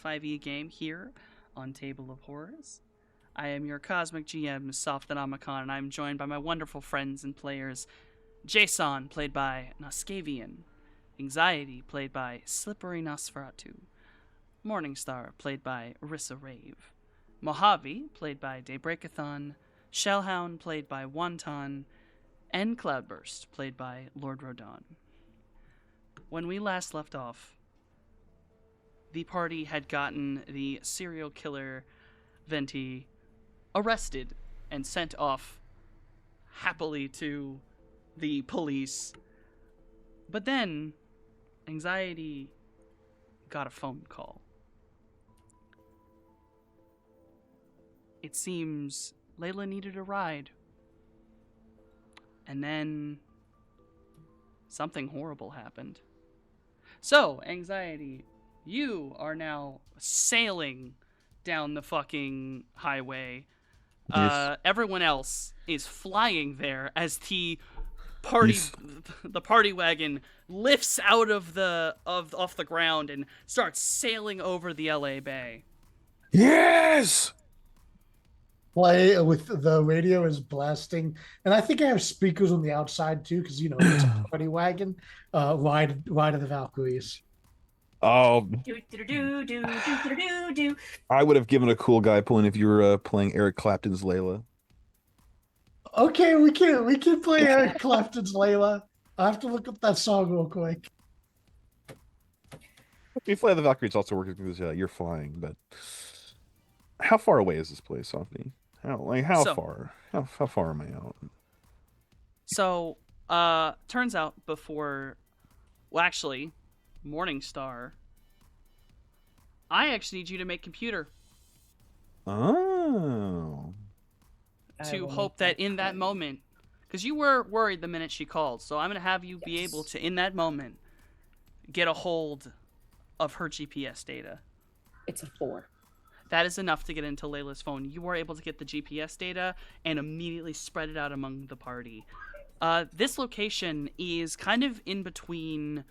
5e game here on Table of Horrors. I am your Cosmic GM, Softanomicon, and I'm joined by my wonderful friends and players, Jason, played by Noskavian, Anxiety, played by Slippery Nosferatu, Morningstar, played by Rissa Rave, Mojave, played by Daybreakathon, Shellhound, played by Wonton, and Cloudburst, played by Lord Rodon. When we last left off, the party had gotten the serial killer Venti arrested and sent off happily to the police. But then, Anxiety got a phone call. It seems Layla needed a ride. And then something horrible happened. So, Anxiety, you are now sailing down the fucking highway. Yes. Everyone else is flying there as the party Yes. the party wagon lifts out of off the ground and starts sailing over the LA Bay. Yes. Play with the radio is blasting, and I think I have speakers on the outside too, because it's a party wagon. Ride of the Valkyries. Oh, Do do do do do do do. I would have given a cool guy point if you were playing Eric Clapton's Layla. Okay, we can play Eric Clapton's Layla. I have to look up that song real quick. You fly the Valkyries also works because you're flying, but how far away is this place, Softy? How So- far? How far am I out? So, turns out actually, Morningstar, I actually need you to make computer Oh. to hope that in that moment, because you were worried the minute she called, so I'm going to have you be able to, in that moment, get a hold of her GPS data. It's a 4. That is enough to get into Layla's phone. You were able to get the GPS data and immediately spread it out among the party. This location is kind of in between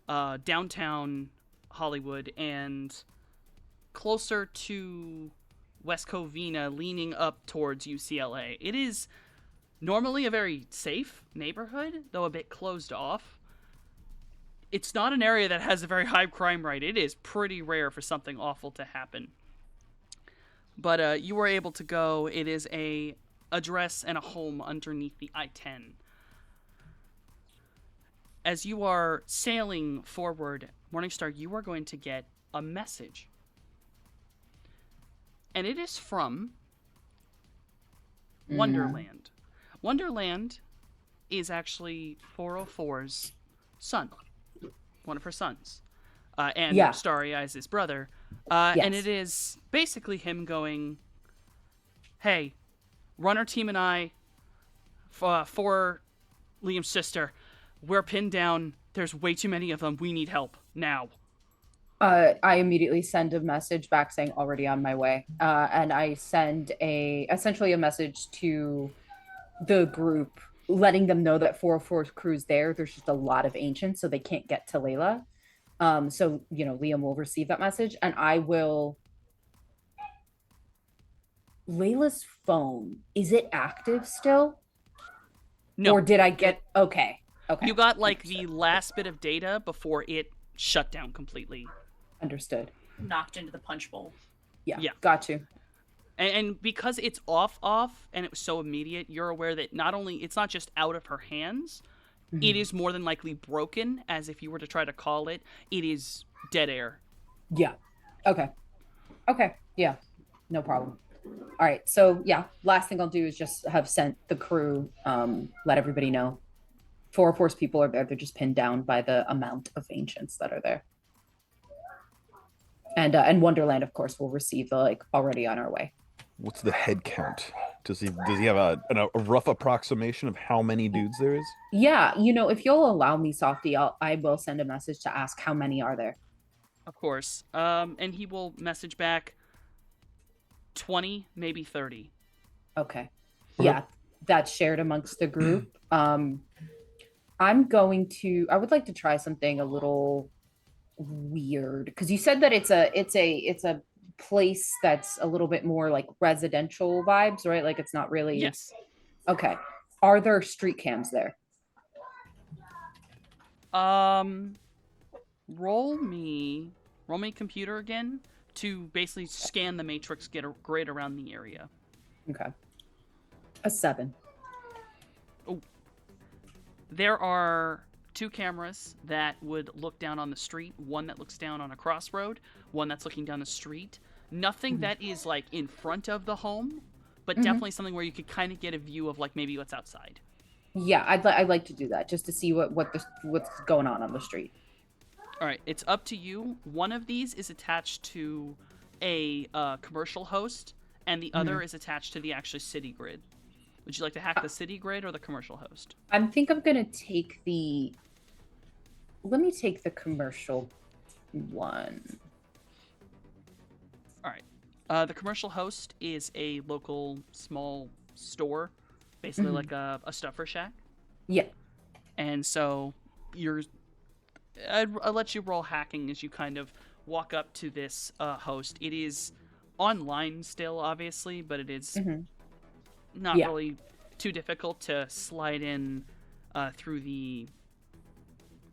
downtown Hollywood and closer to West Covina, leaning up towards UCLA. It is normally a very safe neighborhood, though a bit closed off. It's not an area that has a very high crime rate. It is pretty rare for something awful to happen. But you were able to go. It is a address and a home underneath the I-10. As you are sailing forward, Morningstar, you are going to get a message. And it is from Wonderland. Wonderland is actually 404's son, one of her sons, and Yeah. Starry Eyes' brother. Yes. And it is basically him going, hey, Runner Team and I, for Liam's sister, we're pinned down. There's way too many of them. We need help now. I immediately send a message back saying already on my way. And I send essentially a message to the group letting them know that 404's crew's there. There's just a lot of ancients, so they can't get to Layla. So Liam will receive that message, and I will. Layla's phone, is it active still? No, Or did I get okay? Okay. you got like the last bit of data before it shut down completely. Understood. Knocked into the punch bowl. Yeah. Yeah. Got you. And because it's off, and it was so immediate, you're aware that not only it's not just out of her hands, it is more than likely broken. As if you were to try to call it, it is dead air. Yeah. Okay. Okay. Yeah. No problem. All right. So yeah, last thing I'll do is just have sent the crew, let everybody know. 404's people are there. They're just pinned down by the amount of ancients that are there. And Wonderland, of course, will receive the already on our way. What's the head count? Does he have a rough approximation of how many dudes there is? Yeah. If you'll allow me, Softy, I will send a message to ask how many are there. Of course. And he will message back 20, maybe 30. Okay. Yeah, that's shared amongst the group. I would like to try something a little weird because you said that it's a place that's a little bit more like residential vibes, right? Like it's not really. Yes. Okay. Are there street cams there? Roll me computer again to basically scan the matrix, get a grid around the area. Okay. A 7. There are 2 cameras that would look down on the street, one that looks down on a crossroad, one that's looking down the street. Nothing that is like in front of the home, but definitely something where you could kind of get a view of like maybe what's outside. Yeah, I'd like to do that just to see what's going on the street. All right, it's up to you. One of these is attached to a commercial host, and the other is attached to the actual city grid. Would you like to hack the city grid or the commercial host? I think I'm gonna take the. Let me take the commercial one. All right. The commercial host is a local small store, basically like a stuffer shack. Yeah. And so I'll let you roll hacking as you kind of walk up to this host. It is online still, obviously, but it is not really too difficult to slide in through the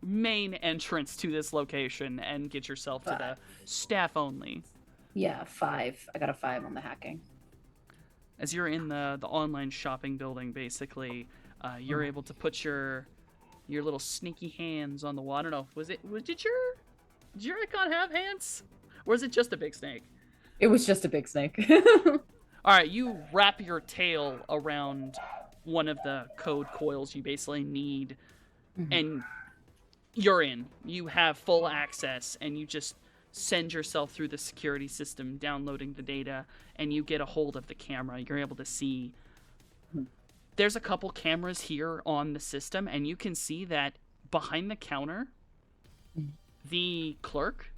main entrance to this location and get yourself to the staff only. Yeah, 5. I got a 5 on the hacking. As you're in the online shopping building, basically, you're able to put your little sneaky hands on the wall. I don't know. Did your icon have hands? Or is it just a big snake? It was just a big snake. All right, you wrap your tail around one of the code coils you basically need, and you're in. You have full access, and you just send yourself through the security system, downloading the data, and you get a hold of the camera. You're able to see. There's a couple cameras here on the system, and you can see that behind the counter, the clerk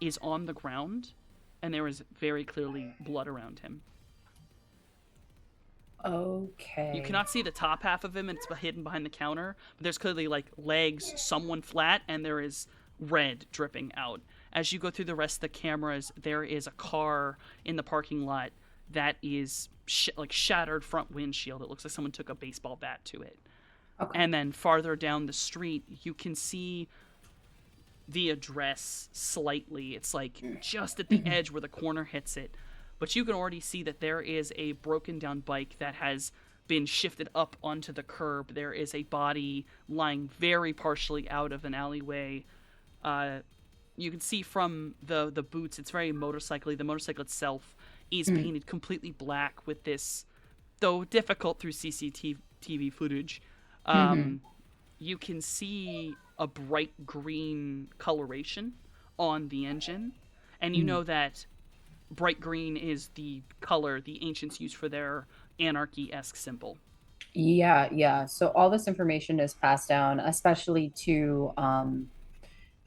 is on the ground, and there is very clearly blood around him. Okay. You cannot see the top half of him, it's hidden behind the counter, but there's clearly like legs, someone flat, and there is red dripping out. As you go through the rest of the cameras, there is a car in the parking lot that is shattered front windshield. It looks like someone took a baseball bat to it. Okay. And then farther down the street, you can see the address slightly. It's like just at the edge where the corner hits it. But you can already see that there is a broken down bike that has been shifted up onto the curb. There is a body lying very partially out of an alleyway. You can see from the boots, it's very motorcycle-y. The motorcycle itself is painted completely black with this, though difficult through CCTV footage. You can see a bright green coloration on the engine, and you know that bright green is the color the ancients used for their anarchy-esque symbol. Yeah. So all this information is passed down, especially to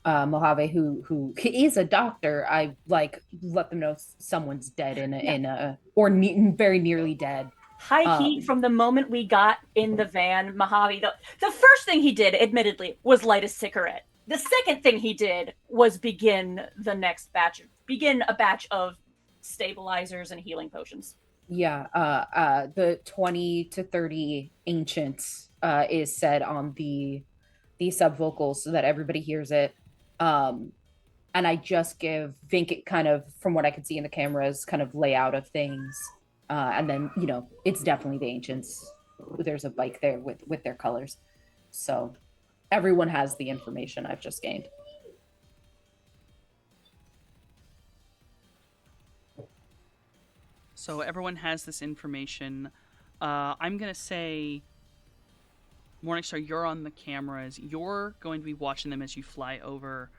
Mojave, who is a doctor. I let them know someone's dead very nearly dead. High heat from the moment we got in the van. Mojave, the first thing he did, admittedly, was light a cigarette. The second thing he did was begin a batch of stabilizers and healing potions. Yeah, the 20 to 30 ancients is said on the subvocals so that everybody hears it. And I just give Vink kind of, from what I could see in the cameras, kind of layout of things. And then, it's definitely the ancients. There's a bike there with their colors. So everyone has the information I've just gained. So everyone has this information. I'm going to say, Morningstar, you're on the cameras. You're going to be watching them as you fly over.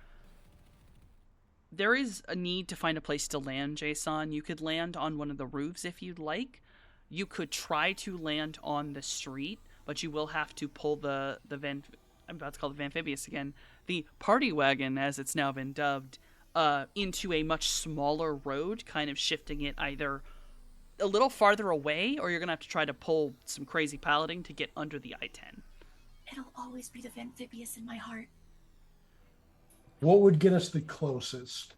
There is a need to find a place to land, Jason. You could land on one of the roofs if you'd like. You could try to land on the street, but you will have to pull the van. I'm about to call it the Amphibious again. The party wagon, as it's now been dubbed, into a much smaller road, kind of shifting it either a little farther away, or you're going to have to try to pull some crazy piloting to get under the I-10. It'll always be the Amphibious in my heart. What would get us the closest?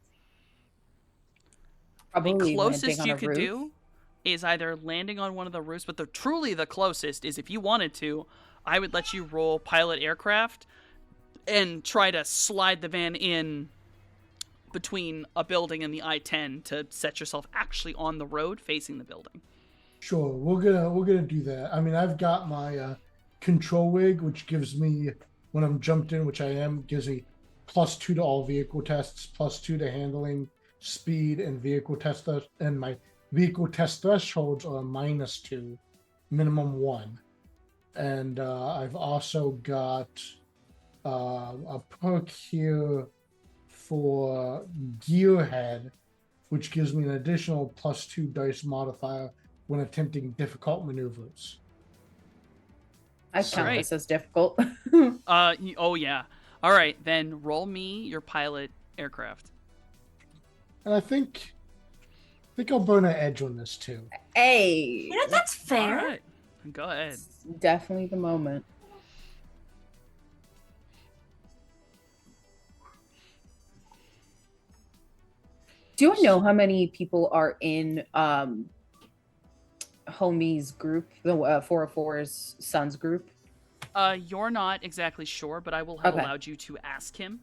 The Probably closest landing on you a could roof. do is either landing on one of the roofs, but truly the closest is if you wanted to, I would let you roll pilot aircraft and try to slide the van in between a building and the I-10 to set yourself actually on the road facing the building. Sure, we're gonna do that. I mean, I've got my control wig, which gives me when I'm jumped in, which I am, gives me +2 to all vehicle tests, +2 to handling, speed, and vehicle test. And my vehicle test thresholds are -2, minimum 1. And I've also got a perk here for Gearhead, which gives me an additional +2 dice modifier when attempting difficult maneuvers. I count Right. this as difficult. Oh yeah. All right, then roll me your pilot aircraft. And I think I'll burn an edge on this too. Hey, You know, that's fair. All right, go ahead. it's definitely the moment. Do I know how many people are in homie's group, the 404's son's group? You're not exactly sure, but I will have Okay. allowed you to ask him.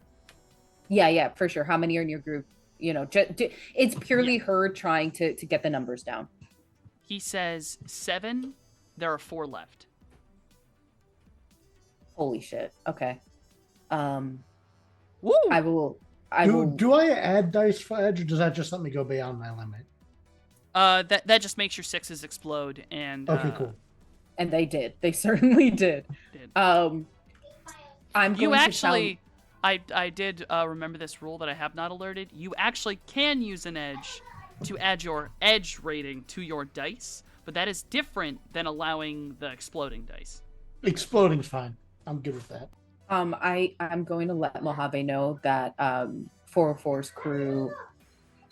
Yeah, for sure. How many are in your group? You know, it's purely her trying to get the numbers down. He says 7. There are 4 left. Holy shit. Okay. Woo! I will. I will. Do I add dice for edge, or does that just let me go beyond my limit? That just makes your 6s explode, and Okay, cool. And they did. They certainly did. Did. I'm going You to actually, I did remember this rule that I have not alerted. You actually can use an edge to add your edge rating to your dice, but that is different than allowing the exploding dice. Exploding's fine. I'm good with that. I'm going to let Mojave know that 404's crew,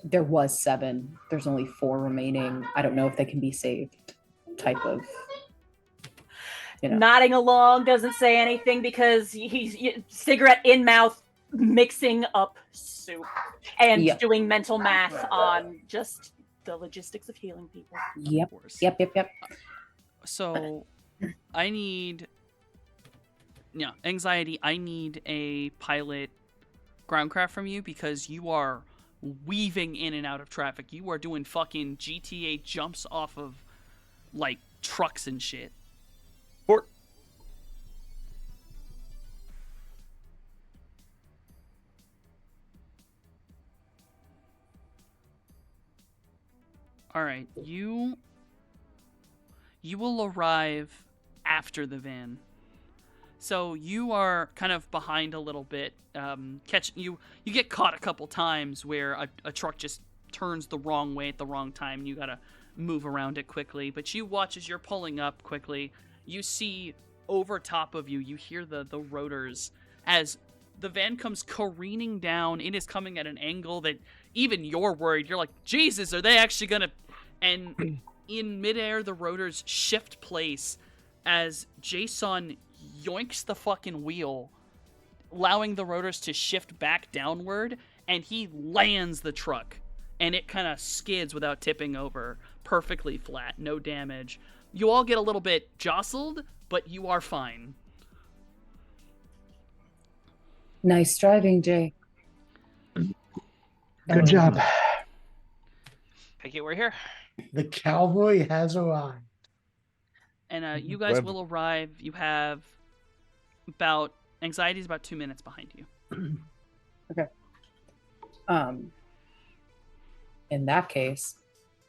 there was 7. There's only 4 remaining. I don't know if they can be saved. Type of. You know. Nodding along, doesn't say anything because he's cigarette in mouth, mixing up soup and Yep. doing mental math on just the logistics of healing people. Yep. Of course. Yep. So, I need, anxiety. I need a pilot groundcraft from you because you are weaving in and out of traffic. You are doing fucking GTA jumps off of like trucks and shit. Fort. All right, you will arrive after the van. So you are kind of behind a little bit. You get caught a couple times where a truck just turns the wrong way at the wrong time, and you gotta move around it quickly. But you watch as you're pulling up quickly. You see over top of you. You hear the rotors as the van comes careening down. It is coming at an angle that even you're worried. You're like, Jesus, are they actually gonna? And in midair, the rotors shift place as Jason yoinks the fucking wheel, allowing the rotors to shift back downward, and he lands the truck, and it kind of skids without tipping over, perfectly flat, no damage. You all get a little bit jostled, but you are fine. Nice driving, Jay. Good job. Take it, we're here. The cowboy has arrived. And you guys Glad- will arrive. You have about anxiety is about 2 minutes behind you. In that case,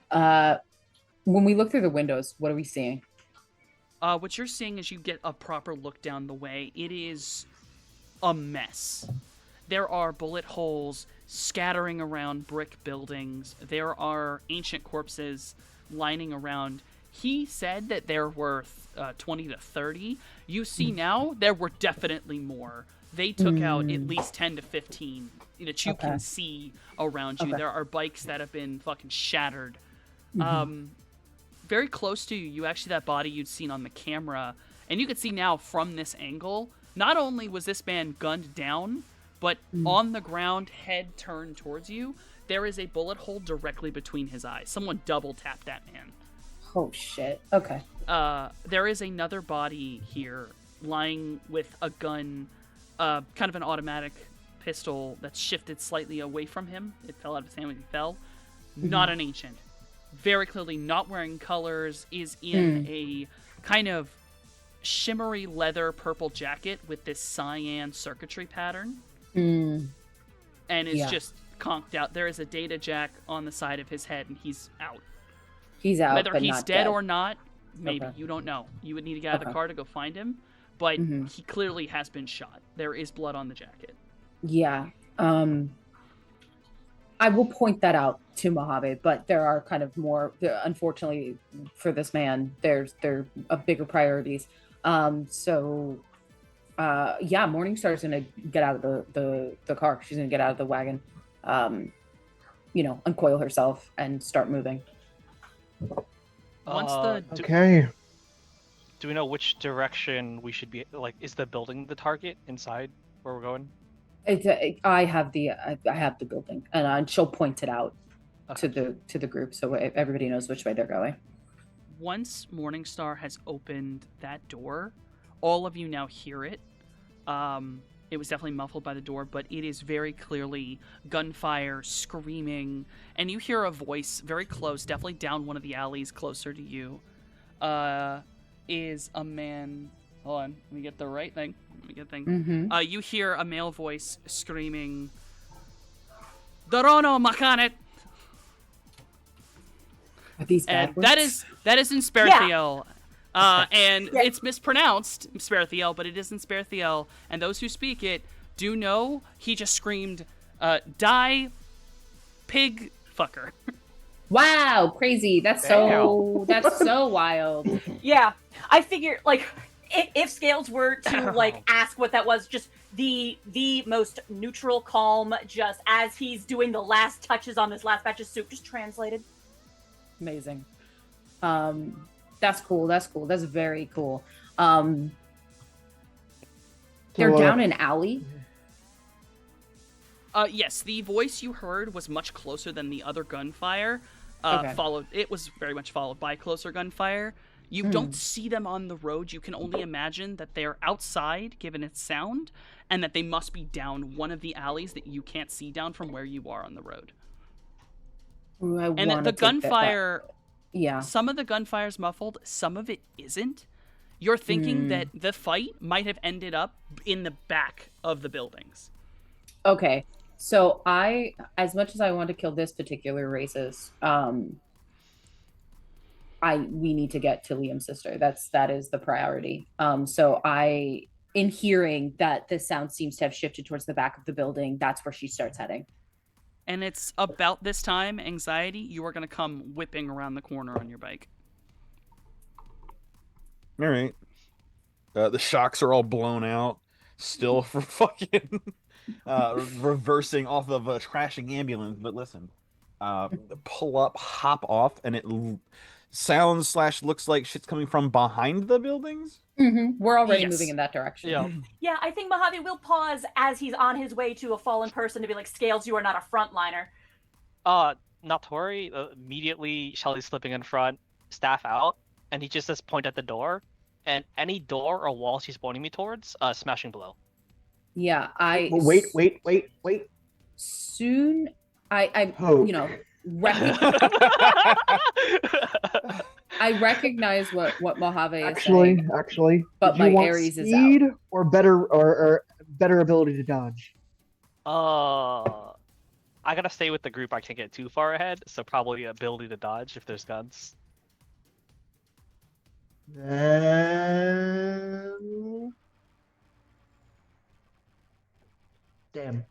when we look through the windows, what are we seeing? What you're seeing as you get a proper look down the way, it is a mess. There are bullet holes scattering around brick buildings. There are ancient corpses lining around. He said that there were 20 to 30. You see now, there were definitely more. They took out at least 10 to 15 that you Okay. can see around you. Okay. There are bikes that have been fucking shattered. Mm-hmm. Very close to you, you actually that body you'd seen on the camera, and you can see now from this angle, not only was this man gunned down, but on the ground, head turned towards you, there is a bullet hole directly between his eyes. Someone double tapped that man. Oh shit. Okay. There is another body here lying with a gun, kind of an automatic pistol that's shifted slightly away from him. It fell out of his hand when he fell. Not an ancient. Very clearly not wearing colors, is in a kind of shimmery leather purple jacket with this cyan circuitry pattern. And is just conked out. There is a data jack on the side of his head, and he's out. He's out. Whether but he's not dead or not, maybe. Okay. You don't know. You would need to get out of the car to go find him. But he clearly has been shot. There is blood on the jacket. Yeah. I will point that out to Mojave, but there are kind of more, unfortunately for this man, there are bigger priorities. So Morningstar's going to get out of the car. She's going to get out of the wagon, uncoil herself and start moving. Okay. Do we know which direction we should be? Like, is the building the target inside where we're going? I have the building, and she'll point it out to the group so everybody knows which way they're going. Once Morningstar has opened that door, all of you now hear it. It was definitely muffled by the door, but it is very clearly gunfire, screaming, and you hear a voice very close, definitely down one of the alleys closer to you. Is a man. Hold on, let me get the right thing. You hear a male voice screaming, "Dorono Makanet!" Are these bad And words? that is in Sperthiel. And it's mispronounced Sperthiel, but it is in Sperthiel. And those who speak it do know he just screamed, "Die, pig fucker." Wow, crazy! That's so wild. Yeah, I figure like if Scales were to ask what that was, just the most neutral, calm, just as he's doing the last touches on this last batch of soup, just translated. Amazing. That's cool. That's very cool. They're down an alley. Yes, the voice you heard was much closer than the other gunfire. Okay. It was very much followed by closer gunfire. You don't see them on the road. You can only imagine that they're outside, given its sound, and that they must be down one of the alleys that you can't see down from where you are on the road. Ooh, And that the gunfire, yeah. some of the gunfire's muffled, some of it isn't. You're thinking that the fight might have ended up in the back of the buildings. Okay. So as much as I want to kill this particular racist, we need to get to Liam's sister. That is the priority. So in hearing that the sound seems to have shifted towards the back of the building, that's where she starts heading. And it's about this time, Anxiety, you are going to come whipping around the corner on your bike. All right. The shocks are all blown out. Still for fucking reversing off of a crashing ambulance. But listen, pull up, hop off, and it sounds / looks like shit's coming from behind the buildings. We're already Yes. moving in that direction. Yeah. Yeah, I think Mojave will pause as he's on his way to a fallen person to be like, Scales, you are not a frontliner. Not to worry. Immediately, Shelly's slipping in front, staff out, and he just says point at the door, and any door or wall she's pointing me towards, smashing below. Yeah, Wait. soon I Oh. I recognize what Mojave is saying. Actually, But did you my want Aries is speed or better ability to dodge? I gotta stay with the group. I can't get too far ahead, so probably ability to dodge if there's guns. Then... Damn.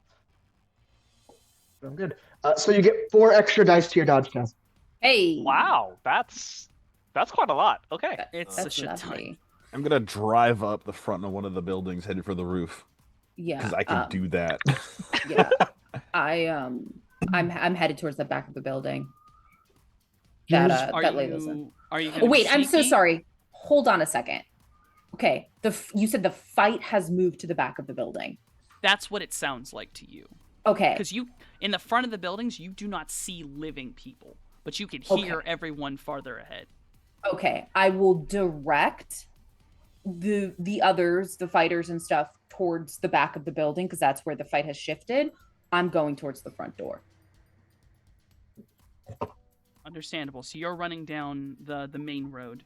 I'm good. So you get 4 extra dice to your dodge test. Hey. Wow, that's quite a lot. Okay. It's That's a shit lovely. ton. I'm gonna drive up the front of one of the buildings, headed for the roof, Yeah. because I can do that. Yeah. I'm headed towards the back of the building. That Layla's in. Are you Oh, gonna be wait, I'm so sneaky? sorry. Hold on a second. Okay, you said the fight has moved to the back of the building. That's what it sounds like to you. Okay. Because you, in the front of the buildings, you do not see living people, but you can hear Okay. everyone farther ahead. Okay. I will direct the others, the fighters and stuff, towards the back of the building because that's where the fight has shifted. I'm going towards the front door. Understandable. So you're running down the main road.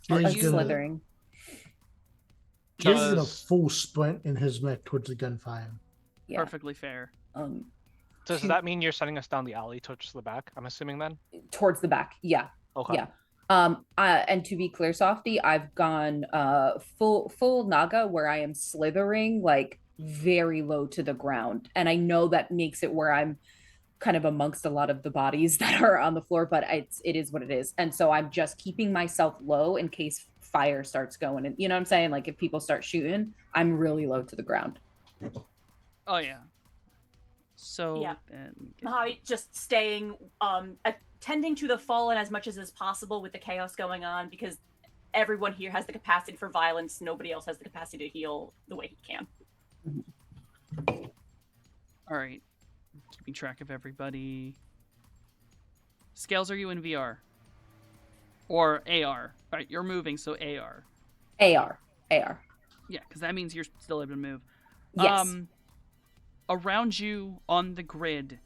He's I'm you- gonna, slithering. he's in a Does- full sprint in his mech towards the gunfire. Yeah. Perfectly fair. Does Two- that mean you're sending us down the alley towards the back? I'm assuming then. Towards the back. Yeah. Okay. Yeah. And to be clear, Softy, I've gone full Naga where I am slithering like very low to the ground. And I know that makes it where I'm kind of amongst a lot of the bodies that are on the floor, but it is what it is. And so I'm just keeping myself low in case fire starts going. And you know what I'm saying? Like if people start shooting, I'm really low to the ground. Oh yeah. So Yeah. then- Mojave just staying, attending to the fallen as much as is possible with the chaos going on, because everyone here has the capacity for violence. Nobody else has the capacity to heal the way he can. all right. Keeping track of everybody. Scales, are you in VR? Or AR? All right, you're moving, so AR. AR. Yeah, because that means you're still able to move. Yes. Around you on the grid,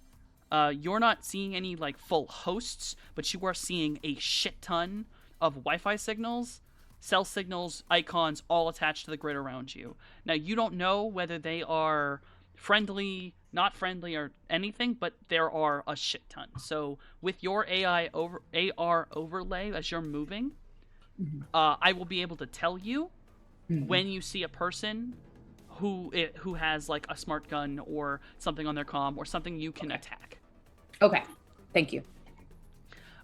you're not seeing any like full hosts, but you are seeing a shit ton of Wi-Fi signals, cell signals, icons, all attached to the grid around you. Now you don't know whether they are friendly, not friendly, or anything, but there are a shit ton. So with your AR overlay as you're moving, I will be able to tell you when you see a person who has like a smart gun or something on their comm or something you can attack. Okay. Thank you.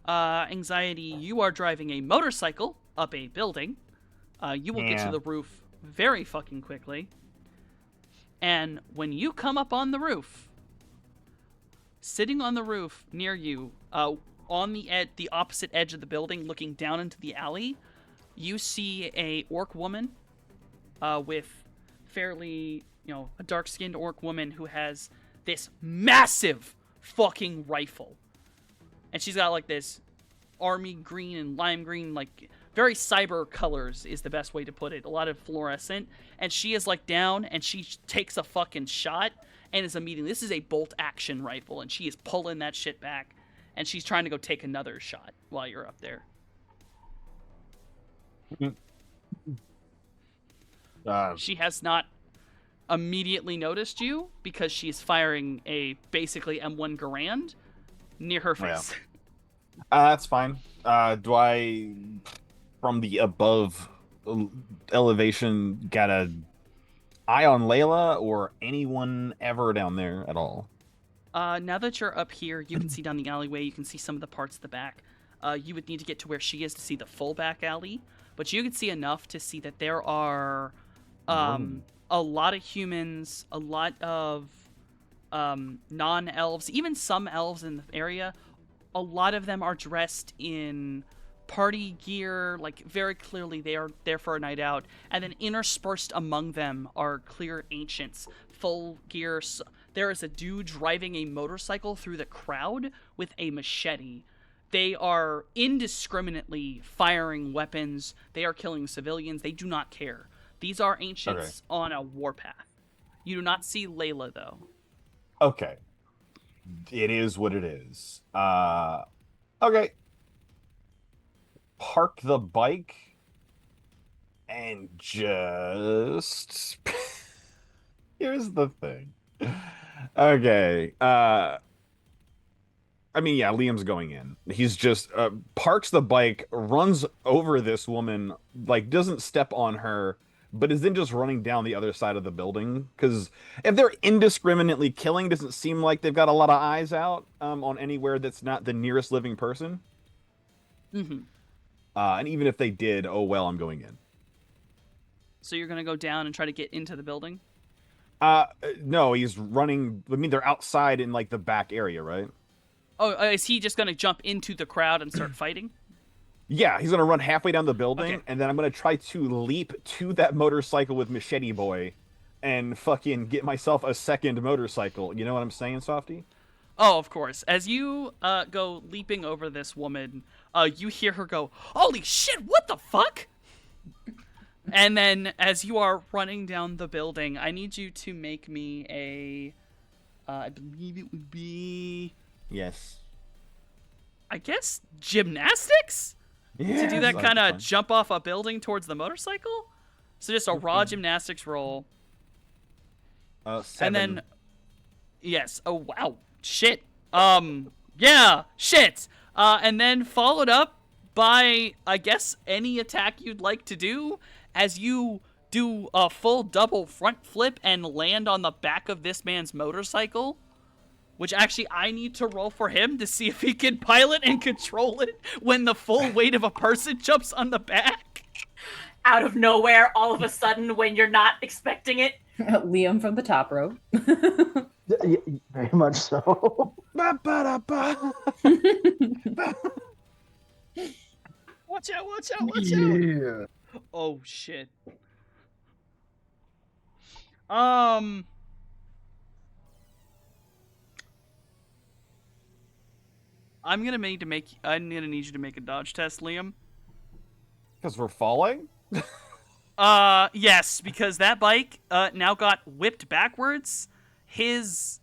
Anxiety, you are driving a motorcycle up a building. You will get to Yeah. the roof very fucking quickly. And when you come up on the roof, sitting on the roof near you, on the opposite edge of the building, looking down into the alley, you see a orc woman with fairly, a dark-skinned orc woman who has this massive fucking rifle. And she's got like this army green and lime green, like very cyber colors is the best way to put it. A lot of fluorescent. And she is like down and she takes a fucking shot and is immediately, this is a bolt action rifle and she is pulling that shit back and she's trying to go take another shot while you're up there. She has not immediately noticed you because she's firing a basically M1 Garand near her Yeah. face. That's fine. Do I, from the above elevation, got a eye on Layla or anyone ever down there at all? Now that you're up here, you can see down the alleyway. You can see some of the parts of the back. You would need to get to where she is to see the full back alley, but you can see enough to see that there are a lot of humans, a lot of non-elves, even some elves in the area. A lot of them are dressed in party gear, like very clearly they are there for a night out. And then interspersed among them are clear ancients, full gear. There is a dude driving a motorcycle through the crowd with a machete. They are indiscriminately firing weapons. They are killing civilians. They do not care. These are ancients on a warpath. You do not see Layla, though. Okay. It is what it is. Okay. Park the bike and just here's the thing. Okay. I mean, yeah, Liam's going in. He's just parks the bike, runs over this woman, like doesn't step on her, but is then just running down the other side of the building. Because if they're indiscriminately killing, doesn't seem like they've got a lot of eyes out on anywhere that's not the nearest living person. Mm-hmm. And even if they did, oh well, I'm going in. So you're gonna go down and try to get into the building? No, he's running. I mean, they're outside in like the back area, right? Oh, is he just gonna jump into the crowd and start fighting? Yeah, he's gonna run halfway down the building, Okay. and then I'm gonna try to leap to that motorcycle with Machete Boy, and fucking get myself a second motorcycle. You know what I'm saying, Softy? Oh, of course. As you go leaping over this woman, you hear her go, "Holy shit! What the fuck?" And then, as you are running down the building, I need you to make me a. I believe it would be, Yes. I guess, gymnastics to do that kind of jump off a building towards the motorcycle. So just a raw gymnastics roll, 7. and then, yes. Oh wow, shit. Yeah, shit. And then followed up by, I guess, any attack you'd like to do as you do a full double front flip and land on the back of this man's motorcycle. Which actually I need to roll for him to see if he can pilot and control it when the full weight of a person jumps on the back. Out of nowhere, all of a sudden, when you're not expecting it. Liam from the top row. Yeah, very much so. Ba-ba-da-ba. Watch out, watch out, watch out. Yeah. Oh shit. I'm gonna need you to make a dodge test, Liam. Because we're falling? Yes, because that bike now got whipped backwards. His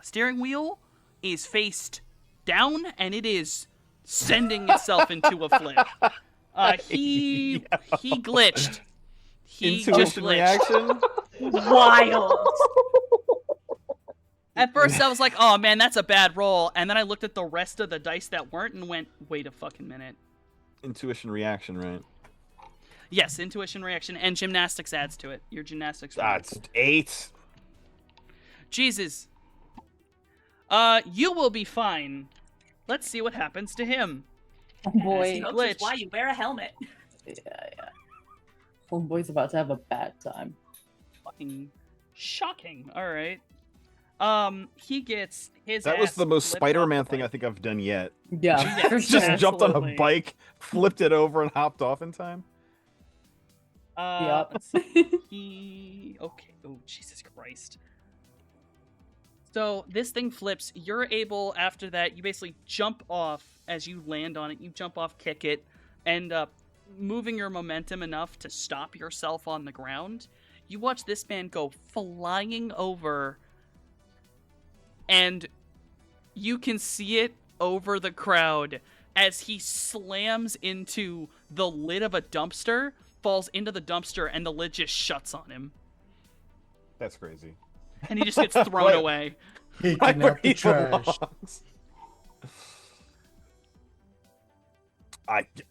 steering wheel is faced down, and it is sending itself into a flip. He glitched. He just Intuition glitched. reaction? Wild. At first, I was like, "Oh man, that's a bad roll," and then I looked at the rest of the dice that weren't and went, "Wait a fucking minute." Intuition reaction, right? Yes, intuition reaction and gymnastics adds to it. Your gymnastics. roll. That's 8. Jesus. You will be fine. Let's see what happens to him. Oh Yes, boy. folks, glitched. is why you wear a helmet. Yeah. Homeboy's about to have a bad time. Fucking shocking. All right. He gets his. That was ass the most flipped Spider-Man off the thing I bike. think I've done yet. Yeah, for Just sure. jumped on Absolutely. a bike, flipped it over, and hopped off in time. Yep. Let's see. Okay. Oh, Jesus Christ. So this thing flips. You're able, after that, you basically jump off as you land on it. You jump off, kick it, end up moving your momentum enough to stop yourself on the ground. You watch this man go flying over, and you can see it over the crowd as he slams into the lid of a dumpster, falls into the dumpster, and the lid just shuts on him. That's crazy. And he just gets thrown Wait. away. Taking Right where out the he trash. belongs.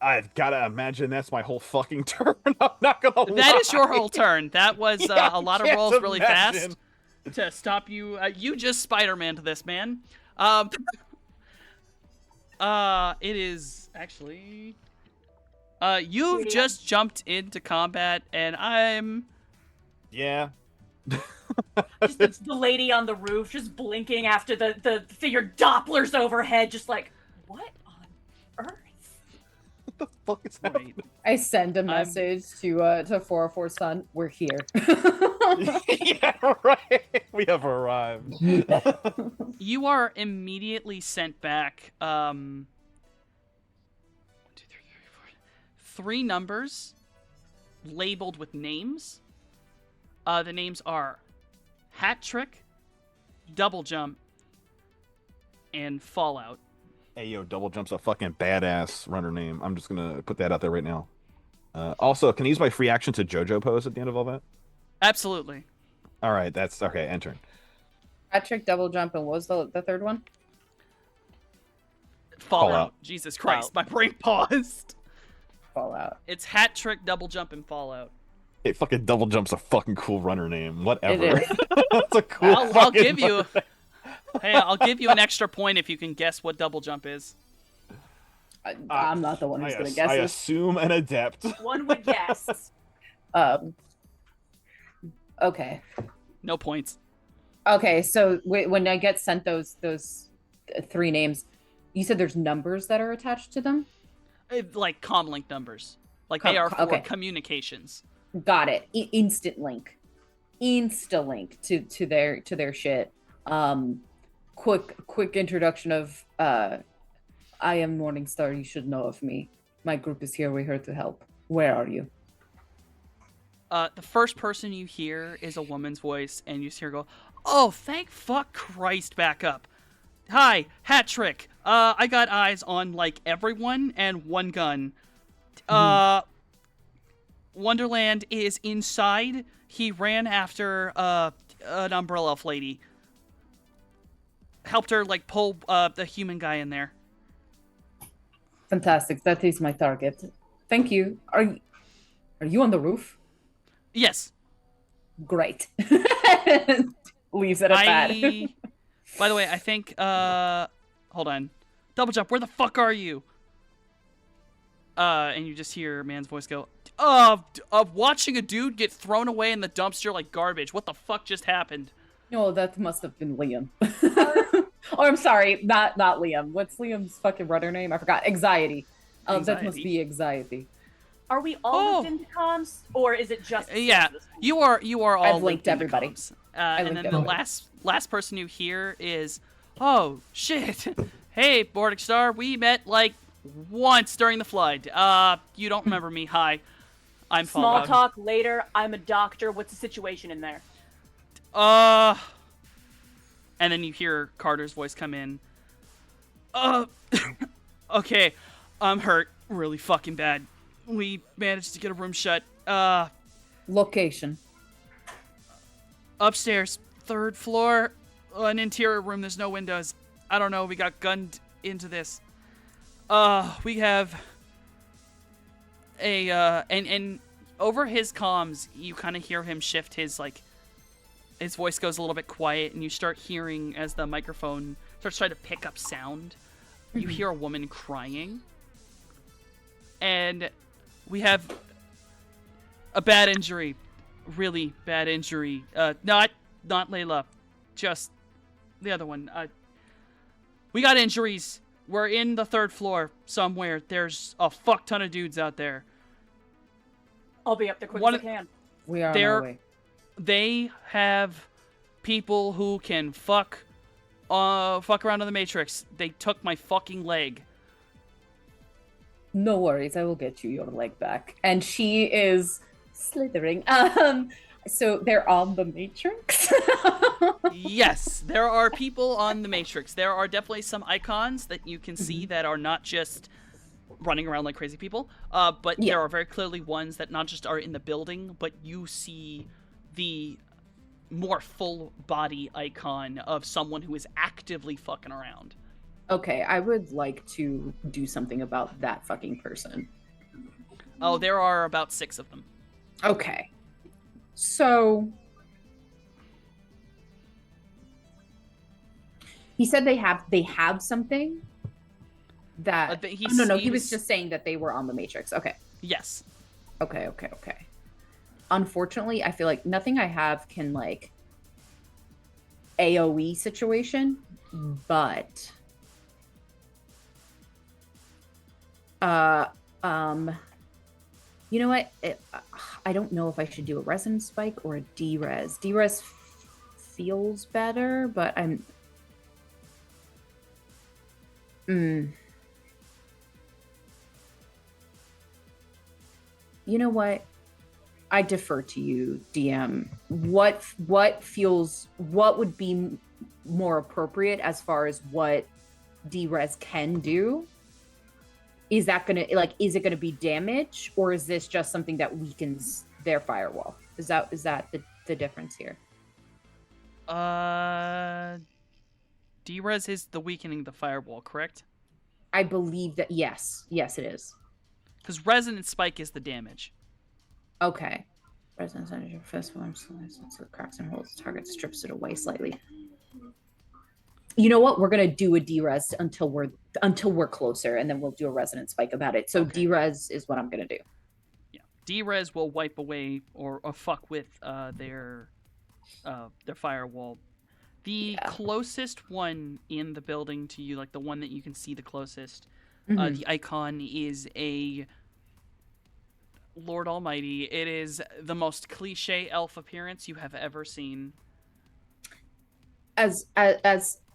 I've gotta imagine that's my whole fucking turn. I'm not gonna lie. That is your whole turn. That was Yeah, a lot of I rolls can't really imagine. fast to stop you. You just Spider-Man to this man. It is actually. You've Yeah. just jumped into combat, and I'm. Yeah. Just the lady on the roof just blinking after the figure Dopplers overhead, just like, what on earth? What the fuck is Wait. happening? I send a message to 404 Sun. We're here. Yeah, right. We have arrived. You are immediately sent back. 1, 2, 3, 4. 3 numbers labeled with names. The names are Hat Trick, Double Jump, and Fallout. Hey, yo, Double Jump's a fucking badass runner name. I'm just gonna put that out there right now. Also, can I use my free action to JoJo pose at the end of all that? Absolutely. All right, that's okay. Enter. Patrick, double jump, and what was the third one? Fallout. Fallout. Jesus Christ, my brain paused. Fallout. It's Hat Trick, Double Jump, and Fallout. Hey, fucking Double Jump's a fucking cool runner name. Whatever. It is. That's a cool. I'll fucking give you. runner name. Hey, I'll give you an extra point if you can guess what Double Jump is. I'm not the one who's gonna guess I this. assume an adept. One would guess. Okay. No points. Okay, so when I get sent those 3 names, you said there's numbers that are attached to them? Like comlink numbers. Like they are for Okay. communications. Got it. Instant link. Insta link to their shit. Quick introduction of I am Morningstar. You should know of me. My group is here. We're here to help. Where are you? The first person you hear is a woman's voice, and you see her go, "Oh, thank fuck Christ, back up. Hi, hat trick. I got eyes on, like, everyone and one gun. Wonderland is inside. He ran after, an umbrella elf lady. Helped her, like, pull, the human guy in there." Fantastic. That is my target. Thank you. Are you on the roof? Yes. Great. Leaves it at that. By the way, I think, hold on. Double jump, where the fuck are you? And you just hear a man's voice go, watching a dude get thrown away in the dumpster like garbage. What the fuck just happened? Oh, that must have been Liam. Oh, I'm sorry, not Liam. What's Liam's fucking runner name? I forgot. Anxiety. That must be anxiety. Are we all linked into comms, or is it just? Yeah, you are all I've linked into everybody. comms. And then linked the everybody. last person you hear is, "Oh shit, hey Morningstar, we met like once during the flood. You don't remember me? Hi, I'm Small Fallout." talk later. I'm a doctor. What's the situation in there? And then you hear Carter's voice come in. Okay, I'm hurt really fucking bad. We managed to get a room shut. Location. Upstairs, 3rd floor, an interior room. There's no windows. I don't know. We got gunned into this. We have a and over his comms, you kind of hear him shift his his voice goes a little bit quiet, and you start hearing as the microphone starts trying to pick up sound. You hear a woman crying, and we have a bad injury. Really bad injury. Not Layla, just the other one. We got injuries. We're in the 3rd floor somewhere. There's a fuck ton of dudes out there. I'll be up there quick One as I can. We are on our way. They have people who can fuck around in the Matrix. They took my fucking leg. No worries, I will get you your leg back. And she is slithering. So they're on the Matrix. Yes, there are people on the Matrix. There are definitely some icons that you can see that are not just running around like crazy people, but Yeah. there are very clearly ones that not just are in the building, but you see the more full body icon of someone who is actively fucking around. Okay, I would like to do something about that fucking person. Oh, there are about 6 of them. Okay. So he said they have something that he was just saying that they were on the Matrix. Okay. Yes. Okay. Unfortunately, I feel like nothing I have can AoE situation, but you know what? I don't know if I should do a resonance spike or a D-res. D-res feels better, but I'm You know what? I defer to you, DM. What would be more appropriate as far as what D-res can do? Is it gonna be damage, or is this just something that weakens their firewall? Is that the difference here? D-res is the weakening the firewall, correct? I believe that yes, it is. Because resonance spike is the damage. Okay. Resonance energy first one slices the cracks and holes the target, strips it away slightly. You know what? We're gonna do a D-res until we're closer, and then we'll do a resonance spike about it. So Okay. D-res is what I'm gonna do. Yeah, D-res will wipe away or fuck with their firewall. The Yeah. closest one in the building to you, like the one that you can see the closest, Mhm. The icon is a Lord Almighty. It is the most cliche elf appearance you have ever seen. As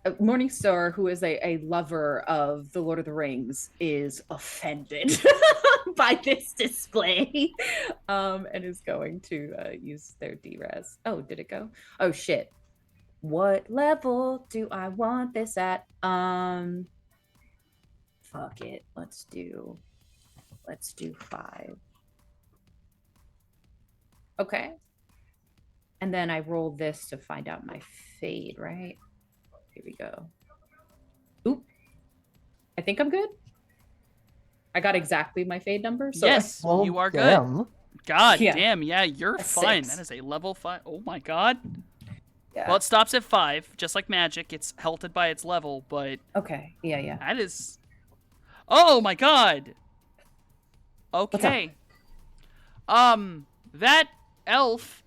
Morningstar, who is a lover of the Lord of the Rings, is offended by this display, and is going to use their DRes. Oh, did it go? Oh shit! What level do I want this at? Fuck it. Let's do 5. Okay. And then I roll this to find out my fade, right? Here we go. Oop. I think I'm good. I got exactly my fade number. So Yes, Well, you are good. damn. God Yeah. damn, yeah, you're A fine. 6. That is a level 5. Oh my god. yeah. Well, it stops at 5, just like magic. It's halted by its level, but Okay. Yeah, yeah. that is. Oh my god. up? Okay. That elf.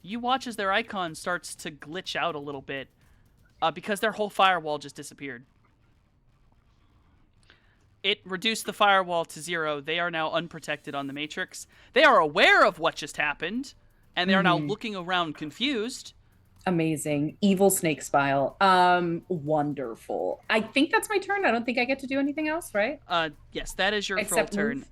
You watch as their icon starts to glitch out a little bit, because their whole firewall just disappeared. It reduced the firewall to 0. They are now unprotected on the Matrix. They are aware of what just happened, and they are now Mhm. looking around confused. Amazing. Evil snake spile. Wonderful. I think that's my turn. I don't think I get to do anything else, right? Yes, that is your full Except turn. move?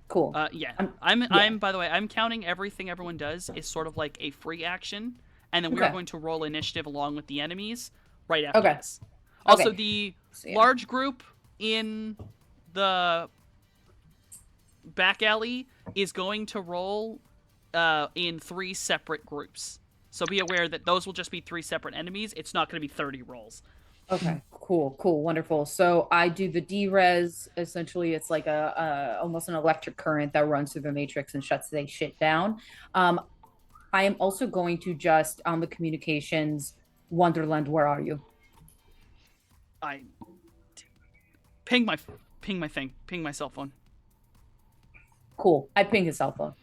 Cool. Yeah. I'm- yeah. I'm by the way, I'm counting everything everyone does is sort of like a free action, and then we are Okay. going to roll initiative along with the enemies right after Okay. this. Also, Okay. the So, yeah. large group in the back alley is going to roll in 3 separate groups. So be aware that those will just be 3 separate enemies. It's not going to be 30 rolls. Okay, cool, wonderful. So I do the DRes. Essentially, it's like a almost an electric current that runs through the matrix and shuts the shit down. I am also going to just on the communications, Wonderland, where are you? I ping my cell phone. Cool. I ping his cell phone.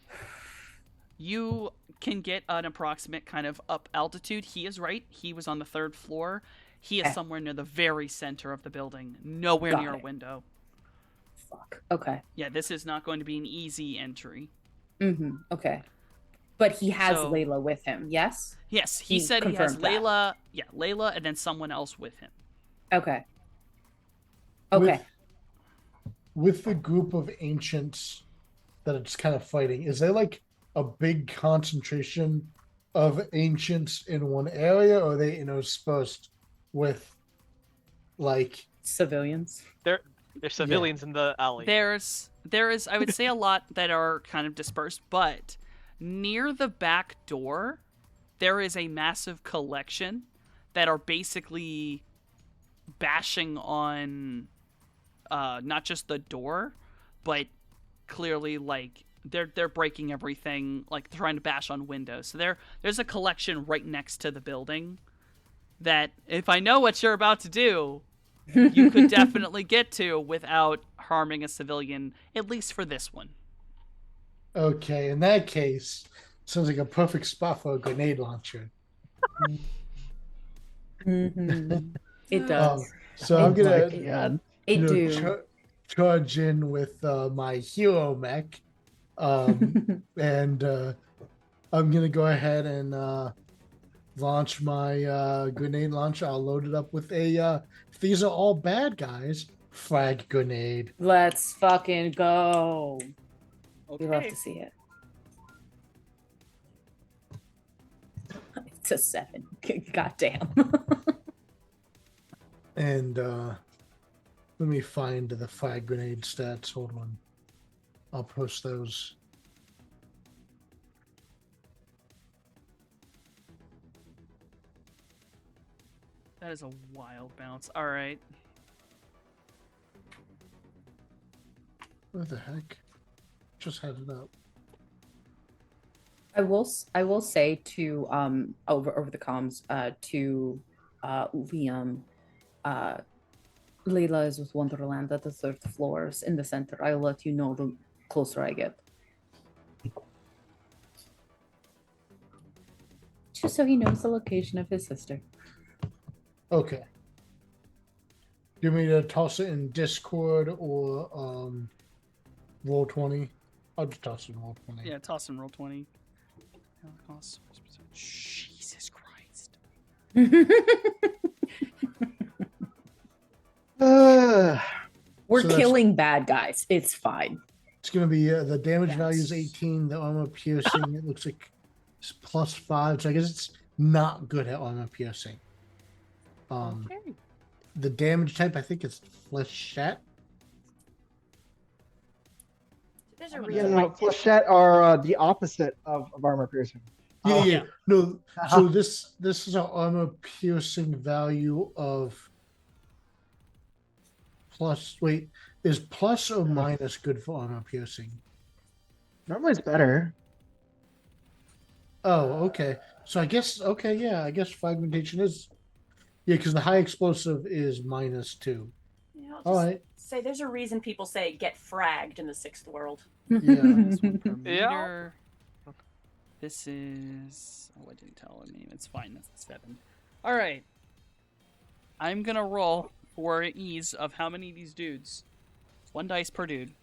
You can get an approximate kind of up altitude. He is right. He was on the 3rd floor. He is Okay. somewhere near the very center of the building, nowhere Got near a it. window. Fuck. Okay. Yeah, this is not going to be an easy entry. Mm-hmm. Okay. But he has So- Layla with him. Yes. Yes, he He said he has confirmed that. Layla. Yeah, Layla, and then someone else with him. Okay. Okay. With the group of ancients that it's kind of fighting, is there like a big concentration of ancients in one area, or are they dispersed with like Civilians. There's civilians in the alley. There is, I would say, a lot that are kind of dispersed, but near the back door, there is a massive collection that are basically bashing on not just the door, but clearly like they're breaking everything, like trying to bash on windows. So there's a collection right next to the building that if I know what you're about to do, you could definitely get to without harming a civilian, at least for this one. okay, in that case, sounds like a perfect spot for a grenade launcher. Mhm. It does. So I'm Oh gonna my God. It do. charge in with my hero mech, and I'm gonna go ahead and launch my grenade launcher. I'll load it up with a if these are all bad guys, frag grenade. Let's fucking go. We love Okay. to see it. It's a 7. Goddamn. And let me find the frag grenade stats. Hold on. I'll post those. That is a wild bounce. All right. Where the heck? Just had it up. I will say to over the comms to Liam, Layla is with Wonderland at the 3rd floors in the center. I'll let you know the closer I get. Just so he knows the location of his sister. Okay. you want me to toss it in Discord or roll 20? I'll just toss it in roll 20. Yeah, toss and roll 20. Jesus Christ. We're So that's- killing bad guys. It's fine. It's gonna be the damage value is Yes. 18. The armor piercing, it looks like it's +5. So I guess it's not good at armor piercing. Okay. The damage type, I think it's flechette. There's a I'm reason Yeah, no, why flechette are the opposite of armor piercing. Yeah, Oh, yeah. No, Uh-huh. so this is our armor piercing value of plus. Wait, is plus or minus good for armor piercing? Normally it's better. Oh, okay. So I guess yeah. I guess fragmentation is because the high explosive is -2. I'll All just right. say there's a reason people say get fragged in the sixth world. Yeah. This one per Yeah. meter. This is. Oh, I didn't tell a name. It's fine. That's 7. All right. I'm gonna roll for ease of how many of these dudes. It's 1 dice per dude.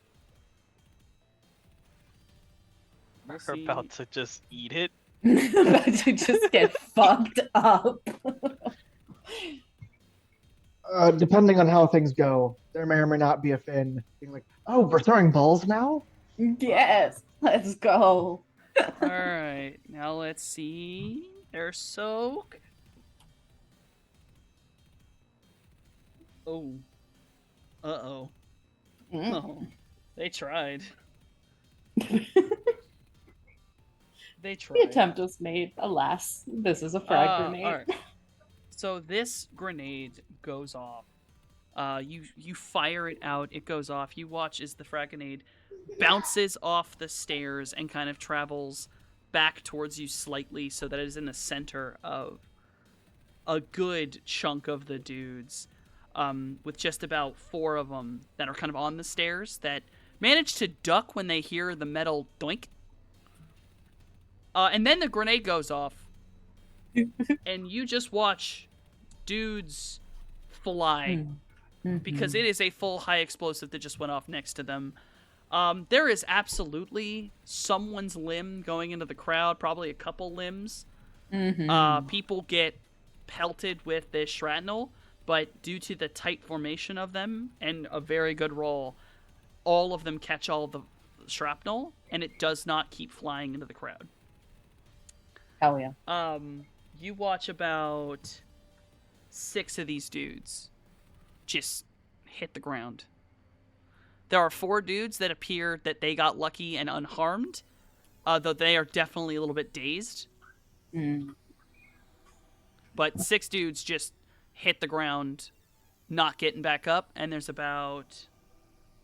We'll We're see. about to just eat it. About to just get fucked up. Depending on how things go, there may or may not be a Finn being like, "Oh, we're throwing balls now." Yes, let's go. All right. Now let's see. There's soak. Oh. Uh-oh. Oh. They tried. They tried. The attempt was made. Alas, this is a frag grenade. Alright. So this grenade goes off. You fire it out. It goes off. You watch as the frag grenade bounces off the stairs and kind of travels back towards you slightly, so that it is in the center of a good chunk of the dudes. With just about 4 of them that are kind of on the stairs that manage to duck when they hear the metal doink. And then the grenade goes off. And you just watch dudes fly because it is a full high explosive that just went off next to them. There is absolutely someone's limb going into the crowd, probably a couple limbs. People get pelted with this shrapnel, but due to the tight formation of them and a very good roll, all of them catch all the shrapnel, and it does not keep flying into the crowd. Hell yeah. You watch about 6 of these dudes just hit the ground. There are 4 dudes that appear that they got lucky and unharmed, though they are definitely a little bit dazed. But 6 dudes just hit the ground, not getting back up, and there's about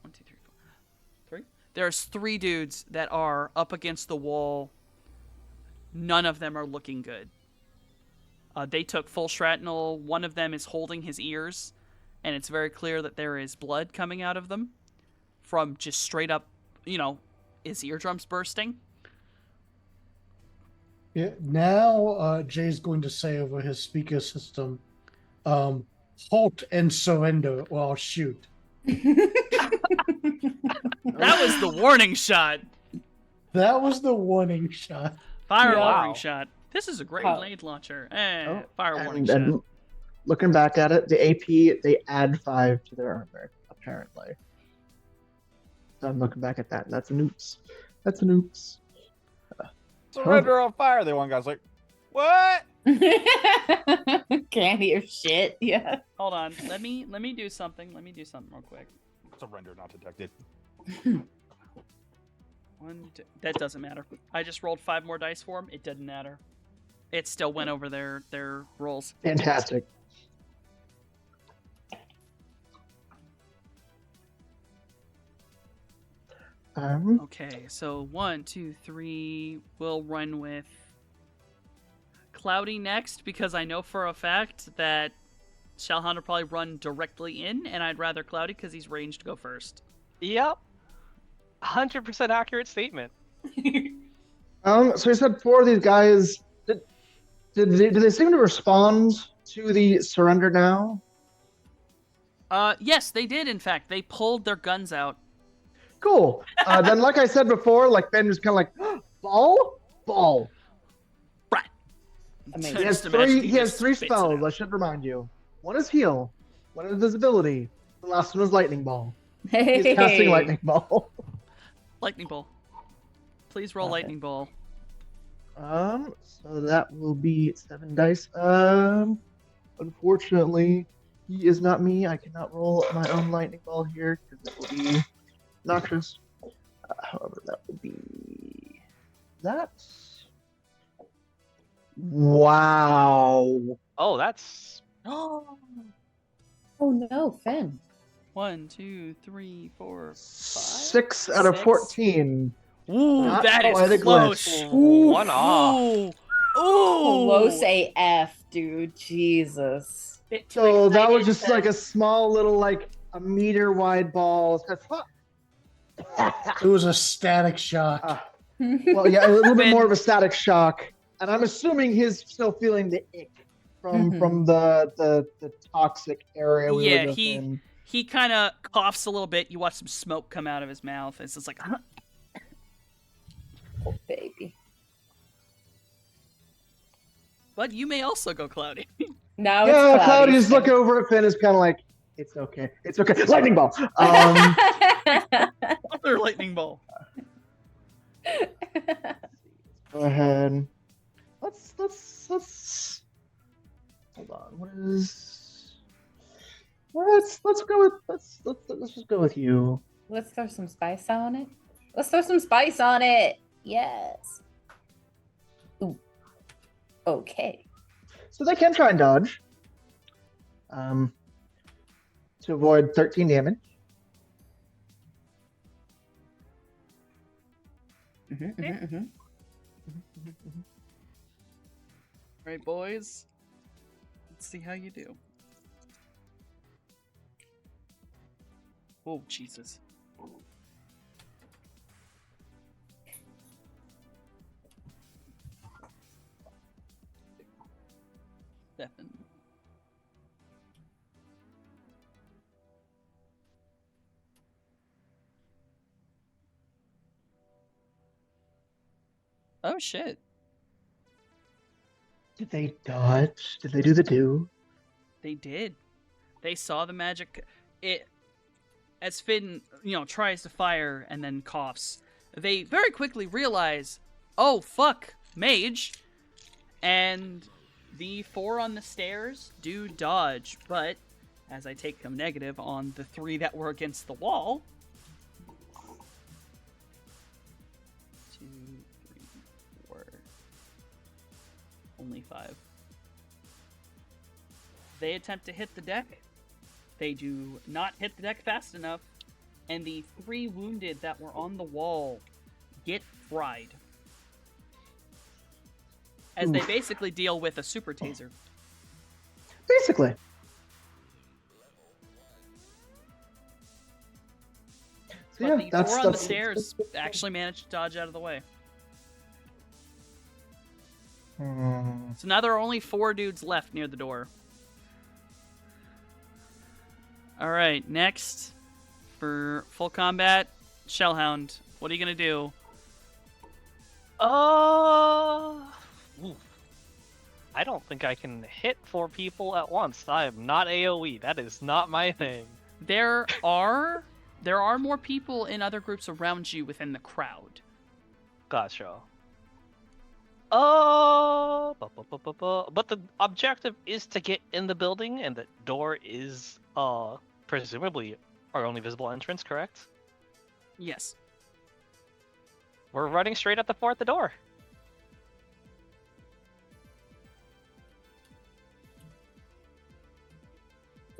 1, 2, 3, 4, 3. There's 3 dudes that are up against the wall. None of them are looking good. They took full shrapnel. One of them is holding his ears, and it's very clear that there is blood coming out of them from just straight up, his eardrums bursting. Yeah. Now Jay's going to say over his speaker system, halt and surrender or I'll shoot. That was the warning shot. That was the warning shot. Fire Yeah. warning shot. This is a great How- blade launcher. Oh, Fire warning and shot. looking back at it, the AP they add 5 to their armor apparently. So I'm looking back at that, and that's an oops. That's an oops. Surrender on fire. The one guy's like, "What?" Can't hear shit. Yeah. Hold on. Let me do something. Let me do something real quick. Surrender not detected. That doesn't matter. I just rolled 5 more dice for him. It didn't matter. It still went over their rolls. Fantastic. Okay, so 1, 2, 3. We'll run with Cloudy next because I know for a fact that Shalhan will probably run directly in, and I'd rather Cloudy because he's ranged to go first. Yep. 100% accurate statement. So you said 4 of these guys. Did they seem to respond to the surrender now? Yes, they did. In fact, they pulled their guns out. Cool. Then, like I said before, like Ben was kind of like, ball. Amazing. He has Just imagine three. He has just three spits it spells. out. I should remind you. One is heal. One is invisibility. The last one is lightning ball. He's casting lightning ball. Lightning ball. Please roll Okay. lightning ball. So that will be 7 dice. Unfortunately, he is not me. I cannot roll my own lightning ball here because it will be noxious. However, that will be that. Wow. Oh, that's Oh no, Finn. 1, 2, 3, 4, 5. 6 out of 6? 14. Ooh, Not that is poetic close. glitch. one off. Ooh. Ooh. Close AF, dude. Jesus. Bit too So that was excited just to- like a small little, like a meter wide ball. It was a static shock. Well, yeah, a little bit Ben- more of a static shock, and I'm assuming he's still feeling the ick from the toxic area we Yeah, were just he- in. He kind of coughs a little bit. You watch some smoke come out of his mouth. It's just like, Oh, baby. but you may also go cloudy. Now Yeah, it's Cloudy's looking over at Finn is kind of like, it's okay, lightning ball. Another lightning ball. Go ahead. Let's hold on. What is? Let's go with let's just go with you. Let's throw some spice on it. Let's throw some spice on it. Yes. Ooh. Okay. So they can try and dodge. To avoid 13 damage. All right, boys. Let's see how you do. Oh, Jesus. Stefan. Oh, shit. Did they dodge? Did they do the do? They did. They saw the magic. It, as Finn, tries to fire and then coughs. They very quickly realize, oh fuck, mage, and the 4 on the stairs do dodge. But as I take them negative on the 3 that were against the wall. 2, 3, 4. Only 5. They attempt to hit the deck. They do not hit the deck fast enough, and the 3 wounded that were on the wall get fried. As they Oof. basically deal with a super taser. Basically. So But yeah, the 4 on the stairs actually managed to dodge out of the way. Hmm. So now there are only 4 dudes left near the door. Alright, next, for full combat, Shellhound. What are you gonna do? ooh. I don't think I can hit 4 people at once. I am not AoE. That is not my thing. There are more people in other groups around you within the crowd. Gotcha. But the objective is to get in the building, and the door is presumably our only visible entrance, correct? Yes. We're running straight at the 4 at the door.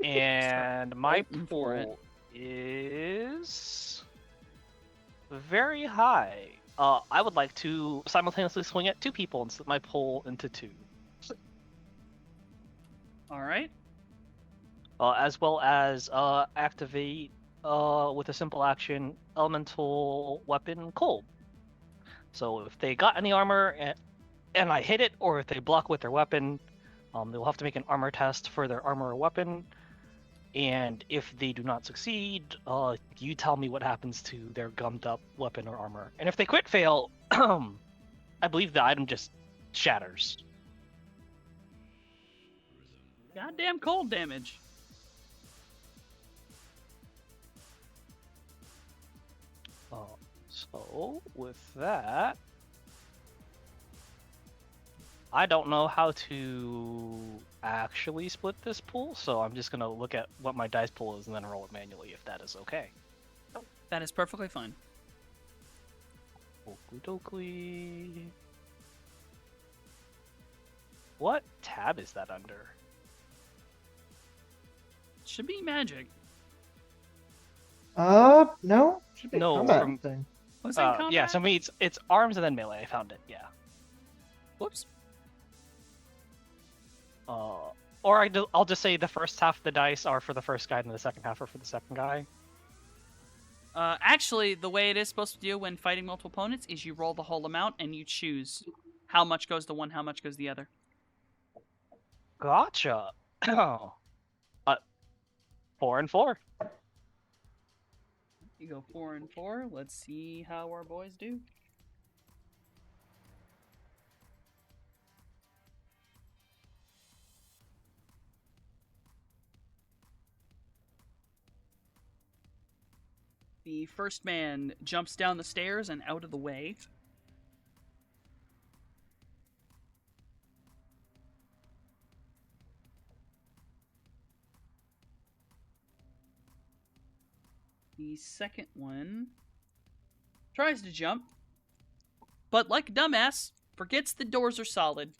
And my Waiting for it. pool is very high. I would like to simultaneously swing at 2 people and split my pole into 2. Alright. As well as activate with a simple action elemental weapon cold. So if they got any armor and I hit it, or if they block with their weapon, they'll have to make an armor test for their armor or weapon. And if they do not succeed, you tell me what happens to their gummed up weapon or armor. And if they quit fail, I believe the item just shatters. Goddamn cold damage. So with that, I don't know how to actually split this pool, so I'm just gonna look at what my dice pool is and then roll it manually if that is okay. That is perfectly fine. Oakley dokley. What tab is that under? Should be magic. No. Should be No, combat from- thing. Was it combat? Yeah, so it's arms and then melee. I found it. Yeah. Whoops. Or I'll just say the first half of the dice are for the first guy and the second half are for the second guy. Actually, the way it is supposed to do when fighting multiple opponents is you roll the whole amount and you choose how much goes to one, how much goes to the other. Gotcha. 4 and 4. You go 4 and 4. Let's see how our boys do. The first man jumps down the stairs and out of the way. The second one tries to jump, but like a dumbass, forgets the doors are solid.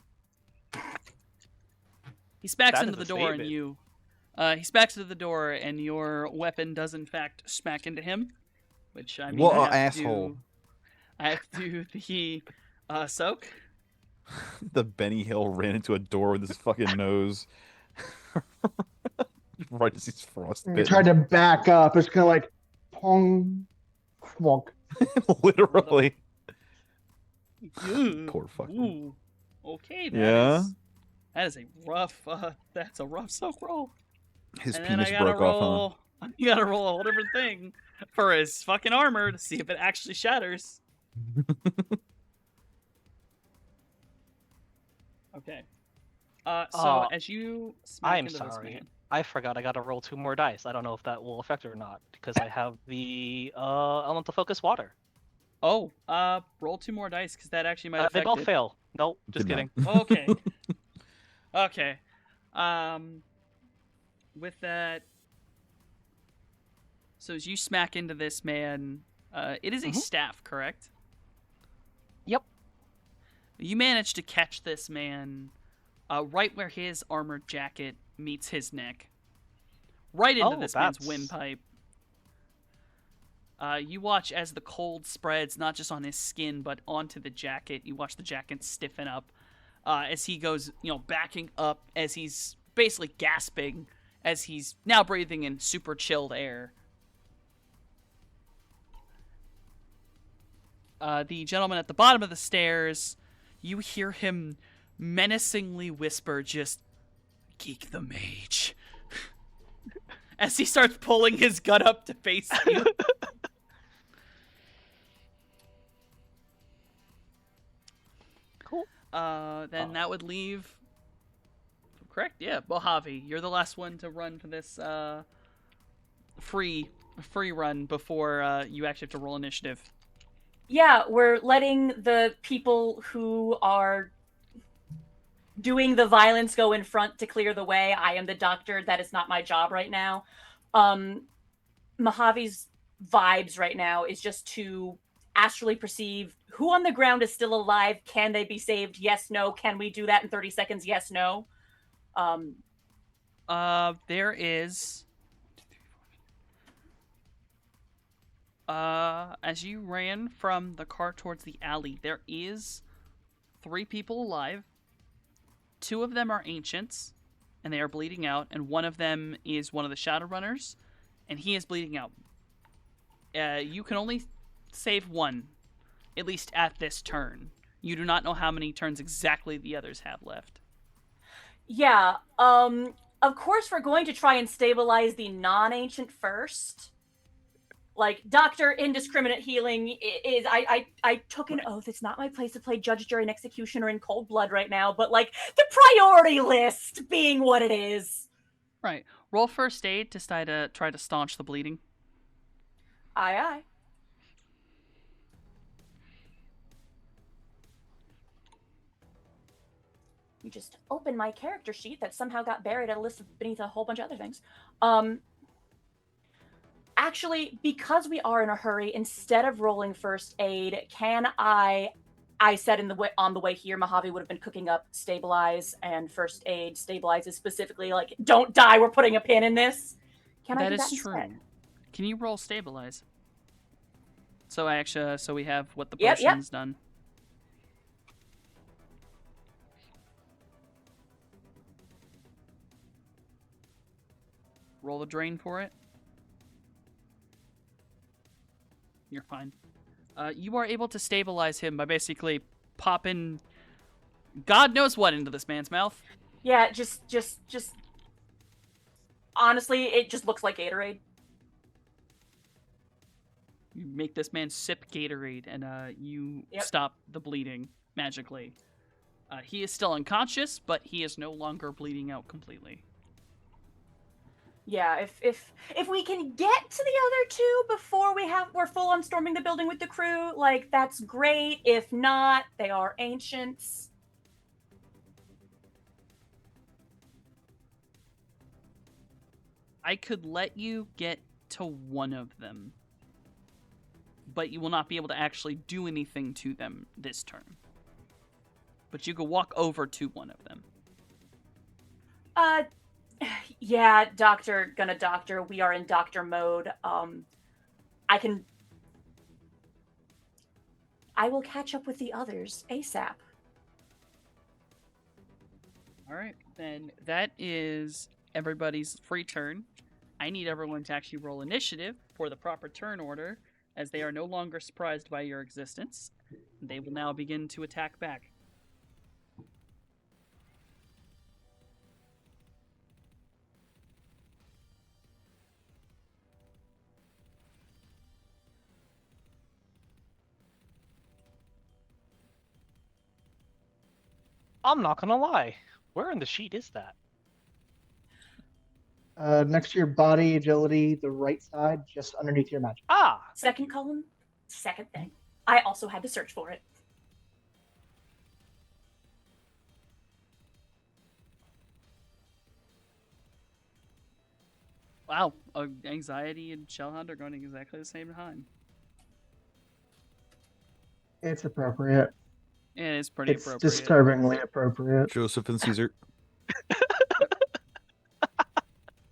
He smacks That into is the a door and statement. you... he smacks into the door and your weapon does in fact smack into him. Which, I mean, What I a have to asshole. do- I have to do the soak. The Benny Hill ran into a door with his fucking nose. Right as he's You frostbitten. tried to back up. It's kind of like pong, swonk. Literally. Ugh. Poor fucker. Ooh. Okay, Yeah? that is a rough, that's a rough soak roll. His And then I penis gotta broke off, huh? roll, you gotta roll a whole different thing for his fucking armor to see if it actually shatters. Okay. So as you smack I'm into this sorry. man, I forgot I gotta roll 2 more dice. I don't know if that will affect it or not because I have the elemental focus water. oh, roll 2 more dice because that actually might affect They both it. fail. Nope, just Did not. kidding. Okay. Okay. With that, so as you smack into this man, it is a Mhm. staff, correct? Yep. You manage to catch this man right where his armored jacket meets his neck. Right into Oh, this man's that's- windpipe. You watch as the cold spreads not just on his skin but onto the jacket. You watch the jacket stiffen up as he goes, backing up as he's basically gasping as he's now breathing in super chilled air. The gentleman at the bottom of the stairs, you hear him menacingly whisper, just, "Geek the mage." As he starts pulling his gun up to face you. Cool. Then that would leave... Correct? Yeah, Mojave. You're the last one to run for this free run before you actually have to roll initiative. Yeah, we're letting the people who are doing the violence go in front to clear the way. I am the doctor. That is not my job right now. Mojave's vibes right now is just to astrally perceive who on the ground is still alive. Can they be saved? Yes, no. Can we do that in 30 seconds? Yes, no. There is... as you ran from the car towards the alley, there is 3 people alive. 2 of them are ancients, and they are bleeding out, and one of them is one of the Shadowrunners, and he is bleeding out. You can only save one, at least at this turn. You do not know how many turns exactly the others have left. Yeah, of course, we're going to try and stabilize the non-ancient first. Like, Dr. Indiscriminate Healing is, I took an oath. It's not my place to play judge, jury, and executioner in cold blood right now, but, like, the priority list being what it is. Right. Roll first aid to try to staunch the bleeding. Aye, aye. You just open my character sheet that somehow got buried at a list beneath a whole bunch of other things. Actually, because we are in a hurry, instead of rolling first aid, can I said on the way here, Mojave would have been cooking up stabilize, and first aid stabilizes specifically like, don't die, we're putting a pin in this. Can I do that true. instead? Can you roll stabilize? So we have what the Yep, potion's done. Roll a drain for it. You're fine. You are able to stabilize him by basically popping God knows what into this man's mouth. Yeah, just honestly, it just looks like Gatorade. You make this man sip Gatorade, and you stop the bleeding magically. He is still unconscious, but he is no longer bleeding out completely. Yeah, if we can get to the other two before we're full on storming the building with the crew, like, that's great. If not, they are ancients. I could let you get to one of them, but you will not be able to actually do anything to them this turn. But you could walk over to one of them. Yeah, doctor, we are in doctor mode. I will catch up with the others ASAP. Alright, then that is everybody's free turn. I need everyone to actually roll initiative for the proper turn order, as they are no longer surprised by your existence. They will now begin to attack back. I'm not gonna lie. Where in the sheet is that? Next to your body, agility, the right side, just underneath your magic. Ah! Second column, second thing. I also had to search for it. Wow, anxiety and Shellhound are going exactly the same time. It's appropriate. It is pretty It's appropriate. disturbingly appropriate. Joseph and Caesar.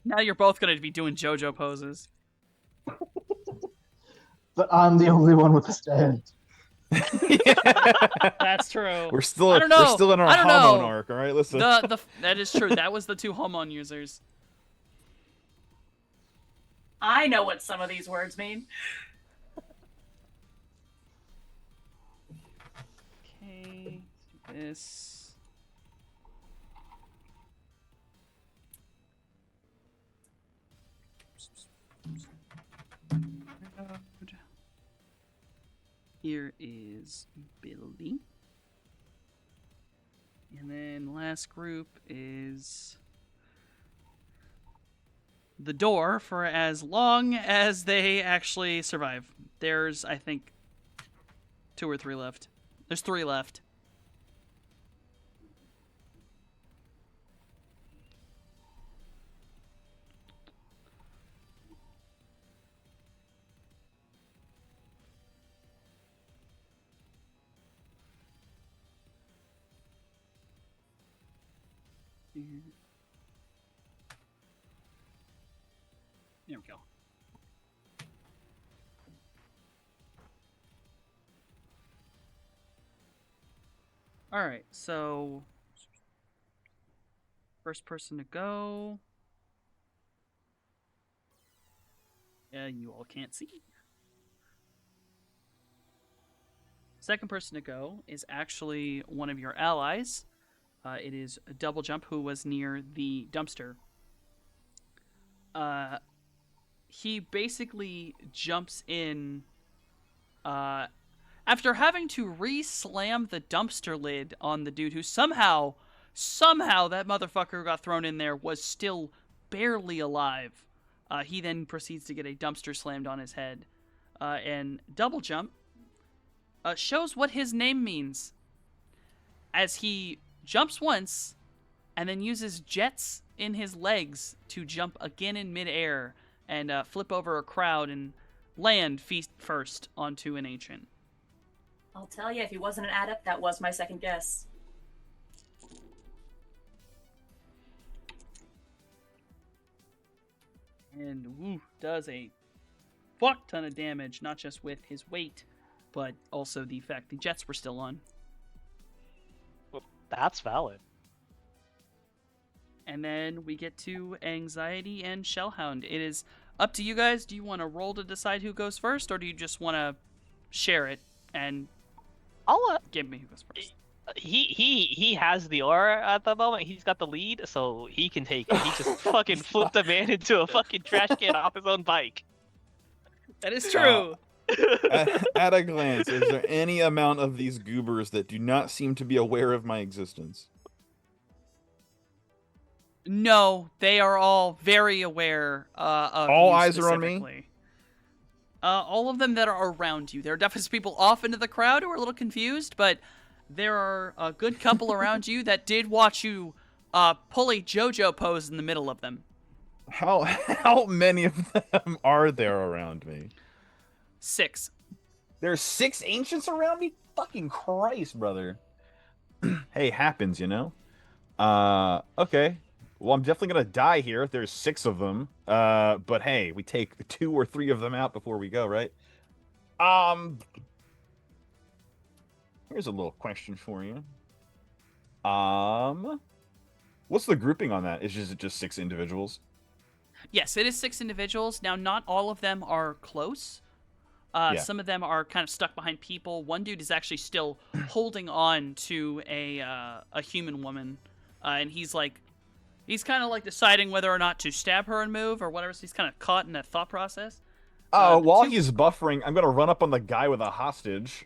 Now you're both going to be doing JoJo poses. But I'm the only one with a stand. That's true. We're still I don't know. we're still in our I don't Hamon know. arc, all right? Listen. That is true. That was the two Homon users. I know what some of these words mean. Okay, this. Here is Billy. And then last group is the door for as long as they actually survive. There's, I think, 2 or 3 left. There's 3 left. There we go. Alright, so first person to go. Yeah, you all can't see. Second person to go is actually one of your allies. It is a Double Jump, who was near the dumpster he basically jumps in after having to re-slam the dumpster lid on the dude who somehow that motherfucker who got thrown in there was still barely alive. He then proceeds to get a dumpster slammed on his head. And double jump shows what his name means, as he jumps once and then uses jets in his legs to jump again in midair and flip over a crowd and land feet first onto an ancient. I'll tell you, if he wasn't an adept, that was my second guess. And does a fuck ton of damage, not just with his weight, but also the fact the jets were still on. That's valid. And then we get to Anxiety and Shellhound. It is up to you guys. Do you want to roll to decide who goes first, or do you just want to share it and I'll give me who goes first? he has the aura at the moment. He's got the lead, so he can take it. He just fucking flipped a man into a fucking trash can off his own bike. That is true. At a glance, is there any amount of these goobers that do not seem to be aware of my existence? No, they are all very aware of All you eyes are on me? specifically. All of them that are around you. There are definitely some people off into the crowd who are a little confused, but there are a good couple around you that did watch you pull a JoJo pose in the middle of them. How many of them are there around me? 6. There's 6 ancients around me? Fucking Christ, brother. Hey, happens, you know? Okay. Well, I'm definitely gonna die here if there's 6 of them. But hey, we take 2 or 3 of them out before we go, right? Here's a little question for you. What's the grouping on that? Is it just 6 individuals? Yes, it is 6 individuals. Now, not all of them are close. Yeah. Some of them are kind of stuck behind people. One dude is actually still holding on to a human woman, and he's kind of like deciding whether or not to stab her and move or whatever. So he's kind of caught in that thought process. While he's buffering, I'm gonna run up on the guy with a hostage.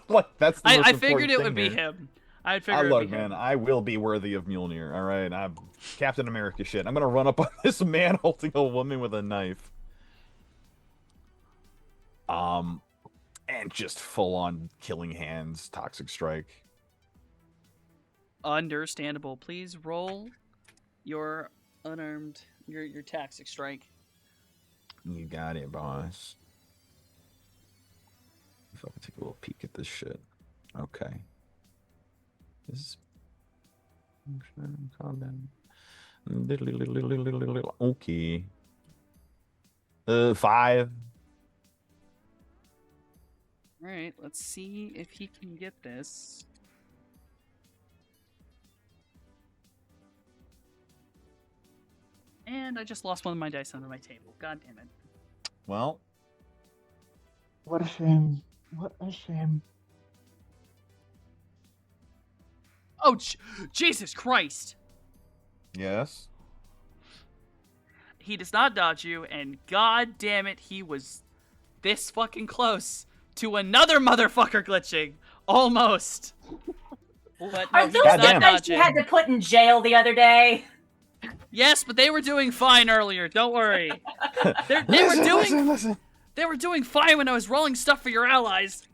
Like that's. The most I figured important it thing would be here. him. I'd figure it would Look, be him. man, I will be worthy of Mjolnir. All right, I'm Captain America shit. I'm gonna run up on this man holding a woman with a knife. And just full on killing hands, toxic strike. Understandable. Please roll your unarmed your toxic strike. You got it, boss. If I can take a little peek at this shit. Okay. This is calm down. Okay. 5. All right, let's see if he can get this. And I just lost one of my dice under my table. God damn it. Well, What a shame. What a shame. Oh, Jesus Christ! yes. He does not dodge you, and god damn it, he was this fucking close to another motherfucker glitching. Almost. But no, Are he those does the not guys dodge you it. had to put in jail the other day? Yes, but they were doing fine earlier. Don't worry. Listen. They were doing fine when I was rolling stuff for your allies.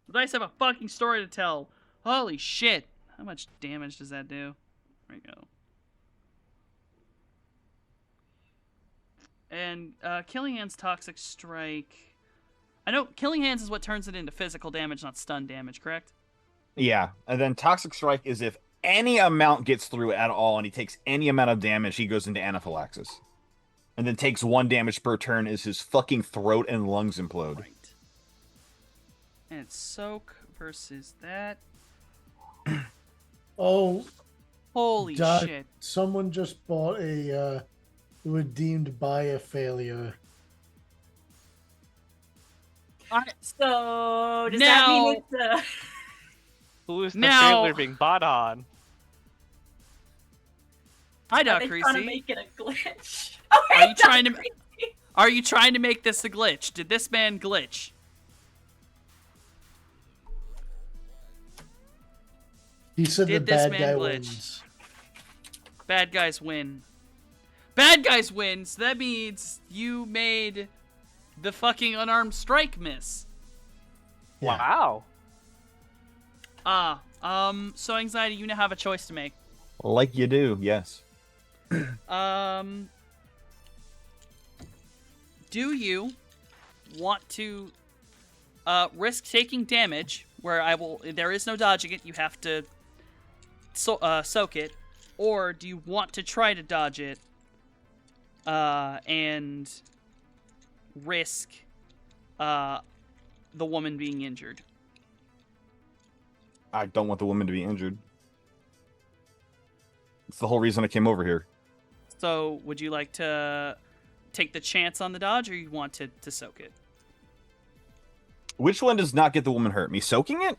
The dice have a fucking story to tell. Holy shit. How much damage does that do? There we go. And Killing Hand's Toxic Strike. I know Killing Hands is what turns it into physical damage, not stun damage, correct? Yeah, and then toxic strike is if any amount gets through at all and he takes any amount of damage, he goes into anaphylaxis. And then takes 1 damage per turn as his fucking throat and lungs implode. Right. And it's Soak versus that. Oh, Holy Dodge. shit. someone just bought a redeemed buy a failure. So does Now- that mean it's Who is the Now- failure being bought on? Hi, Are Doc they trying to Creasy. make it a glitch? Oh, Are hey, you trying Doc to- Creasy. Are you trying to make this a glitch? Did this man glitch? He said the Did this bad man guy glitch? wins. Bad guys win. Bad guys win, so that means you made the fucking unarmed strike miss. Yeah. Wow. So Anxiety, you now have a choice to make. Like you do, yes. Do you want to risk taking damage where there is no dodging it, you have to soak it, or do you want to try to dodge it and risk the woman being injured? I don't want the woman to be injured. It's the whole reason I came over here. So would you like to take the chance on the dodge, or you want to soak it? Which one does not get the woman hurt? Me soaking it?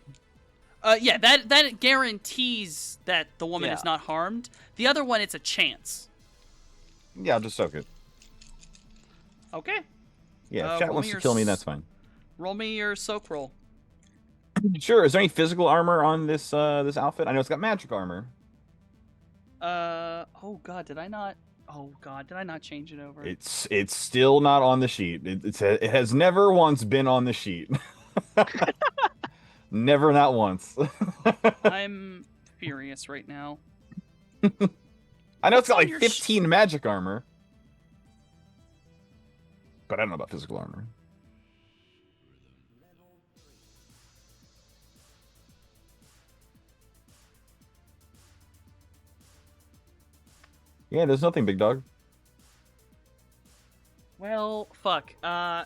Yeah, that guarantees that the woman Yeah. is not harmed. The other one, it's a chance. Yeah, I'll just soak it. Okay, Yeah, if chat roll wants me to your kill me, s- that's fine. roll me your soak roll. Sure. Is there any physical armor on this this outfit? I know it's got magic armor. Oh god, did I not? Oh god, did I not change it over? It's still not on the sheet. It has never once been on the sheet. Never, not once. I'm furious right now. I know it's got on like your 15 magic armor, but I don't know about physical armor. Yeah, there's nothing, big dog. Well, fuck.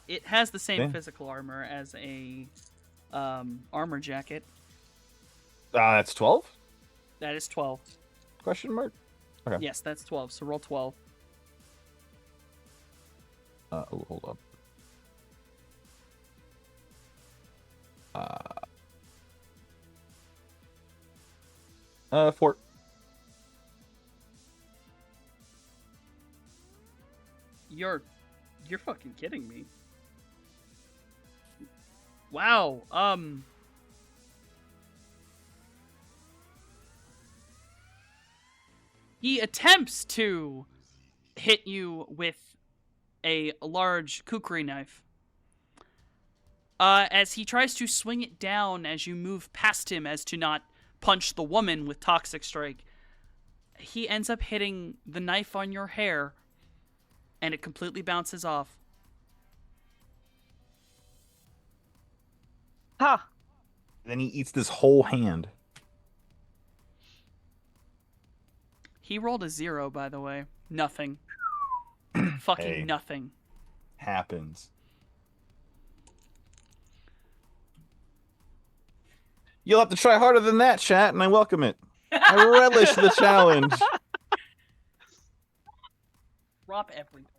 It has the same Yeah. physical armor as a armor jacket. That's 12? That is 12. Question mark? Okay. Yes, that's 12. So roll 12. Oh, hold up. Fort. You're fucking kidding me. Wow. He attempts to hit you with a large kukri knife. As he tries to swing it down as you move past him as to not punch the woman with Toxic Strike, he ends up hitting the knife on your hair, and it completely bounces off. Ha! Then he eats this whole hand. He rolled a 0, by the way. Nothing. Fucking Hey. nothing. Happens. You'll have to try harder than that, chat, and I welcome it. I relish the challenge. Drop everything.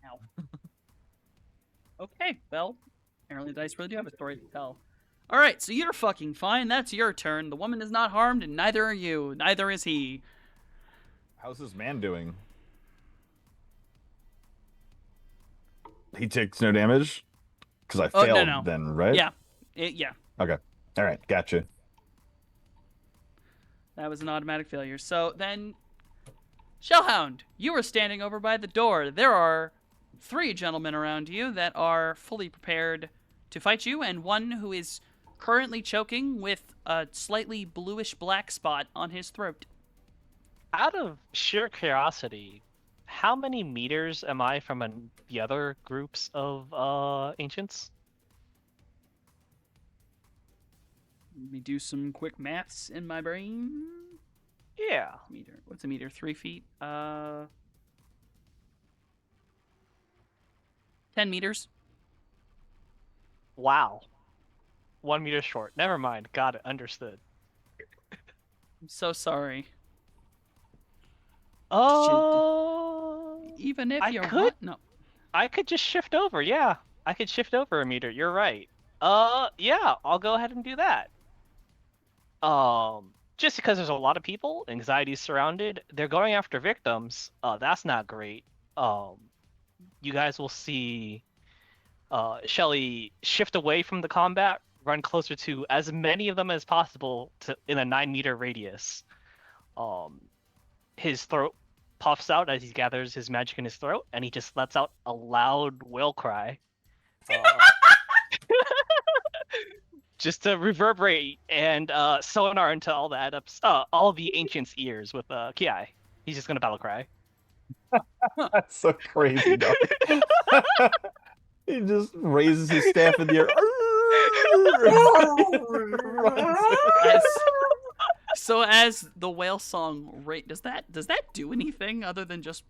Ow. Okay, well, apparently the dice really do have a story to tell. Alright, so you're fucking fine. That's your turn. The woman is not harmed, and neither are you. Neither is he. How's this man doing? He takes no damage? Because I Oh, no, failed no. then, right? Yeah. Yeah. Okay. Alright, gotcha. That was an automatic failure. So then, Shellhound, you are standing over by the door. There are 3 gentlemen around you that are fully prepared to fight you, and one who is currently choking with a slightly bluish-black spot on his throat. Out of sheer curiosity, how many meters am I from the other groups of ancients? Let me do some quick maths in my brain. Yeah. Meter. What's a meter? 3 feet? 10 meters. Wow. 1 meter short. Never mind. Got it. Understood. I'm so sorry. Even if I you could- want... No. I could just shift over. Yeah. I could shift over a meter. You're right. Yeah. I'll go ahead and do that. just because there's a lot of people, anxiety's surrounded, they're going after victims. That's not great. You guys will see Shelly shift away from the combat, run closer to as many of them as possible in a 9-meter radius. His throat puffs out as he gathers his magic in his throat, and he just lets out a loud wail cry. Just to reverberate and sonar into all the adepts, all the ancients' ears with Ki. He's just gonna battle cry. That's so crazy, dog. He just raises his staff in the air. As the whale song does that do anything other than just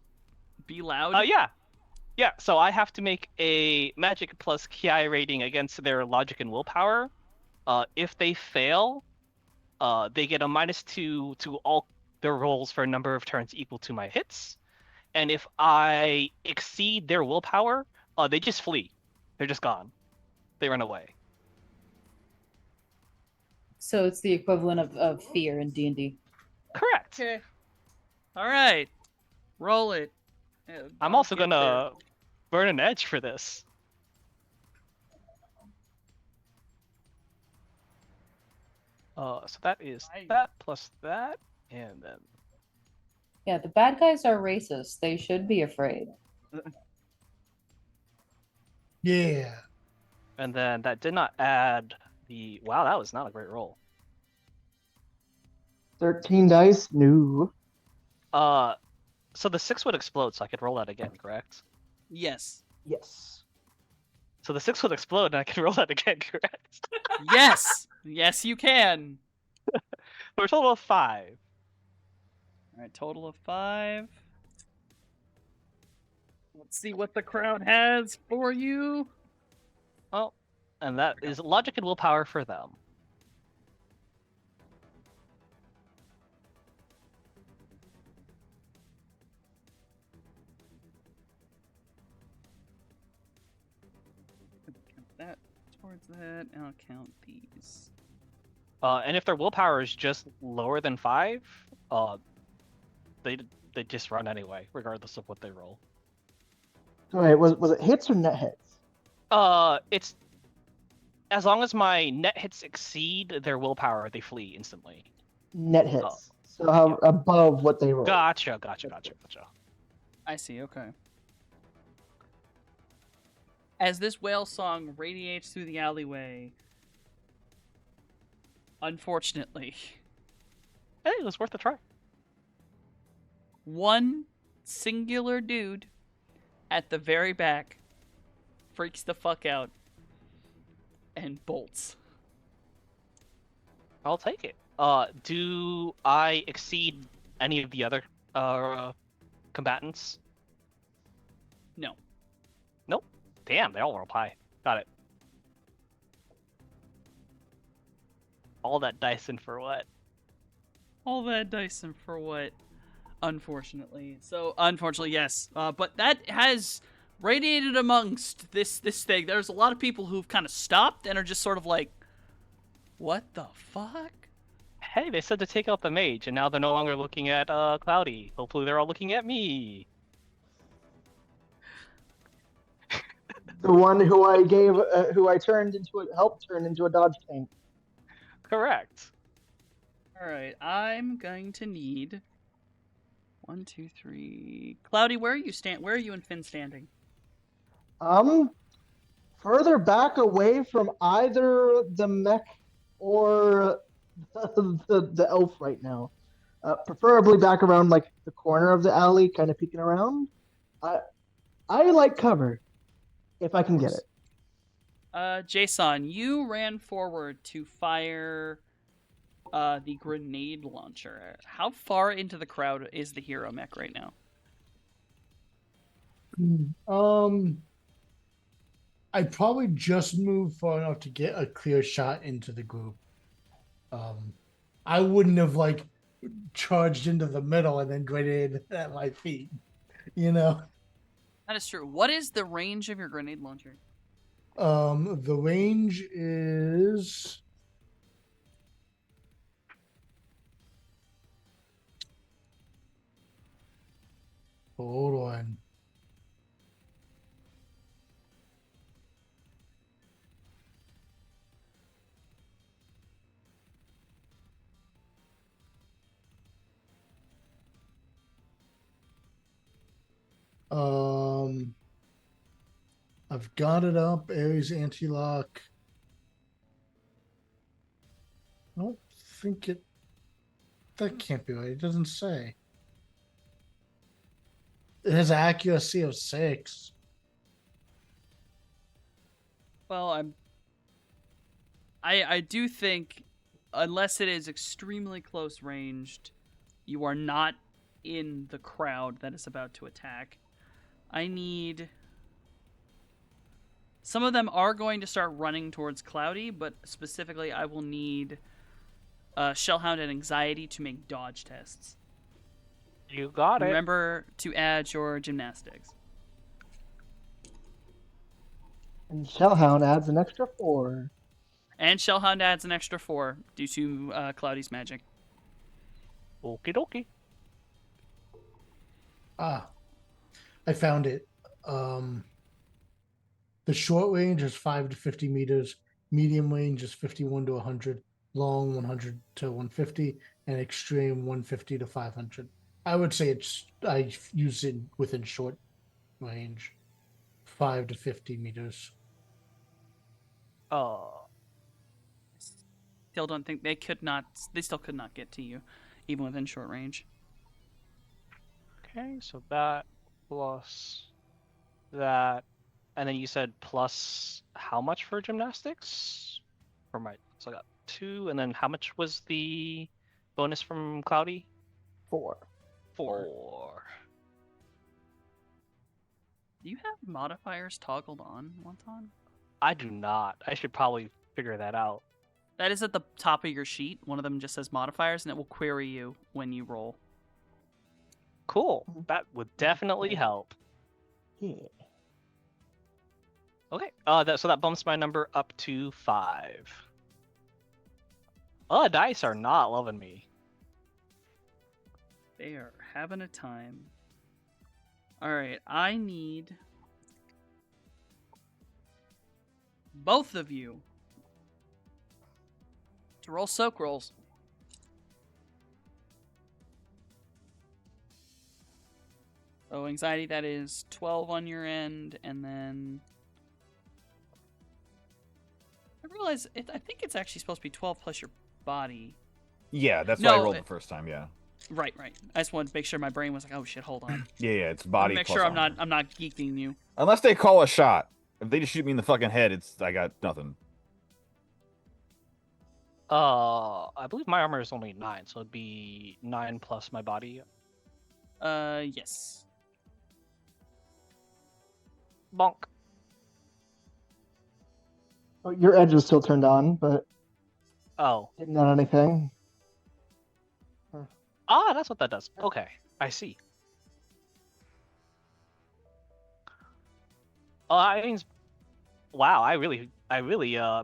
be loud? Yeah. So I have to make a magic plus Ki rating against their logic and willpower. If they fail, they get a -2 to all their rolls for a number of turns equal to my hits. And if I exceed their willpower, they just flee. They're just gone. They run away. So it's the equivalent of fear in D&D. Correct. Okay. All right. Roll it. I'm also gonna burn an edge for this. So that is that plus that, and then Yeah, the bad guys are racist. They should be afraid. Yeah. and then that did not add the. Wow, that was not a great roll. 13 dice? No. So the 6 would explode, so I could roll that again, correct? Yes. Yes. So the 6 would explode, and I can roll that again, correct? Yes. Yes, you can. For a total of 5. All right, total of 5. Let's see what the crowd has for you. Oh, and that is logic and willpower for them. Count that towards that, and I'll count these. And if their willpower is just lower than 5, they just run anyway, regardless of what they roll. Wait, was it hits or net hits? It's as long as my net hits exceed their willpower, they flee instantly. Net hits. Oh. So how above what they roll. Gotcha. I see, okay. As this whale song radiates through the alleyway, unfortunately, Hey, it was worth a try. one singular dude at the very back freaks the fuck out and bolts. I'll take it. Do I exceed any of the other combatants? No. Nope. Damn, they all roll high. Got it. All that Dyson for what? All that Dyson for what? Unfortunately. So, unfortunately, yes. But that has radiated amongst this thing. There's a lot of people who've kind of stopped and are just sort of like, what the fuck? Hey, they said to take out the mage, and now they're no longer looking at Cloudy. Hopefully they're all looking at me. The one who I gave, who I helped turn into a dodge tank. Correct. Alright, I'm going to need 1, 2, 3. Cloudy, where are you Where are you and Finn standing? Further back away from either the mech or the elf right now. Preferably back around like the corner of the alley, kind of peeking around. I like cover if I can get it. Jason, you ran forward to fire the grenade launcher. How far into the crowd is the hero mech right now? I probably just moved far enough to get a clear shot into the group. I wouldn't have like charged into the middle and then grenaded at my feet, you know. That is true. What is the range of your grenade launcher? The range is Hold on. Um, I've got it up. Ares anti-lock. I don't think it. That can't be right. It doesn't say. It has accuracy of 6. Well, I do think, unless it is extremely close ranged, you are not in the crowd that is about to attack. I need. Some of them are going to start running towards Cloudy, but specifically, I will need Shellhound and Anxiety to make dodge tests. You got it. Remember to add your gymnastics. And Shellhound adds an extra 4. And Shellhound adds an extra 4 due to Cloudy's magic. Okie dokie. Ah, I found it. The short range is 5 to 50 meters. Medium range is 51 to 100. Long 100 to 150, and extreme 150 to 500. I would say I use it within short range, 5 to 50 meters. Still don't think they could not. They still could not get to you, even within short range. Okay, so that plus that, and then you said plus how much for gymnastics? For my, so I got 2, and then how much was the bonus from Cloudy? 4. 4. Do you have modifiers toggled on, Wonton? I do not. I should probably figure that out. That is at the top of your sheet. One of them just says modifiers, and it will query you when you roll. Cool. That would definitely help. Yeah. Okay. So that bumps my number up to 5. Dice are not loving me. They are having a time. Alright, I need both of you to roll soak rolls. So Anxiety, that is 12 on your end, and then I realize I think it's actually supposed to be 12 plus your body. Yeah, that's what I No, rolled the first time. Yeah. Right. I just wanted to make sure my brain was like, oh shit, hold on. Yeah, it's I body. make plus sure I'm armor. not geeking you. Unless they call a shot. If they just shoot me in the fucking head, I got nothing. I believe my armor is only 9, so it'd be 9 plus my body. Yes. Bonk. Oh, your edge is still turned on, but Oh. didn't add anything. Ah, that's what that does. Okay, I see. Oh, that means, wow, I really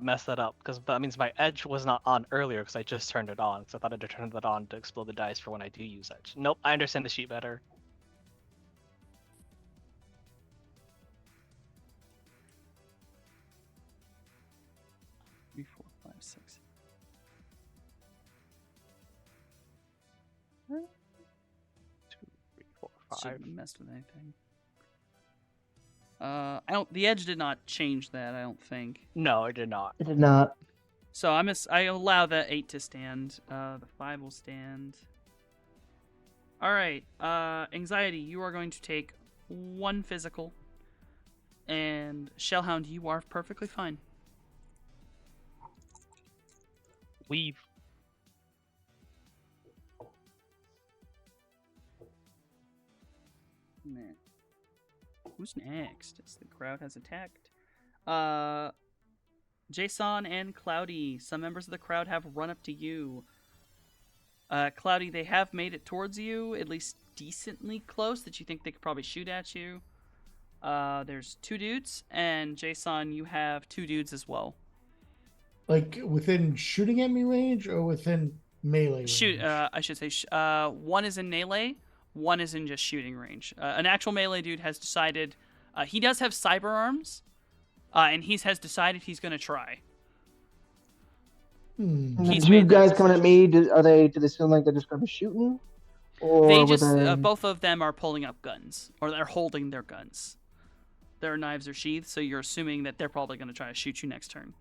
messed that up, because that means my edge was not on earlier because I just turned it on, because I thought I'd turn that on to explode the dice for when I do use edge. Nope, I understand the sheet better. Three, 4, 5, 6. 2, 3, 4, 5. Shouldn't have messed with anything. I don't. The edge did not change that. I don't think. No, it did not. It did not. So I allow the 8 to stand. The 5 will stand. All right. Anxiety, you are going to take 1 physical, and Shellhound, you are perfectly fine. Weave. Man. Who's next? As the crowd has attacked. Jason and Cloudy. Some members of the crowd have run up to you. Cloudy, they have made it towards you, at least decently close, that you think they could probably shoot at you. There's 2 dudes, and Jason, you have 2 dudes as well. Like within shooting at me range or within melee range? Shoot, I should say, one is in melee, One is in just shooting range. An actual melee dude has decided he does have cyber arms, and he has decided he's going to try. He's Two made that guys coming at decision. me. Do they seem like they're just gonna be shooting? Or They were just they... both of them are pulling up guns, or they're holding their guns. Their knives are sheathed, so you're assuming that they're probably going to try to shoot you next turn.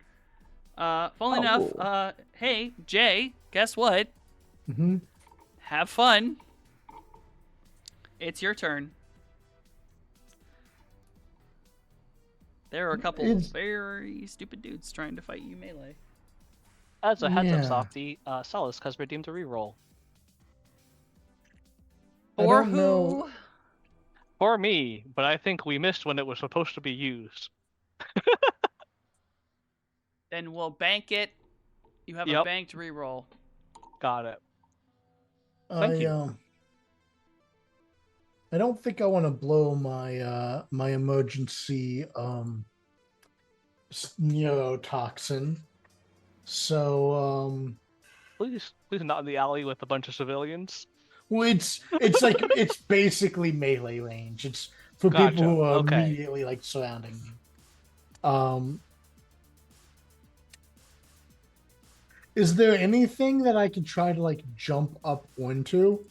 Funnily enough, hey Jay, guess what? Mm-hmm. Have fun. It's your turn. There are a couple It's- very stupid dudes trying to fight you melee. As a heads Yeah. up, Softy, Solace has redeemed a reroll. I For don't who? know. For me, but I think we missed when it was supposed to be used. Then we'll bank it. You have a Yep. banked reroll. Got it. Thank you. I don't think I want to blow my my emergency neurotoxin. So Please not in the alley with a bunch of civilians. well, it's like it's basically melee range. It's for Gotcha. people who are Okay. immediately like surrounding me. Is there anything that I could try to like jump up onto?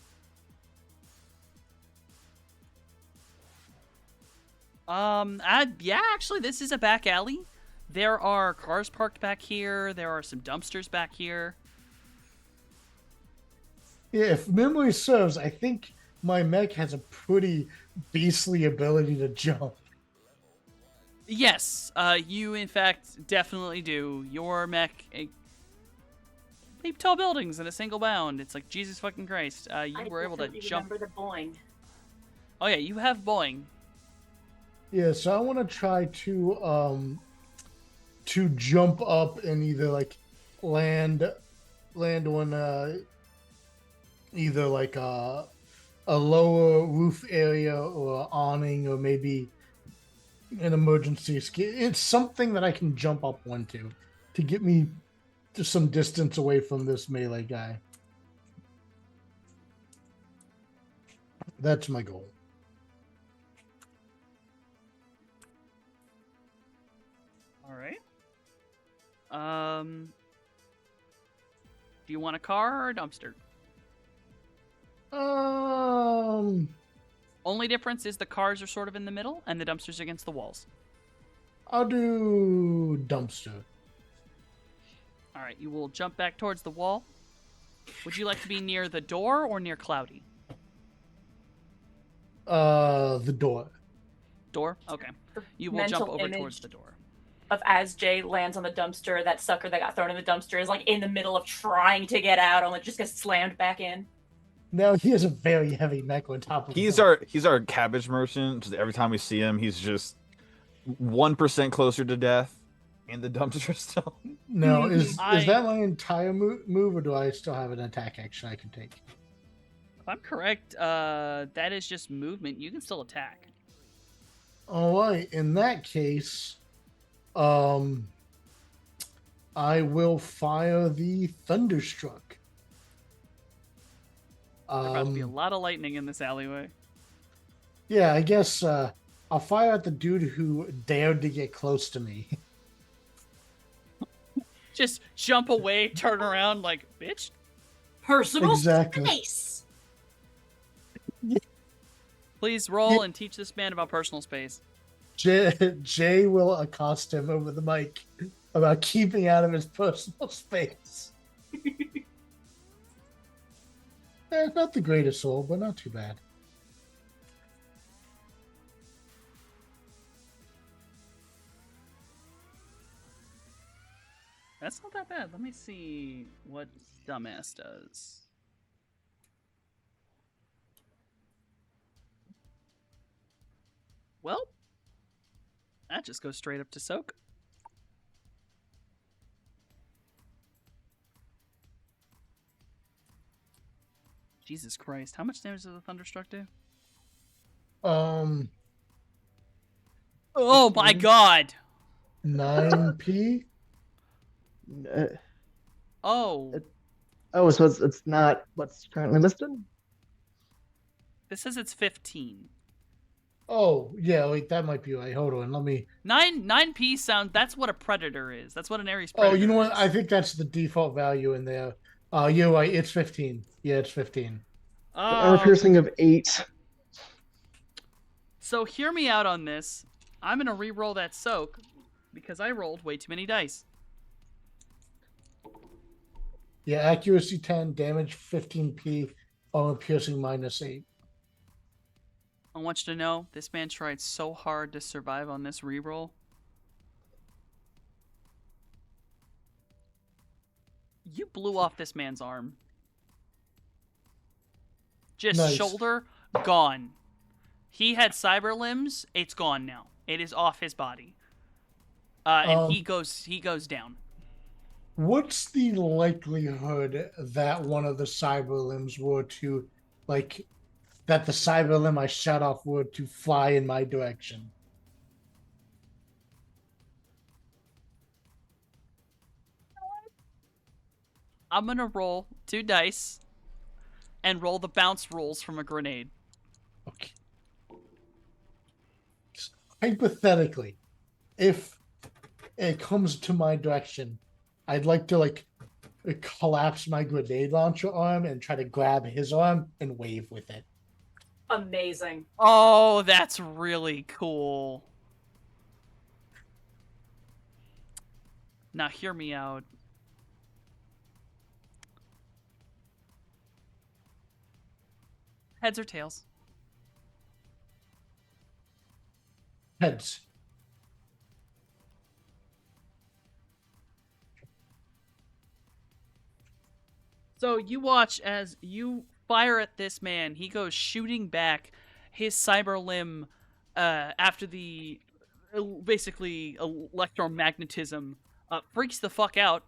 Yeah, actually, this is a back alley. There are cars parked back here. There are some dumpsters back here. Yeah, if memory serves, I think my mech has a pretty beastly ability to jump. Yes, you in fact definitely do. Your mech leap tall buildings in a single bound. It's like Jesus fucking Christ. You I were able to definitely jump. remember the boing. Oh yeah, you have Boeing. Yeah, so I want to try to jump up and either like land on either like a lower roof area or an awning or maybe an emergency escape. It's something that I can jump up onto to get me to some distance away from this melee guy. That's my goal. All right. Do you want a car or a dumpster? Only difference is the cars are sort of in the middle and the dumpsters against the walls. I'll do dumpster. All right, you will jump back towards the wall. Would you like to be near the door or near Cloudy? The door. Door? Okay. You will Mental jump over image towards the door. Of as Jay lands on the dumpster, that sucker that got thrown in the dumpster is like in the middle of trying to get out, and it just gets slammed back in. Now he has a very heavy mech on top of He's him. our cabbage merchant. Just every time we see him, he's just 1% closer to death in the dumpster still. Now, is I- that my entire move, or do I still have an attack action I can take? If I'm correct, that is just movement. You can still attack. All right. In that case, I will fire the Thunderstruck. There's about to be a lot of lightning in this alleyway. Yeah, I guess I'll fire at the dude who dared to get close to me. Just jump away, turn around, like, bitch. Personal Exactly. space. Please roll and teach this man about personal space. Jay will accost him over the mic about keeping out of his personal space. Not the greatest soul, but not too bad. That's not that bad. Let me see what dumbass does. Well, that just goes straight up to soak. Jesus Christ, how much damage does a Thunderstruck do? Um, Oh my god! 9p. Oh, Oh, so it's not what's currently listed? This says it's 15. Oh, yeah, wait, that might be right. Hold on, let me. 9p sound. That's what a predator is. That's what an Ares predator Oh, you know what? is. I think that's the default value in there. You're right. It's 15. Yeah, it's 15. Armor piercing of 8. So hear me out on this. I'm gonna re-roll that soak because I rolled way too many dice. Yeah, accuracy 10, damage 15p, armor piercing -8. I want you to know this man tried so hard to survive on this re-roll. You blew off this man's arm. Just Nice. shoulder gone. He had cyber limbs. It's gone now. It is off his body. And he goes down. What's the likelihood that one of the cyber limbs were to, like, that the cyber limb I shot off were to fly in my direction? I'm gonna roll 2 dice and roll the bounce rolls from a grenade. Okay. Hypothetically, if it comes to my direction, I'd like to collapse my grenade launcher arm and try to grab his arm and wave with it. Amazing. Oh, that's really cool. Now hear me out. Heads or tails? Heads. So you watch as you fire at this man. He goes shooting back. His cyber limb, after the basically electromagnetism, freaks the fuck out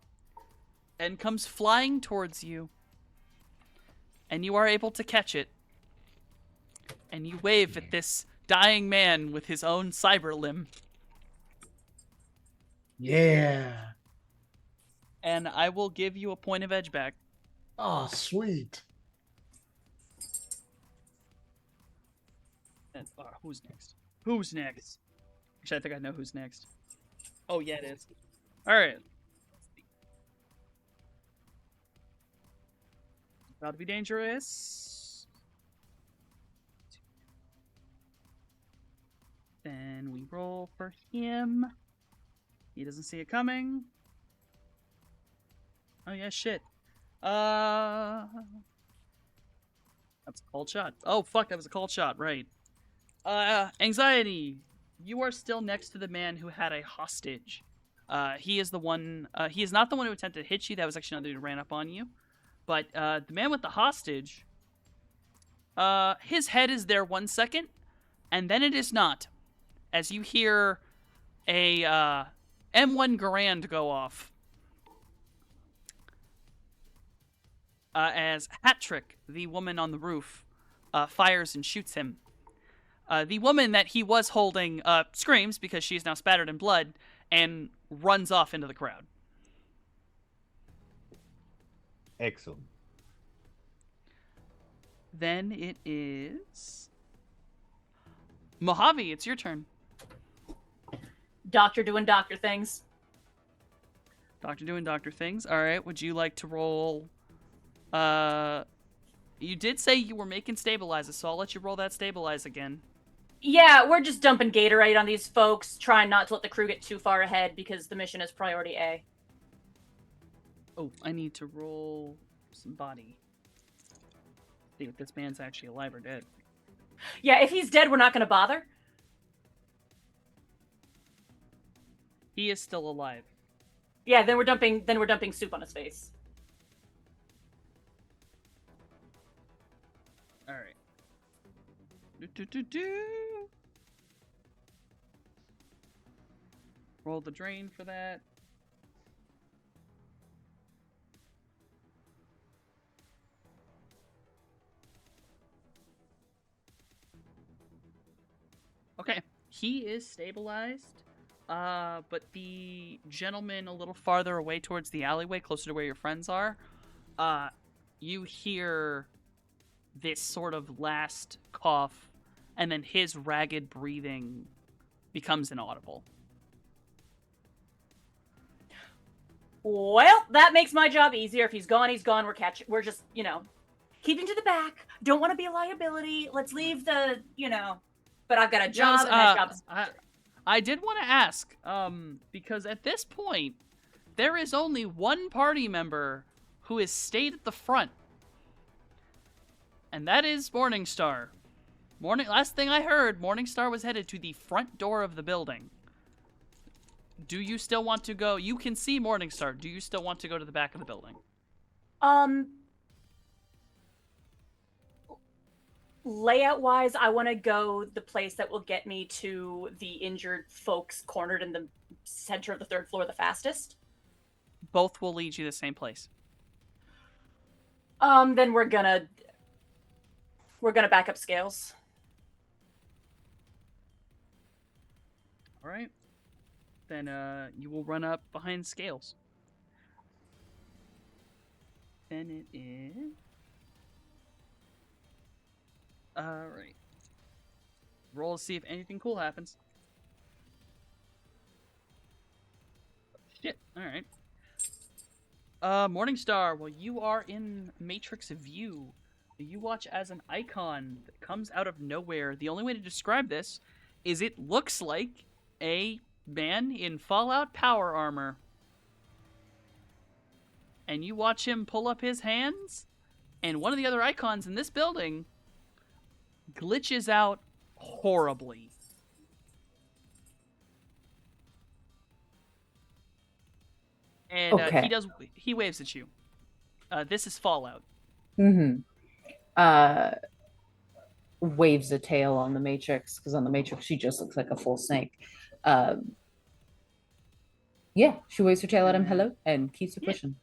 and comes flying towards you. And you are able to catch it. And you wave at this dying man with his own cyber limb. Yeah. And I will give you a point of edge back. Oh, sweet. And, who's next? Who's next? Actually, I think I know who's next. Oh, yeah, it is. Alright. About to be dangerous. Then we roll for him. He doesn't see it coming. Oh, yeah, shit. That's a cold shot. Oh, fuck, that was a cold shot, right. Anxiety. You are still next to the man who had a hostage. He is the one, he is not the one who attempted to hit you. That was actually another dude who ran up on you. But, the man with the hostage, his head is there 1 second, and then it is not. As you hear a, M1 Garand go off. As Hat-Trick, the woman on the roof, fires and shoots him. The woman that he was holding screams because she is now spattered in blood and runs off into the crowd. Excellent. Then it is Mojave. It's your turn. Doctor doing doctor things. Doctor doing doctor things. All right. Would you like to roll? You did say you were making stabilizes, so I'll let you roll that stabilize again. Yeah, we're just dumping Gatorade on these folks, trying not to let the crew get too far ahead because the mission is priority A. Oh, I need to roll some body. See if this man's actually alive or dead. Yeah, if he's dead, we're not going to bother. He is still alive. Yeah, then we're dumping soup on his face. All right. Do. Roll the drain for that. Okay, he is stabilized. But the gentleman a little farther away towards the alleyway, closer to where your friends are, you hear this sort of last cough, and then his ragged breathing becomes inaudible. Well, that makes my job easier. If he's gone, he's gone. We're just, keeping to the back. Don't want to be a liability. Let's leave the, but I've got a job, and that job's... I did want to ask, because at this point, there is only one party member who has stayed at the front, and that is Morningstar. Last thing I heard, Morningstar was headed to the front door of the building. Do you still want to go? You can see Morningstar. Do you still want to go to the back of the building? Layout wise, I want to go the place that will get me to the injured folks cornered in the center of the third floor the fastest. Both will lead you to the same place. Then we're gonna back up Scales. All right. Then you will run up behind Scales. Then it is... Alright. Roll to see if anything cool happens. Shit. Alright. Morningstar, well, you are in Matrix View. You watch as an icon that comes out of nowhere. The only way to describe this is it looks like a man in Fallout power armor. And you watch him pull up his hands, and one of the other icons in this building glitches out horribly. And Okay. he waves at you. This is Fallout. Waves a tail on the Matrix, because on the Matrix she just looks like a full snake. Yeah, she waves her tail at him, hello, and keeps it Yeah. pushing.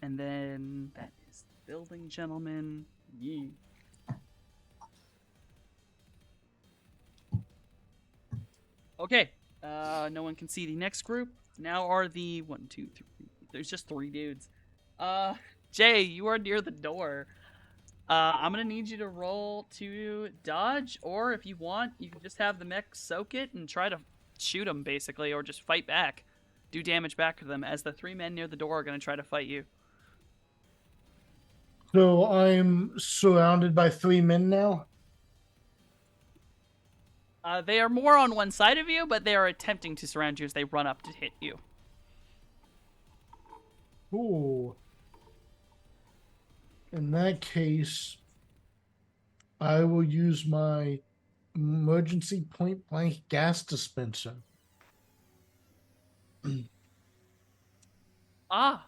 And then that is the building gentleman. Yeah. Okay. No one can see the next group. Now are the 1, 2, 3. There's just 3 dudes. Jay, you are near the door. I'm gonna need you to roll to dodge, or if you want, you can just have the mech soak it and try to shoot them, basically, or just fight back. Do damage back to them, as the 3 men near the door are gonna try to fight you. So I'm surrounded by 3 men now. They are more on one side of you, but they are attempting to surround you as they run up to hit you. Ooh. In that case, I will use my emergency point blank gas dispenser. Ah,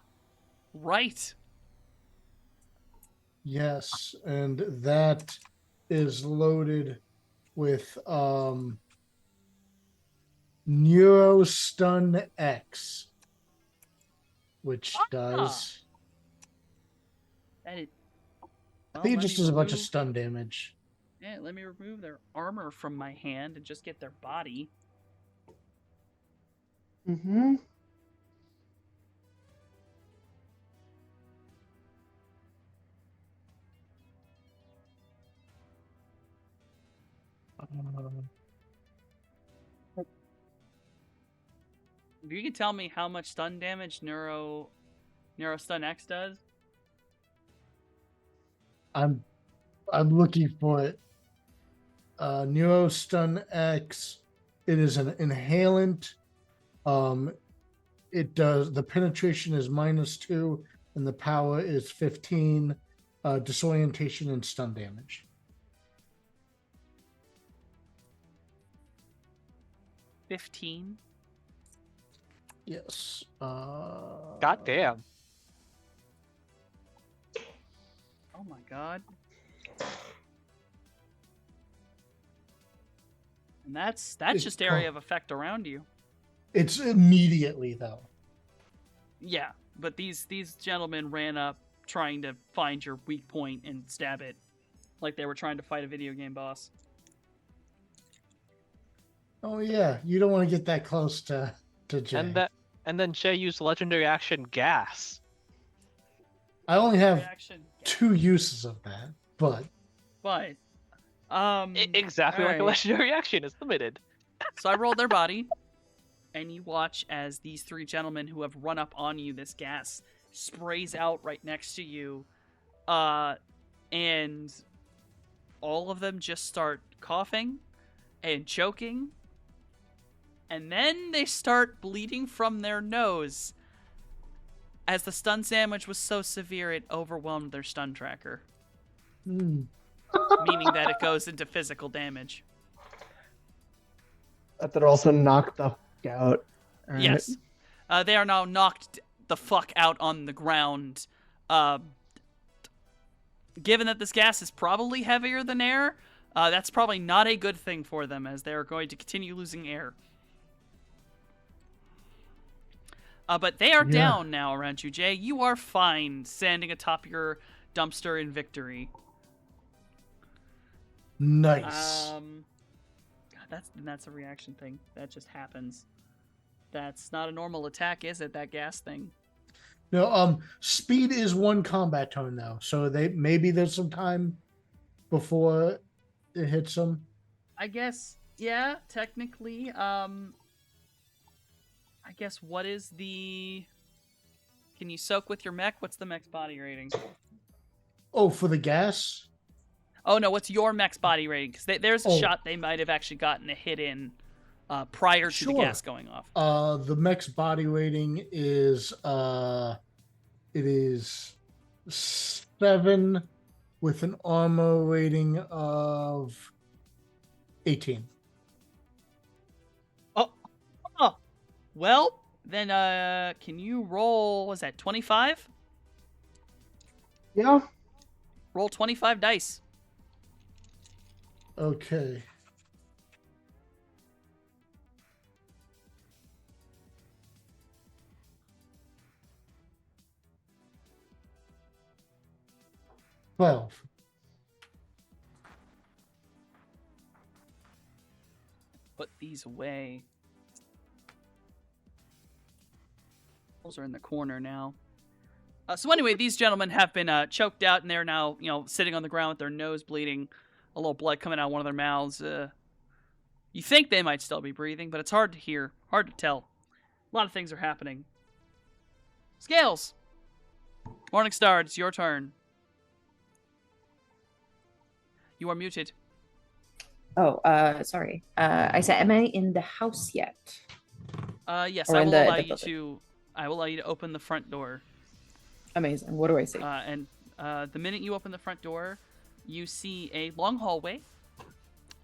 right. Yes, and that is loaded with Neurostun X, which does That is, I think it let just me does a bunch of remove- stun damage. Yeah, let me remove their armor from my hand and just get their body. Mm-hmm. If you could tell me how much stun damage Neurostun X does. I'm looking for it. Neurostun X. It is an inhalant. It does, the penetration is -2 and the power is 15. Disorientation and stun damage. $15. Yes. God damn. Oh my god. And that's It's just area of effect around you. It's immediately though. Yeah, but these gentlemen ran up trying to find your weak point and stab it, like they were trying to fight a video game boss. Oh yeah, you don't want to get that close to Jay. And then Jay used legendary action gas. I only have Reaction. 2 uses of that. but Exactly like a alright. legendary action. It's limited. So I rolled their body, and you watch as these three gentlemen who have run up on you, this gas sprays out right next to you, and all of them just start coughing and choking, and then they start bleeding from their nose, as the stun sandwich was so severe it overwhelmed their stun tracker, meaning that it goes into physical damage. But they're also knocked the fuck out. All right. Yes. They are now knocked the fuck out on the ground. Given that this gas is probably heavier than air, that's probably not a good thing for them, as they are going to continue losing air. But they are Yeah. down now around you, Jay. You are fine standing atop your dumpster in victory. Nice. God, that's a reaction thing. That just happens. That's not a normal attack, is it? That gas thing. No, speed is one combat tone though, so maybe there's some time before it hits them. I guess, yeah, technically. I guess what is the... Can you soak with your mech? What's the mech's body rating? Oh, for the gas? Oh, no, what's your mech's body rating? Because there's a Oh. shot they might have actually gotten a hit in prior to the Sure. gas going off. The mech's body rating is it is 7 with an armor rating of 18. Well, then can you roll, was that 25? Yeah. Roll 25 dice. Okay. Well, Put these away. Those are in the corner now. So anyway, these gentlemen have been choked out, and they're now, sitting on the ground with their nose bleeding, a little blood coming out of one of their mouths. You think they might still be breathing, but it's hard to hear, hard to tell. A lot of things are happening. Scales! Morningstar, it's your turn. You are muted. Oh, sorry. I said, am I in the house yet? Yes, Or I in will the allow you building. to. I will allow you to open the front door. Amazing. What do I see? And the minute you open the front door, you see a long hallway,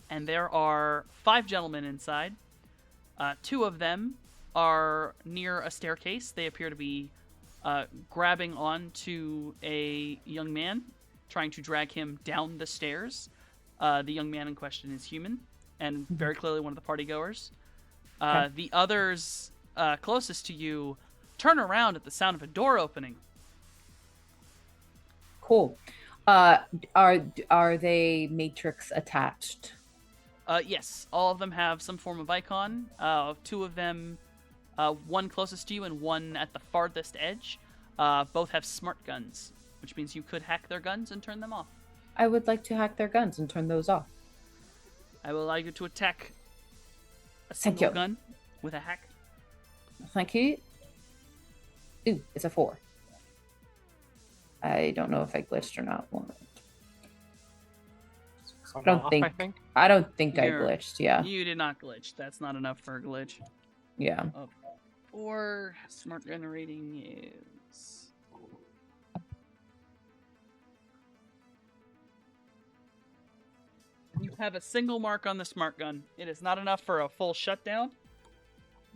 and there are 5 gentlemen inside. 2 of them are near a staircase. They appear to be grabbing onto a young man, trying to drag him down the stairs. The young man in question is human, and very clearly one of the partygoers. Okay. The others closest to you turn around at the sound of a door opening. Cool. Are they matrix attached? Yes, all of them have some form of icon. 2 of them, one closest to you and one at the farthest edge, both have smart guns, which means you could hack their guns and turn them off. I would like to hack their guns and turn those off. I will allow you to attack a Thank single you. gun with a hack. Thank you. Ooh, it's a 4. I don't know if I glitched or not. Some don't off, think- I think. I don't think I You're- glitched. Yeah. You did not glitch. That's not enough for a glitch. Yeah. Or smart gun rating is... You have a single mark on the smart gun. It is not enough for a full shutdown,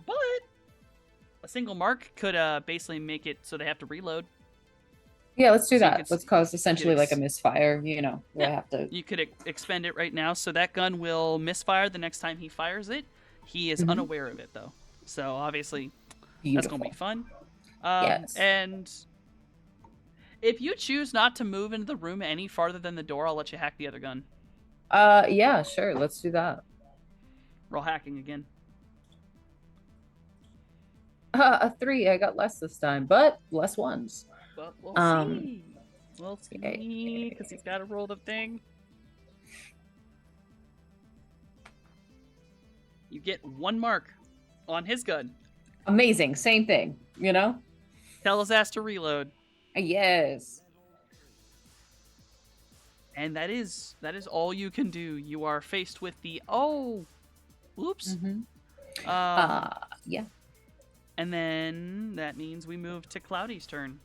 but a single mark could basically make it so they have to reload. Yeah, let's do So you that. could Let's s- cause essentially like a ex- misfire, where I Yeah. have to. You could expend it right now, so that gun will misfire the next time he fires it. He is Mhm. unaware of it, though. So obviously, that's Beautiful. going to be fun. Yes. And if you choose not to move into the room any farther than the door, I'll let you hack the other gun. Yeah, sure. Let's do that. Roll hacking again. A 3. I got less this time, but less ones. But we'll Um, see. Well, see, because he's got to roll the thing. You get 1 mark on his gun. Amazing. Same thing, you know? Tell his ass to reload. Yes. And that is all you can do. You are faced with the oops. Mm-hmm. Yeah. And then that means we move to Cloudy's turn.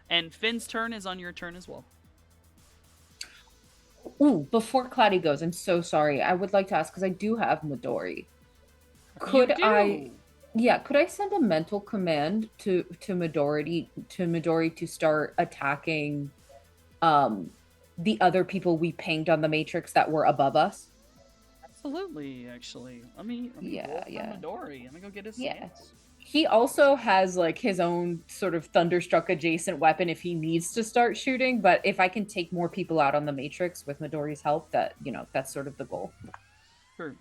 And Finn's turn is on your turn as well. Ooh, before Cloudy goes, I'm so sorry. I would like to ask because I do have Midori. Could I? Yeah, could I send a mental command to Midori to start attacking the other people we pinged on the Matrix that were above us? Absolutely, actually. Let me Yeah, roll for yeah. Midori. Let me go get his Yeah. stats. He also has like his own sort of Thunderstruck adjacent weapon if he needs to start shooting, but if I can take more people out on the Matrix with Midori's help, that's sort of the goal. Sure.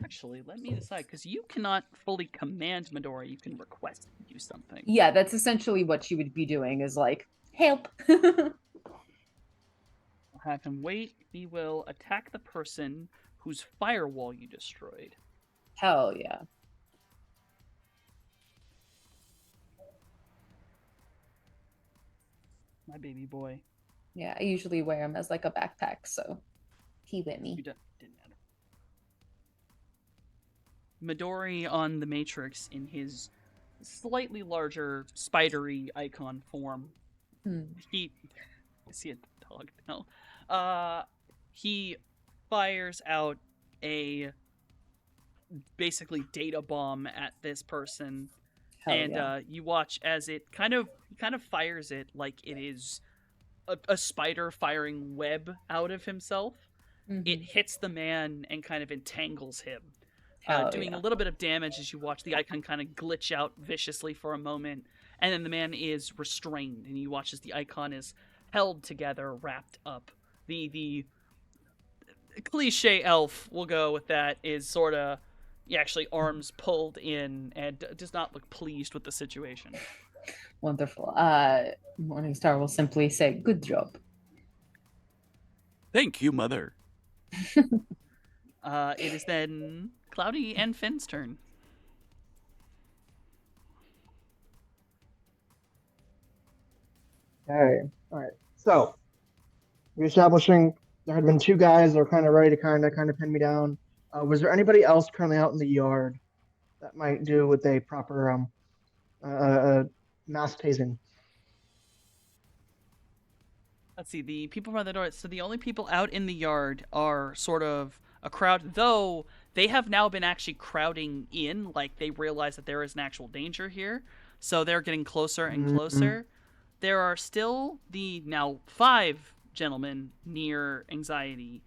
Actually, let me decide, because you cannot fully command Midori. You can request to do something. Yeah, that's essentially what she would be doing is like, help. I'll have him wait. He will attack the person whose firewall you destroyed. Hell yeah. My baby boy. Yeah, I usually wear him as like a backpack, so he with me. Didn't matter. Midori on the Matrix in his slightly larger spidery icon form. I see a dog now. He fires out a basically data bomb at this person. Hell and yeah. you watch as it kind of fires it like it is a spider firing web out of himself. It hits the man and kind of entangles him, doing a little bit of damage as you watch the icon kind of glitch out viciously for a moment, and then the man is restrained, and you watch as the icon is held together, wrapped up. The cliche elf, we'll go with that, is sort of actually arms pulled in and does not look pleased with the situation. Wonderful. Morningstar will simply say, "Good job." Thank you, Mother. It is then Cloudy and Finn's turn. Okay. All right. So, reestablishing there had been 2 guys that were kind of ready to kind of pin me down. Was there anybody else currently out in the yard that might do with a proper mass tasing? Let's see, the people by the door. So the only people out in the yard are sort of a crowd, though they have now been actually crowding in, like they realize that there is an actual danger here. So they're getting closer and closer. There are still the now 5 gentlemen near Anxiety.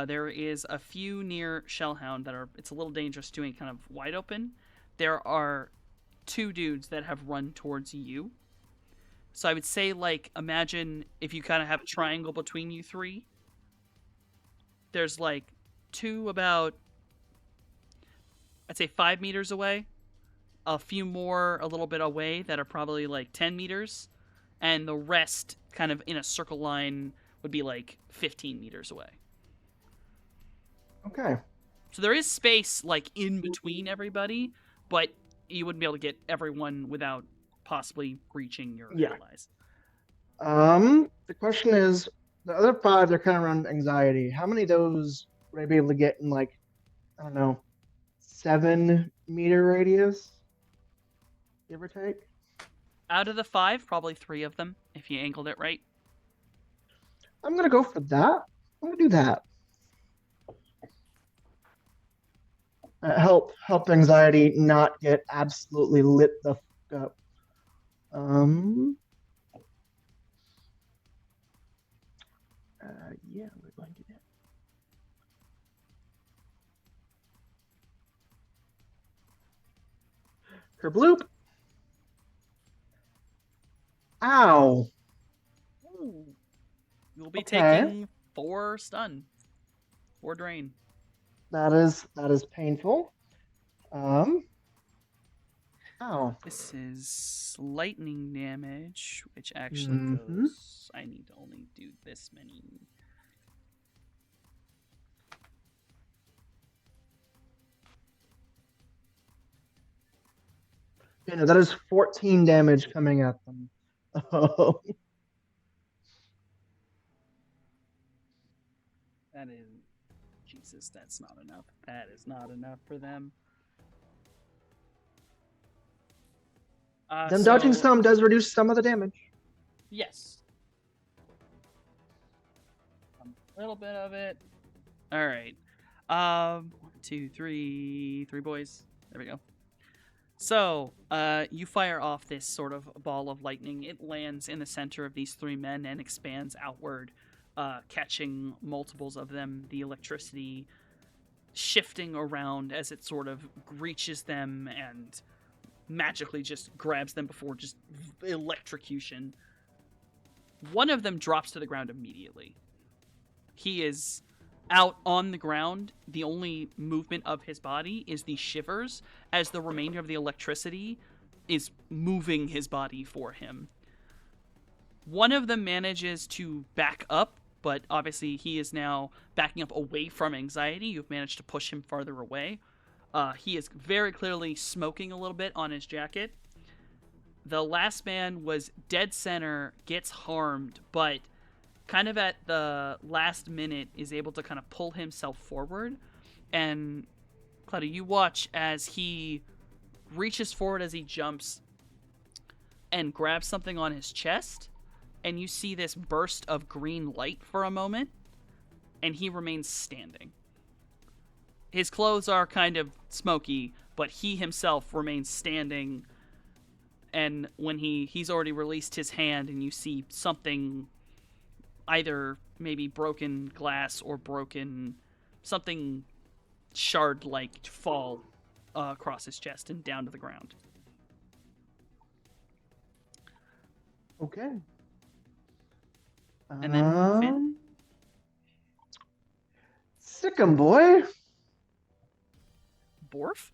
There is a few near Shellhound that are, it's a little dangerous doing kind of wide open. There are 2 dudes that have run towards you. So I would say, like, imagine if you kind of have a triangle between you 3. There's, like, 2 about, I'd say 5 meters away. A few more a little bit away that are probably, like, 10 meters. And the rest, kind of in a circle line, would be, like, 15 meters away. Okay. So there is space, like, in between everybody, but you wouldn't be able to get everyone without possibly reaching your allies. The question is, the other 5, they're kind of around Anxiety. How many of those would I be able to get in, like, I don't know, 7-meter radius, give or take? Out of the 5, probably 3 of them, if you angled it right. I'm gonna go for that. I'm gonna do that. Help Anxiety not get absolutely lit the f up. Yeah, we're going to do that. Kerbloop. Ow. Ooh. You'll be Okay. taking 4 stun. 4 drain. That is painful. Ow. This is lightning damage, which actually Mhm. goes. I need to only do this many. Yeah, no, that is 14 damage coming at them. Oh. That is. Jesus, that's not enough. That is not enough for them. Them dodging So- some does reduce some of the damage. Yes. A little bit of it. All right. 1, 2, 3, 3 boys. There we go. So, you fire off this sort of ball of lightning. It lands in the center of these 3 men and expands outward, catching multiples of them. The electricity shifting around as it sort of reaches them and magically just grabs them before just electrocution. One of them drops to the ground immediately. He is out on the ground. The only movement of his body is the shivers as the remainder of the electricity is moving his body for him. One of them manages to back up, but obviously he is now backing up away from anxiety. You've managed to push him farther away. He is very clearly smoking a little bit on his jacket. The last man was dead center, gets harmed, but kind of at the last minute is able to kind of pull himself forward. And Claudia, you watch as he reaches forward as he jumps and grabs something on his chest, and you see this burst of green light for a moment, and he remains standing. His clothes are kind of smoky, but he himself remains standing. And when he's already released his hand, and you see something, either maybe broken glass or broken something shard-like, fall across his chest and down to the ground. Okay. And then Finn? Sick 'em, boy. Borf?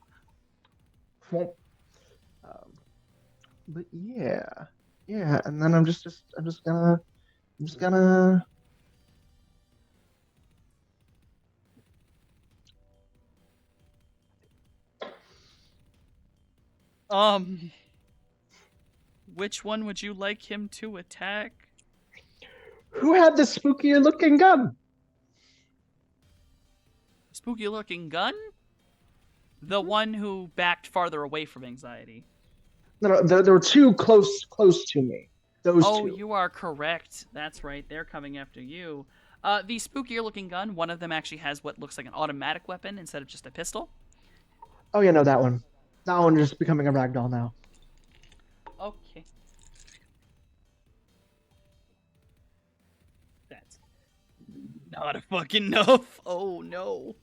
Well, but yeah, and then I'm just gonna. Which one would you like him to attack? Who had the spookier looking gun? Spooky looking gun? The one who backed farther away from anxiety. No, there were 2 close to me. Those Oh, 2. you are correct. That's right. They're coming after you. The spookier looking gun, one of them actually has what looks like an automatic weapon instead of just a pistol. Oh yeah, no, that one. That one is becoming a ragdoll now. Okay. That's not a fucking enough. Oh no.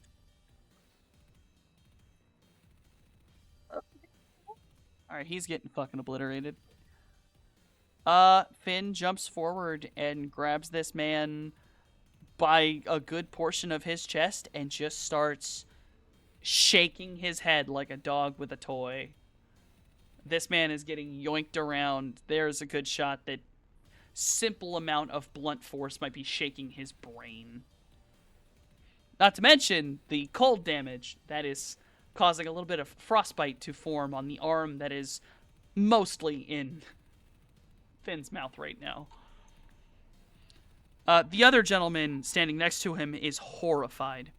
Alright, he's getting fucking obliterated. Finn jumps forward and grabs this man by a good portion of his chest and just starts shaking his head like a dog with a toy. This man is getting yoinked around. There's a good shot that simple amount of blunt force might be shaking his brain. Not to mention the cold damage that is causing a little bit of frostbite to form on the arm that is mostly in Finn's mouth right now. The other gentleman standing next to him is horrified.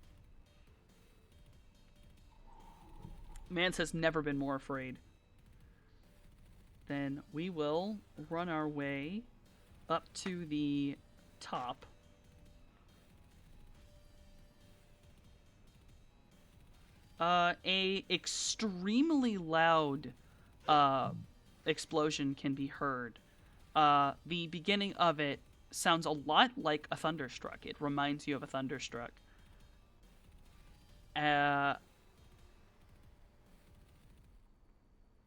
Mance has never been more afraid. Then we will run our way up to the top. A extremely loud explosion can be heard. The beginning of it sounds a lot like a thunderstruck. It reminds you of a thunderstruck.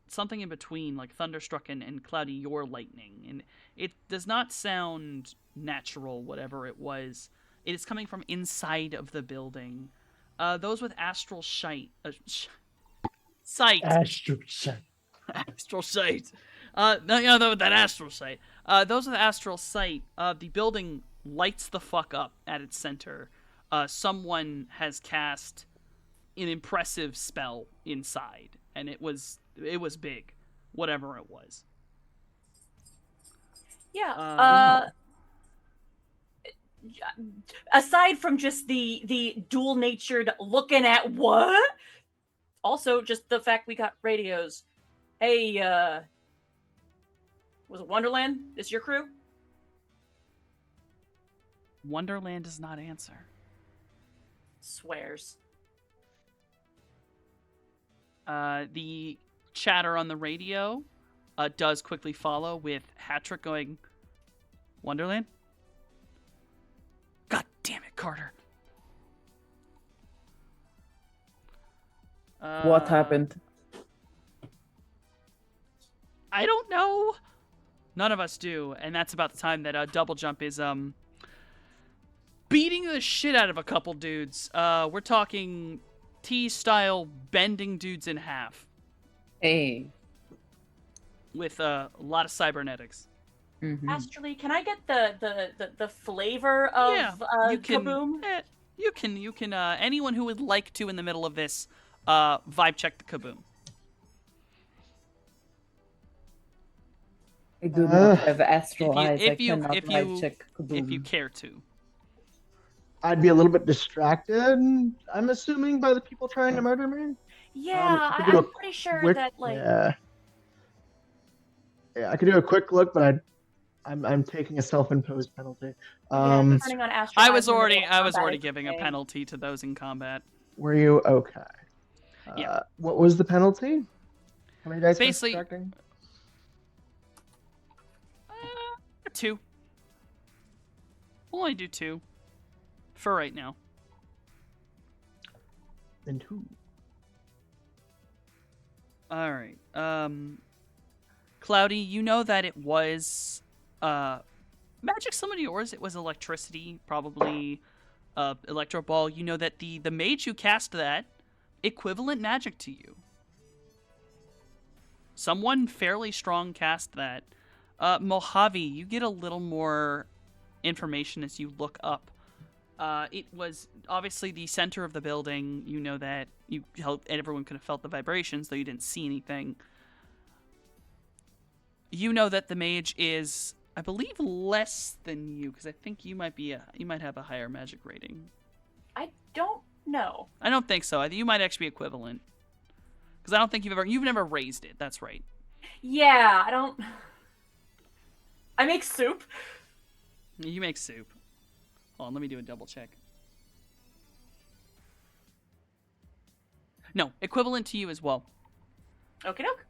Something in between, like thunderstruck and cloudy your lightning. And it does not sound natural, whatever it was. It is coming from inside of the building. Those with astral sight Astral sight. That astral sight. Those are the astral sight. The building lights the fuck up at its center. Someone has cast an impressive spell inside, and it was big, whatever it was. Yeah. Aside from just the dual-natured looking at what, also just the fact we got radios. Hey, was it Wonderland? This your crew? Wonderland does not answer. Swears. The chatter on the radio does quickly follow with Hatrick going, Wonderland? God damn it, Carter. What happened? I don't know. None of us do, and that's about the time that Double Jump is beating the shit out of a couple dudes. We're talking T-style bending dudes in half Hey. with a lot of cybernetics. Mhm. Astrally, can I get the flavor of you can. Kaboom? You can. Anyone who would like to in the middle of this, vibe check the Kaboom. I do not have astral If you- eyes. if I you- cannot if live you- check If you Kaboom. care to. I'd be a little bit distracted, I'm assuming, by the people trying to murder me. Yeah, I could do I'm a pretty sure quick- that like Yeah. Yeah, I could do a quick look, but I'm taking a self-imposed penalty. yeah, turning on astral I eyes was in the already middle of combat is giving a okay. penalty to those in combat. Were you okay? Yeah. What was the penalty? How many dice? Basically- Distracting? 2. We'll only do 2 for right now. Then 2. All right. Cloudy, you know that it was magic similar to yours. It was electricity, probably electro ball. You know that the mage who cast that equivalent magic to you. Someone fairly strong cast that. Mojave, you get a little more information as you look up. It was obviously the center of the building. You know that everyone could have felt the vibrations, though you didn't see anything. You know that the mage is, I believe, less than you, because I think you might have a higher magic rating. I don't know. I don't think so. I think you might actually be equivalent, because I don't think you've never raised it. That's right. Yeah, I don't. I make soup. You make soup. Hold on, let me do a double check. No, equivalent to you as well. Okie doke.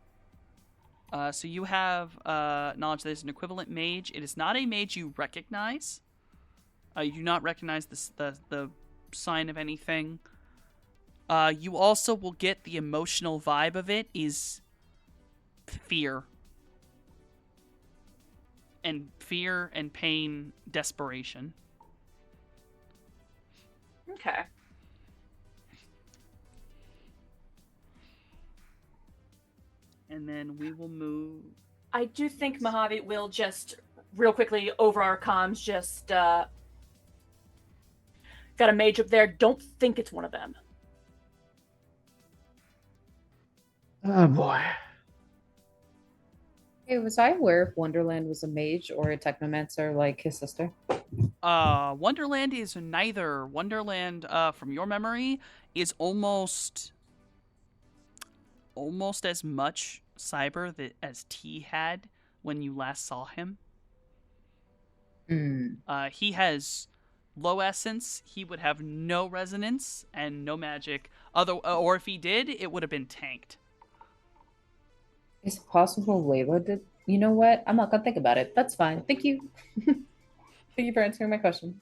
So you have knowledge that there's an equivalent mage. It is not a mage you recognize. You do not recognize the sign of anything. You also will get the emotional vibe of it is fear. And fear and pain, desperation. Okay. And then we will move. I do think Mojave will just real quickly over our comms just got a mage up there. Don't think it's one of them. Oh boy. Hey, was I aware if Wonderland was a mage or a technomancer like his sister? Wonderland is neither. Wonderland, from your memory, is almost as much cyber as T had when you last saw him. Hmm. He has low essence. He would have no resonance and no magic. Or if he did, it would have been tanked. Is it possible Layla did? You know what? I'm not gonna think about it. That's fine. Thank you. Thank you for answering my question.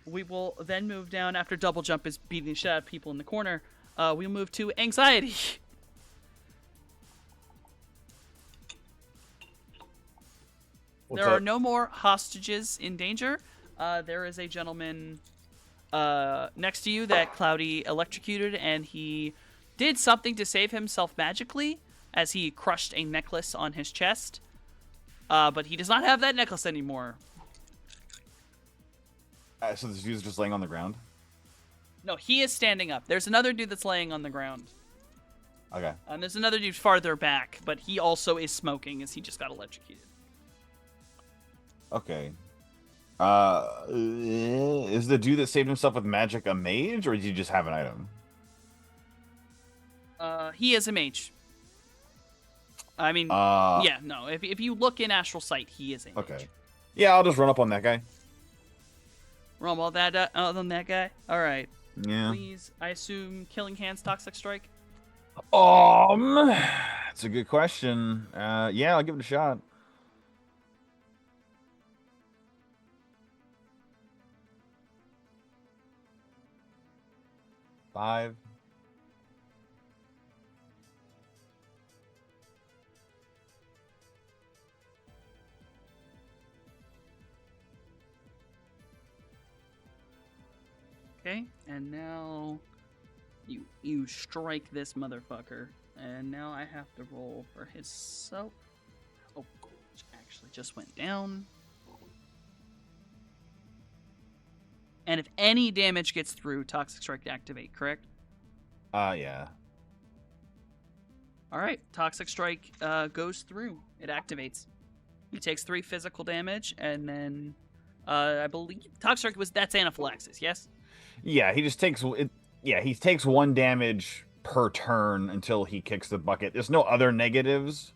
We will then move down after Double Jump is beating the shit out of people in the corner. We'll move to Anxiety. What's There are up? no more hostages in danger. There is a gentleman next to you that Cloudy electrocuted, and he did something to save himself magically as he crushed a necklace on his chest. But he does not have that necklace anymore. So this dude's just laying on the ground? No, he is standing up. There's another dude that's laying on the ground. Okay. And there's another dude farther back, but he also is smoking as he just got electrocuted. Okay. Is the dude that saved himself with magic a mage, or did you just have an item? He is a mage. I mean, yeah, no. If you look in Astral Sight, he is a mage. Okay. Yeah, I'll just run up on that guy. Run all that on that guy. All right. Yeah. Please, I assume Killing Hands, Toxic Strike. That's a good question. Yeah, I'll give it a shot. Five. Okay, and now you strike this motherfucker, and now I have to roll for his self. Oh, which actually just went down. And if any damage gets through, Toxic Strike to activate, correct? Yeah. All right, Toxic Strike goes through. It activates. He takes 3 physical damage, and then I believe Toxic Strike that's anaphylaxis. Yes. Yeah, he just takes it. Yeah, he takes 1 damage per turn until he kicks the bucket. There's no other negatives,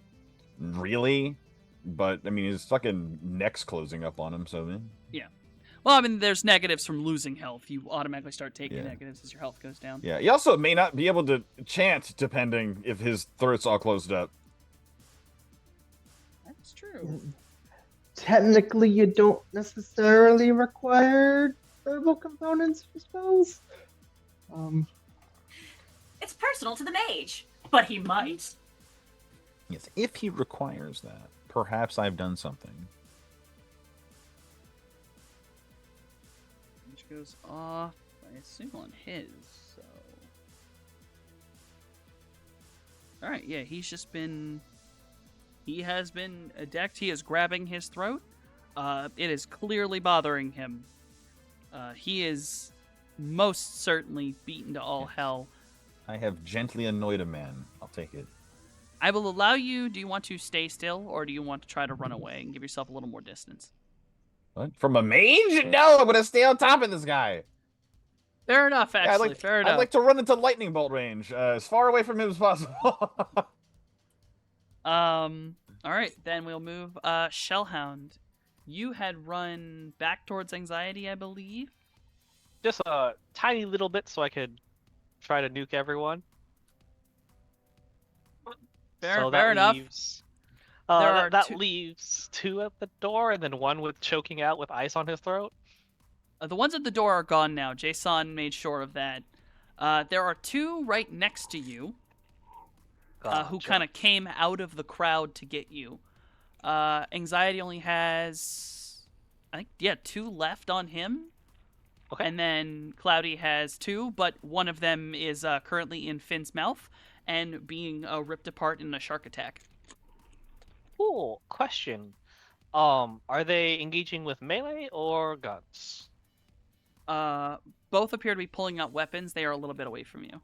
really. But I mean, his fucking neck's closing up on him, so then. Yeah. Well, I mean, there's negatives from losing health. You automatically start taking Yeah. negatives as your health goes down. Yeah, he also may not be able to chant depending if his throat's all closed up. That's true. Technically, you don't necessarily require verbal components for spells. It's personal to the mage, but he might. Yes, if he requires that, perhaps I've done something. Which goes off, I assume, on his, so... Alright, yeah, he has been decked. He is grabbing his throat. It is clearly bothering him. He is most certainly beaten to all hell. I have gently annoyed a man. I'll take it. I will allow you. Do you want to stay still, or do you want to try to run away and give yourself a little more distance? What? From a mage? No, I'm gonna stay on top of this guy. Fair enough, actually. Fair enough. I'd like to run into lightning bolt range, as far away from him as possible. All right, then we'll move. Shellhound, you had run back towards Anxiety, I believe. Just a tiny little bit so I could try to nuke everyone. Fair that enough. Leaves, There are that two- leaves 2 at the door, and then 1 with choking out with ice on his throat. The ones at the door are gone now. Jason made sure of that. There are 2 right next to you who Gotcha. kind of came out of the crowd to get you. Anxiety only has, I think, 2 left on him. Okay. And then Cloudy has 2, but one of them is currently in Finn's mouth and being ripped apart in a shark attack. Cool. Question. Are they engaging with melee or guns? Both appear to be pulling out weapons. They are a little bit away from you.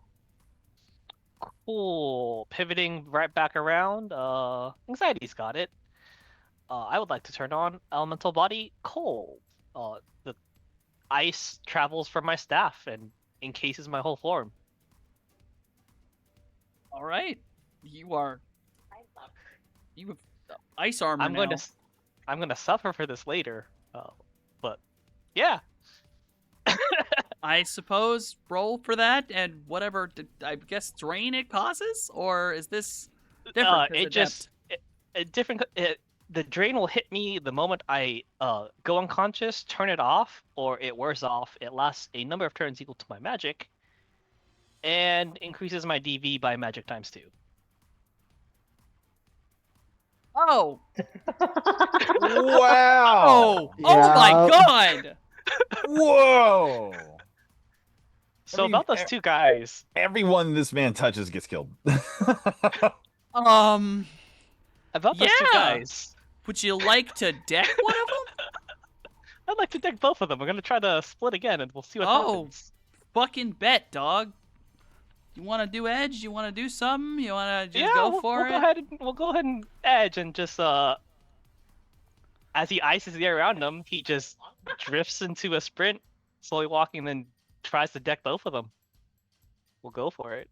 Cool. Pivoting right back around. Anxiety's got it. I would like to turn on Elemental Body Cold. The ice travels from my staff and encases my whole form. All right, you have ice armor now. I'm gonna suffer for this later. But yeah. I suppose roll for that and whatever. I guess drain it causes, or is this different? 'cause It adept? just different. The drain will hit me the moment I go unconscious, turn it off, or it wears off. It lasts a number of turns equal to my magic, and increases my DV by magic times 2. Oh, Wow! oh my Yeah. God! Whoa! So mean, about those two guys, Everyone this man touches gets killed. Um, about those two Yeah. guys, would you like to deck one of them? I'd like to deck both of them. I'm gonna try to split again, and we'll see what Oh. happens. Fucking bet, dog. You want to do edge? You want to do something? You want to just Yeah, go we'll, for we'll it? go ahead and we'll go ahead and edge and just as he ices the air around him, he just drifts into a sprint, slowly walking, and then tries to deck both of them. We'll go for it.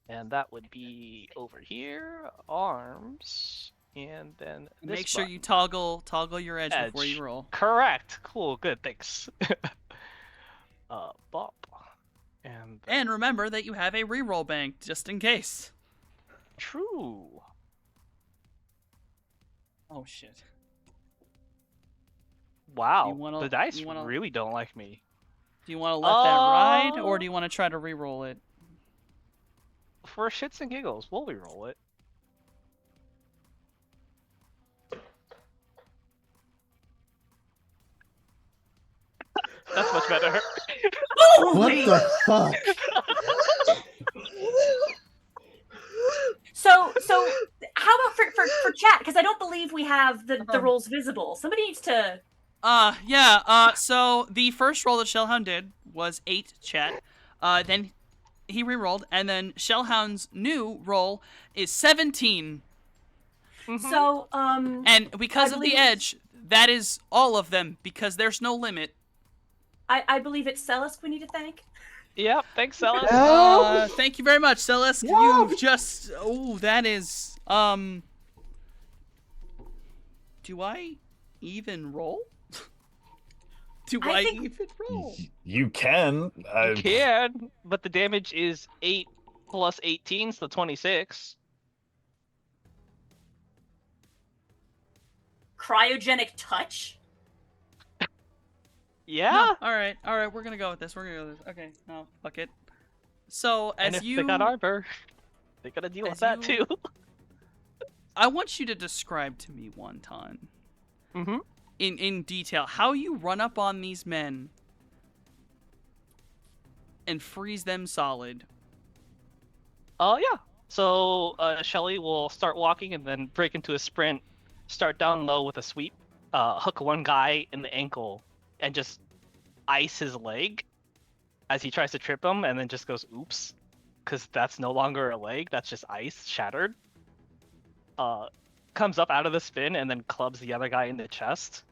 And that would be over here, arms, and then this Make sure button. you toggle your edge before Edge. you roll. Correct. Cool. Good. Thanks. Bop. And And remember that you have a reroll bank just in case. true. Oh shit. Wow. wanna- The dice you wanna- really don't like me. Do you want to let that ride, or do you want to try to reroll it? For shits and giggles, we'll reroll it. That's much better. What the fuck? So how about for chat? Because I don't believe we have the rolls visible. Somebody needs to. So the first roll that Shellhound did was 8 chat. Then he rerolled, and then Shellhound's new roll is 17. So And because I of the believe- edge, that is all of them, because there's no limit. I believe it's Celis we need to thank. Yep. Thanks, Celis. Thank you very much, Celeste. Yeah. You've just... Oh, that is... Do I even roll? Do I I think- even roll? You can. You can, but the damage is 8 plus 18, so 26. Cryogenic touch. Yeah. No, all right, we're gonna go with this. Okay, no, fuck it. So And as if you, they got armor, they gotta deal with as that you- too. I want you to describe to me, Wonton, Mm-hmm. in detail how you run up on these men and freeze them solid. Oh yeah. So Shelly will start walking and then break into a sprint, start down low with a sweep, hook one guy in the ankle, and just ice his leg as he tries to trip him, and then just goes oops, because that's no longer a leg, that's just ice shattered. Comes up out of the spin and then clubs the other guy in the chest,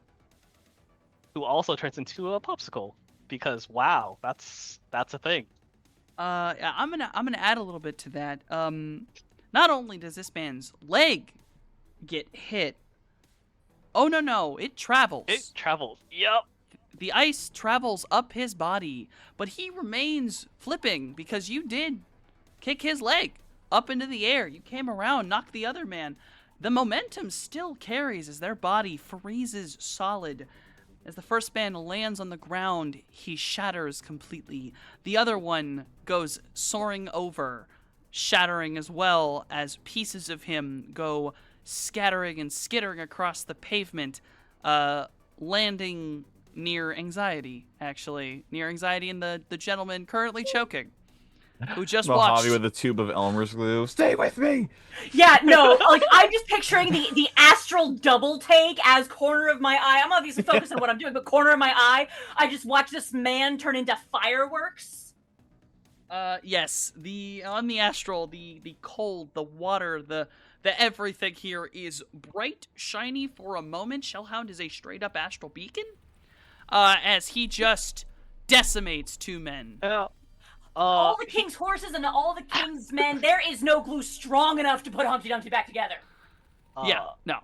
who also turns into a popsicle, because wow, that's a thing. Yeah, I'm gonna add a little bit to that. Not only does this man's leg get hit, oh no, it travels. It travels. Yep. The ice travels up his body, but he remains flipping because you did kick his leg up into the air. You came around, knocked the other man. The momentum still carries as their body freezes solid. As the first man lands on the ground, he shatters completely. The other one goes soaring over, shattering as well as pieces of him go scattering and skittering across the pavement, landing near Anxiety, actually. Near Anxiety and the gentleman currently choking, who just watched. Mojave with a tube of Elmer's glue. Stay with me. Yeah, no, like I'm just picturing the astral double take as corner of my eye. I'm obviously focused on what I'm doing, but corner of my eye, I just watch this man turn into fireworks. Yes, on the astral, the cold, the water, the everything here is bright, shiny for a moment. Shellhound is a straight up astral beacon, as he just decimates 2 men. Yeah. All the king's horses and all the king's men, there is no glue strong enough to put Humpty Dumpty back together. Yeah, no.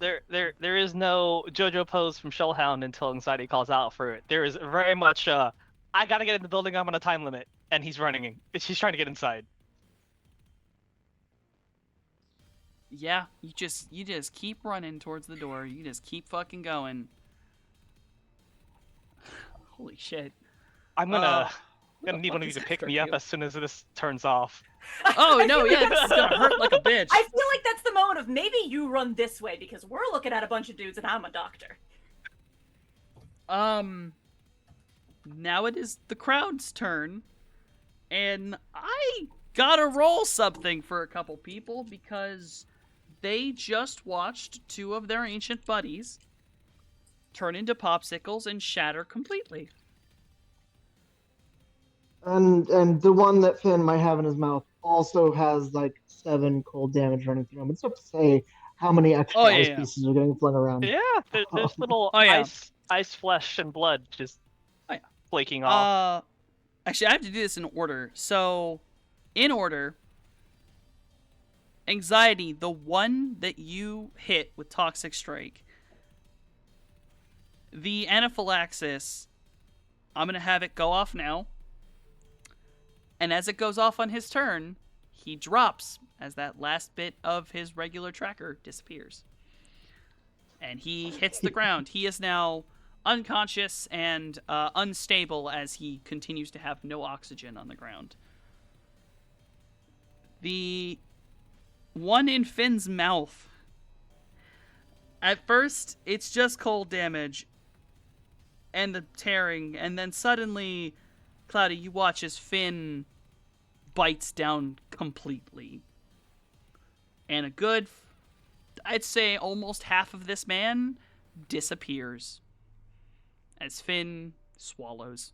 There is no JoJo pose from Shellhound until Anxiety calls out for it. There is very much I gotta get in the building, I'm on a time limit, and he's running. She's trying to get inside. Yeah, you just keep running towards the door. You just keep fucking going. Holy shit. I'm gonna need fuck one of you is to that pick for me up you? as soon as this turns off. Oh, I no, feel yeah, like this is gonna hurt like a bitch. I feel like that's the moment of maybe you run this way because we're looking at a bunch of dudes and I'm a doctor. now it is the crowd's turn, and I gotta roll something for a couple people because they just watched two of their ancient buddies turn into popsicles and shatter completely. And the one that Finn might have in his mouth also has like 7 cold damage running through him. It's up to say how many extra Oh, yeah, ice yeah. pieces are getting flung around. Yeah, there's little Oh, yeah. ice flesh and blood just Oh, yeah. flaking off. Actually, I have to do this in order. So, in order, Anxiety, the one that you hit with Toxic Strike, the Anaphylaxis, I'm going to have it go off now. And as it goes off on his turn, he drops as that last bit of his regular tracker disappears. And he hits the ground. He is now unconscious and unstable as he continues to have no oxygen on the ground. The one in Finn's mouth. At first, it's just cold damage and the tearing, and then suddenly, Cloudy, you watch as Finn bites down completely. And a good, I'd say almost half of this man disappears as Finn swallows.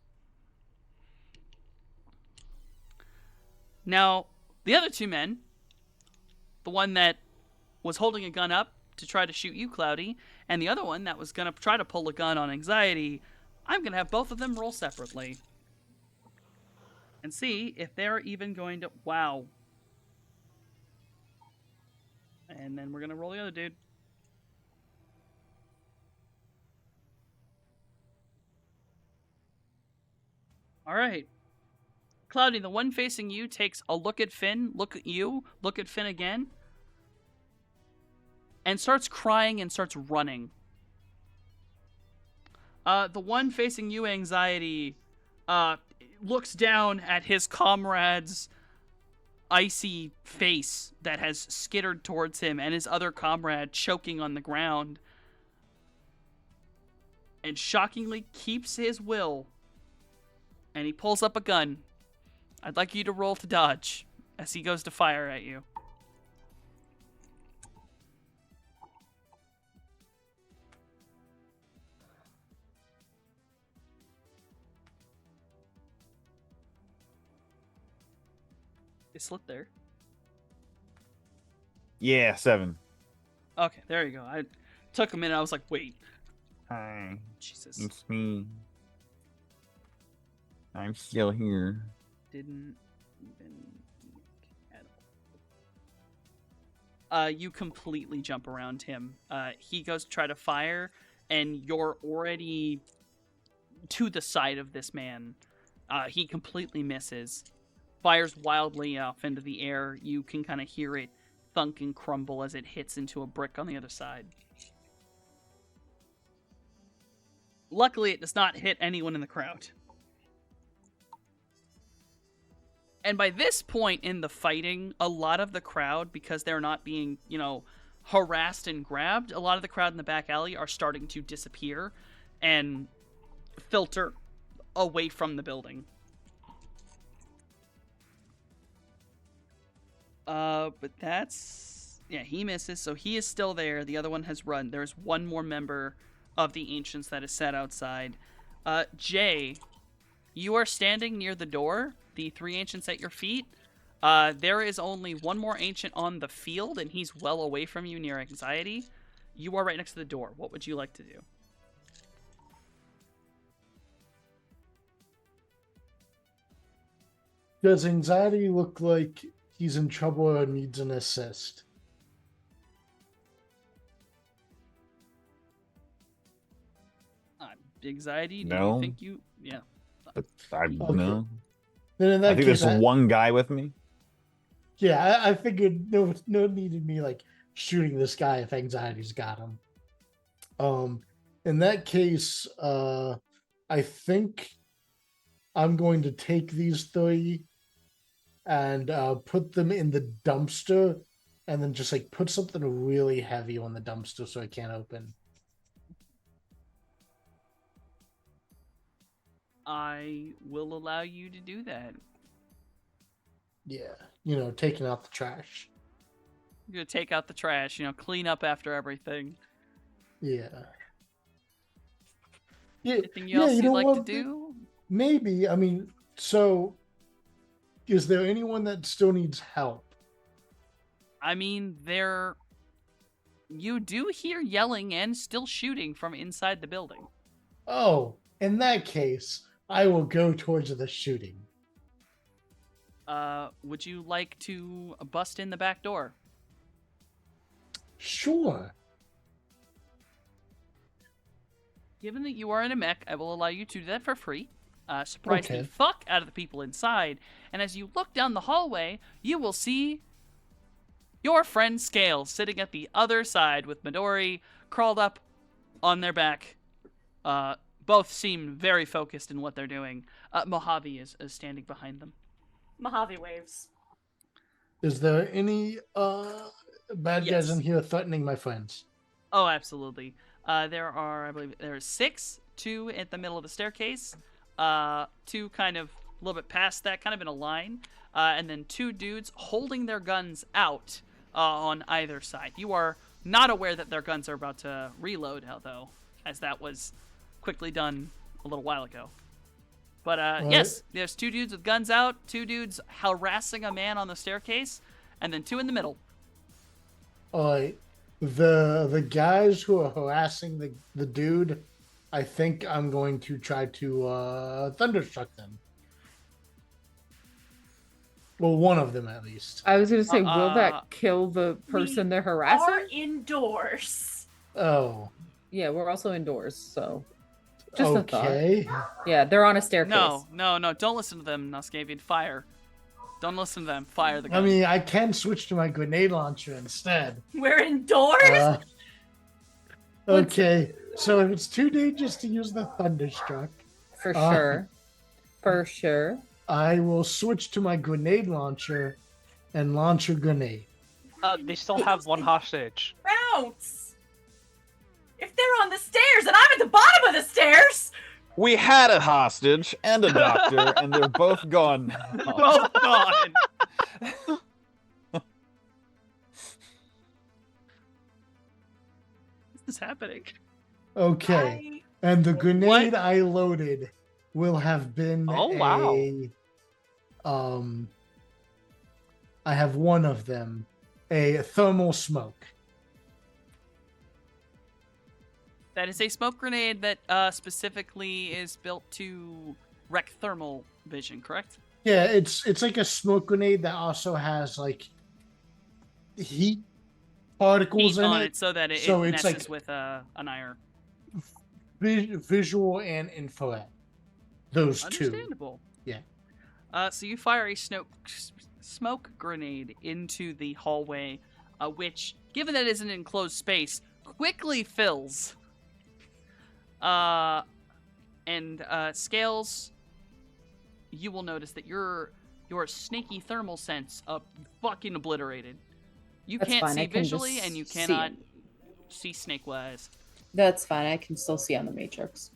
Now, the other two men, the one that was holding a gun up to try to shoot you, Cloudy, and the other one that was going to try to pull a gun on Anxiety, I'm going to have both of them roll separately. And see if they're even going to... Wow. And then we're going to roll the other dude. Alright. Cloudy, the one facing you takes a look at Finn, look at you, look at Finn again, and starts crying and starts running. The one facing you, Anxiety, looks down at his comrade's icy face that has skittered towards him and his other comrade choking on the ground, and shockingly keeps his will, and he pulls up a gun. I'd like you to roll to dodge as he goes to fire at you. It slipped there. Yeah, 7. Okay, there you go. I took a minute. I was like, wait. Hi, Jesus. it's me. I'm still here. Didn't even look at all. You completely jump around him. He goes to try to fire, and you're already to the side of this man. He completely misses. Fires wildly off into the air. You can kind of hear it thunk and crumble as it hits into a brick on the other side. Luckily, it does not hit anyone in the crowd. And by this point in the fighting, a lot of the crowd, because they're not being, harassed and grabbed, a lot of the crowd in the back alley are starting to disappear and filter away from the building. But that's... Yeah, he misses, so he is still there. The other one has run. There's one more member of the Ancients that is sat outside. Jay, you are standing near the door. The 3 Ancients at your feet. There is only one more Ancient on the field, and he's well away from you near Anxiety. You are right next to the door. What would you like to do? Does Anxiety look like he's in trouble or needs an assist? Anxiety? Do No. you think you... Yeah. I Okay. know. Then in I that think case, there's one guy with me. yeah, I figured no need in me like shooting this guy if Anxiety's got him. In that case, I think I'm going to take these 3 and put them in the dumpster, and then just like put something really heavy on the dumpster so it can't open. I will allow you to do that. Yeah, taking out the trash. You're gonna take out the trash, clean up after everything. Yeah. Yeah. Anything else you'd know like to what? do? Maybe. I mean, so is there anyone that still needs help? I mean, you do hear yelling and still shooting from inside the building. Oh, in that case, I will go towards the shooting. Would you like to bust in the back door? Sure. Given that you are in a mech, I will allow you to do that for free. Surprise the Okay. fuck out of the people inside. And as you look down the hallway, you will see your friend Scale sitting at the other side with Midori crawled up on their back. Both seem very focused in what they're doing. Mojave is standing behind them. Mojave waves. Is there any bad guys Yes. in here threatening my friends? Oh, absolutely. There are, I believe, there are 6, 2 at the middle of the staircase, 2 kind of a little bit past that, kind of in a line, and then 2 dudes holding their guns out on either side. You are not aware that their guns are about to reload, though, as that was quickly done a little while ago. But yes, there's 2 dudes with guns out, 2 dudes harassing a man on the staircase, and then 2 in the middle. The guys who are harassing the dude, I think I'm going to try to thunderstruck them. Well, one of them at least. I was gonna say, will that kill the person they're Are harassing? indoors. Oh, Yeah, we're also indoors, so just a thought. okay. Yeah, they're on a staircase. No, don't listen to them, Nascavian. Fire. Don't listen to them. Fire the gun. I mean, I can switch to my grenade launcher instead. We're indoors. Okay, so if it's too dangerous to use the thunderstruck, For sure. For sure. I will switch to my grenade launcher and launch a grenade. They still have one hostage. Bounce. If they're on the stairs and I'm at the bottom of the stairs, We had a hostage and a doctor, and they're both gone now. Both gone. What is happening? Okay, and the grenade I loaded will have been Oh, wow. I have one of them, a thermal smoke. That is a smoke grenade that specifically is built to wreck thermal vision, correct? Yeah, it's like a smoke grenade that also has like heat particles Heat in on it. it so that it So messes it's like with an IR. Visual and infrared. Those two. Understandable. Yeah. So you fire a smoke grenade into the hallway, which, given that it is an enclosed space, quickly fills. And Scales, you will notice that your snaky thermal sense fucking obliterated. You That's can't fine, see I can visually, just and you see cannot it. see snake-wise. That's fine. I can still see on the Matrix.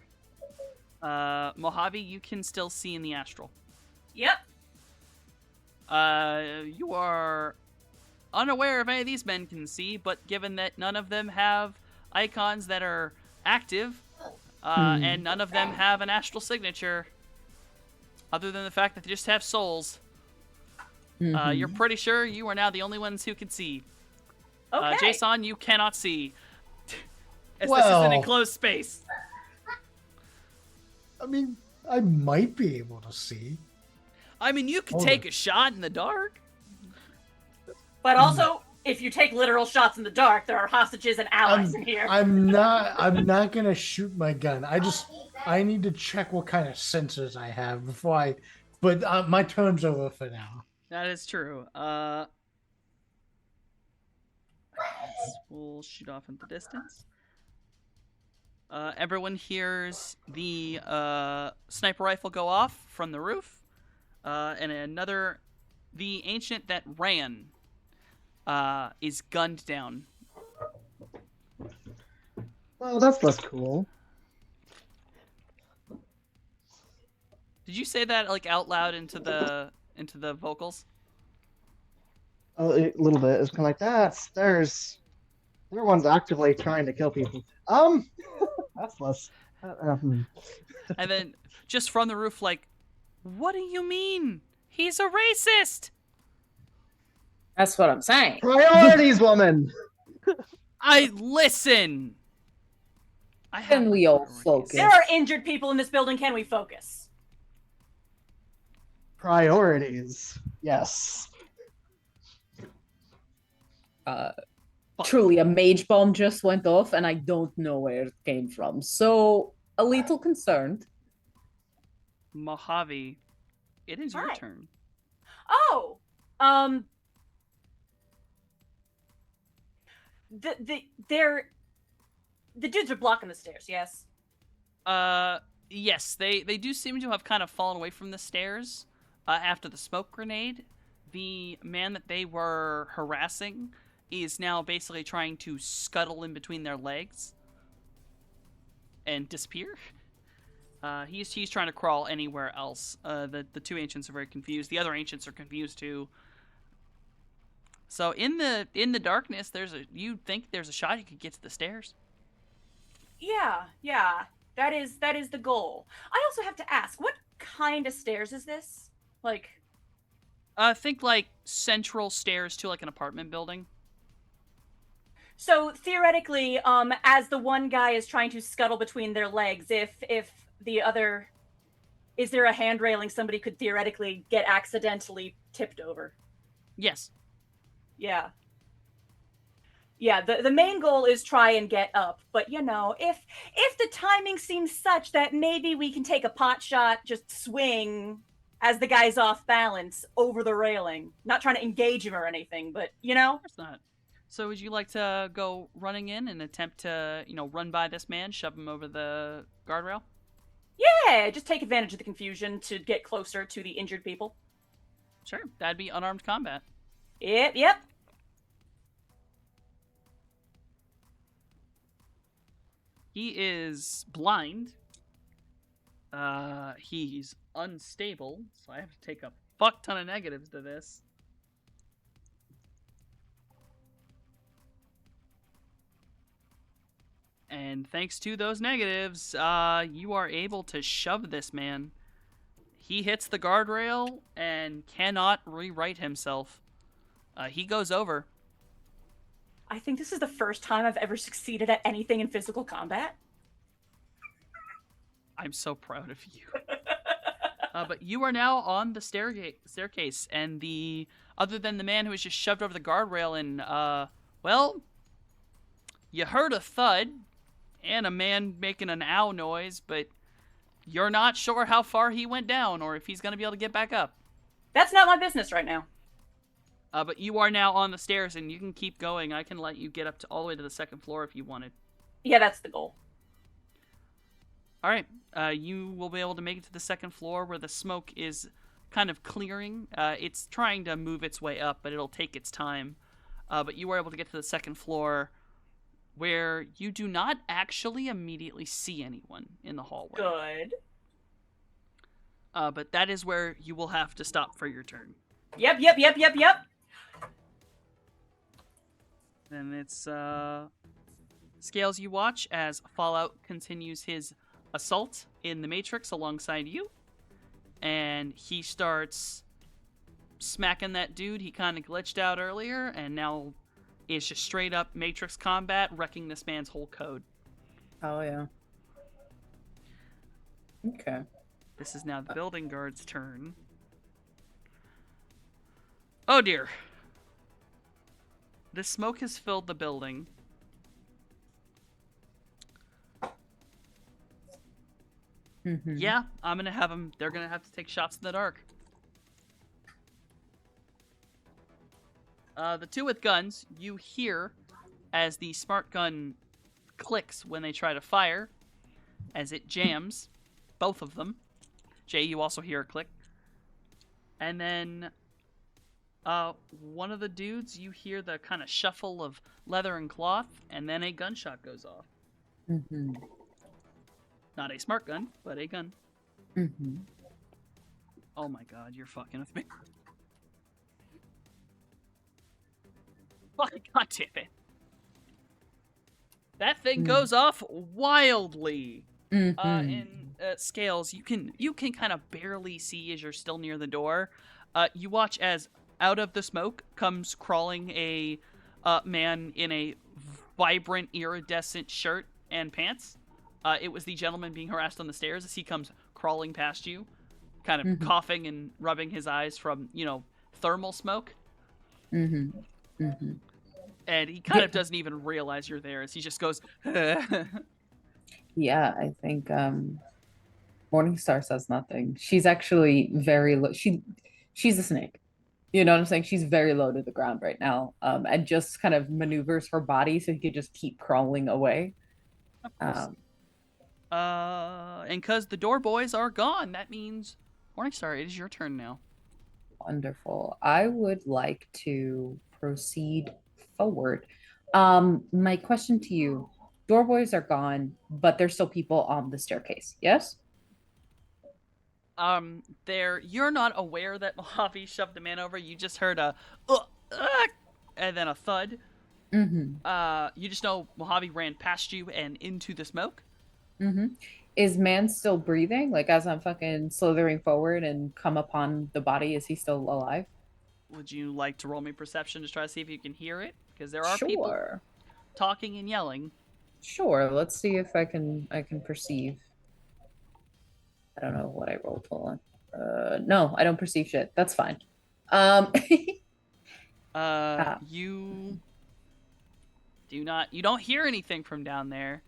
Mojave, you can still see in the astral. yep. You are unaware if any of these men can see, but given that none of them have icons that are active, and none of them have an astral signature, other than the fact that they just have souls, you're pretty sure you are now the only ones who can see. Okay. Jason, you cannot see. As this is Well. an enclosed space. I mean, I might be able to see. I mean, you could Hold take on. a shot in the dark. But also, if you take literal shots in the dark, there are hostages and allies in here. I'm not gonna shoot my gun. I need to check what kind of sensors I have before I. But my turn's over for now. That is true. We'll shoot off into distance. Everyone hears the sniper rifle go off from the roof, and the ancient that ran, is gunned down. Well, that's less cool. Did you say that like out loud into the vocals? A little bit. It's kind of like everyone's actively trying to kill people. That's less. And then just from the roof, like, what do you mean? He's a racist. That's what I'm saying. Priorities, woman. I listen. I have Can we all priorities. focus? There are injured people in this building. Can we focus? Priorities. Yes. Truly, a mage bomb just went off, and I don't know where it came from. So, a little concerned. Mojave, it is your Hi. turn. Oh, the dudes are blocking the stairs. Yes. Yes, they do seem to have kind of fallen away from the stairs after the smoke grenade. The man that they were harassing is now basically trying to scuttle in between their legs and disappear. He's trying to crawl anywhere else. The two ancients are very confused. The other ancients are confused too. So in the darkness, you think there's a shot you could get to the stairs. Yeah. That is the goal. I also have to ask, what kind of stairs is this? Like, Think like central stairs to like an apartment building. so theoretically, as the one guy is trying to scuttle between their legs, if the other, is there a hand railing somebody could theoretically get accidentally tipped over? Yes. Yeah. Yeah, the main goal is try and get up, but if the timing seems such that maybe we can take a pot shot, just swing as the guy's off balance over the railing. Not trying to engage him or anything, but Of course not. So would you like to go running in and attempt to, run by this man, shove him over the guardrail? Yeah, just take advantage of the confusion to get closer to the injured people. Sure. That'd be unarmed combat. Yep. He is blind. He's unstable, so I have to take a fuck ton of negatives to this. And thanks to those negatives, you are able to shove this man. He hits the guardrail and cannot rewrite himself. He goes over. I think this is the first time I've ever succeeded at anything in physical combat. I'm so proud of you. But you are now on the staircase, and other than the man who was just shoved over the guardrail, and you heard a thud and a man making an ow noise, but you're not sure how far he went down or if he's going to be able to get back up. That's not my business right now. But you are now on the stairs, and you can keep going. I can let you get up all the way to the second floor if you wanted. Yeah, that's the goal. All right. You will be able to make it to the second floor where the smoke is kind of clearing. It's trying to move its way up, but it'll take its time. But you were able to get to the second floor where you do not actually immediately see anyone in the hallway. Good. But that is where you will have to stop for your turn. Yep. Then it's Scales, you watch as Fallout continues his assault in the Matrix alongside you. And he starts smacking that dude. He kind of glitched out earlier, and now is just straight up Matrix combat, wrecking this man's whole code. Oh, yeah. Okay. This is now the building guard's turn. Oh dear. The smoke has filled the building. Mm-hmm. Yeah, I'm gonna have them. They're gonna have to take shots in the dark. The two with guns, you hear as the smart gun clicks when they try to fire, as it jams, both of them. Jay, you also hear a click. And then one of the dudes, you hear the kind of shuffle of leather and cloth, and then a gunshot goes off. Mm-hmm. Not a smart gun, but a gun. Mm-hmm. Oh my god, you're fucking with me. Fucking god damn it. That thing goes off wildly. Mhm. In Scales, you can kind of barely see as you're still near the door. You watch as out of the smoke comes crawling a man in a vibrant iridescent shirt and pants. It was the gentleman being harassed on the stairs as he comes crawling past you, kind of coughing and rubbing his eyes from, thermal smoke. Mhm. Mhm. And he kind of doesn't even realize you're there as he just goes, Yeah, I think Morningstar says nothing. She's actually very low. She's a snake. You know what I'm saying? She's very low to the ground right now. And just kind of maneuvers her body so he could just keep crawling away. Of course. And because the door boys are gone, that means Morningstar, it is your turn now. Wonderful. I would like to proceed forward. My question to you, doorboys are gone, but there's still people on the staircase. Yes? You're not aware that Mojave shoved the man over. You just heard a and then a thud. Mm-hmm. You just know Mojave ran past you and into the smoke. Mm-hmm. Is man still breathing? Like as I'm fucking slithering forward and come upon the body, is he still alive? Would you like to roll me perception to try to see if you can hear it? Because there are people Sure. talking and yelling. Sure. Let's see if I can perceive. I don't know what I rolled. Hold on. No, I don't perceive shit. That's fine. You don't hear anything from down there.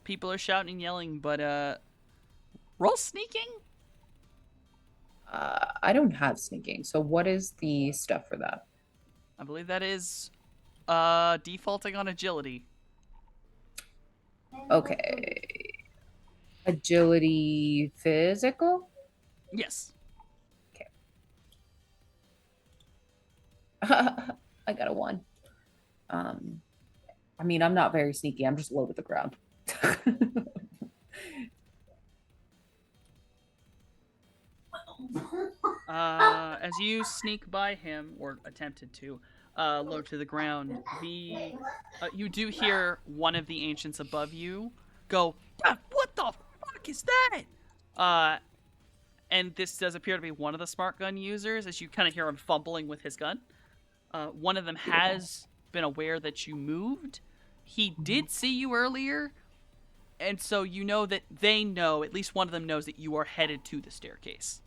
People are shouting and yelling, but roll sneaking. I don't have sneaking. So what is the stuff for that? I believe that is defaulting on agility. Okay. Agility physical? Yes. Okay. I got a 1. I mean, I'm not very sneaky. I'm just low to the ground. As you sneak by him, or attempted to, low to the ground, you do hear one of the ancients above you go, "Ah, what the fuck is that?" And this does appear to be one of the smart gun users, as you kind of hear him fumbling with his gun. One of them has been aware that you moved. He did see you earlier, and so you know that they know, at least one of them knows that you are headed to the staircase.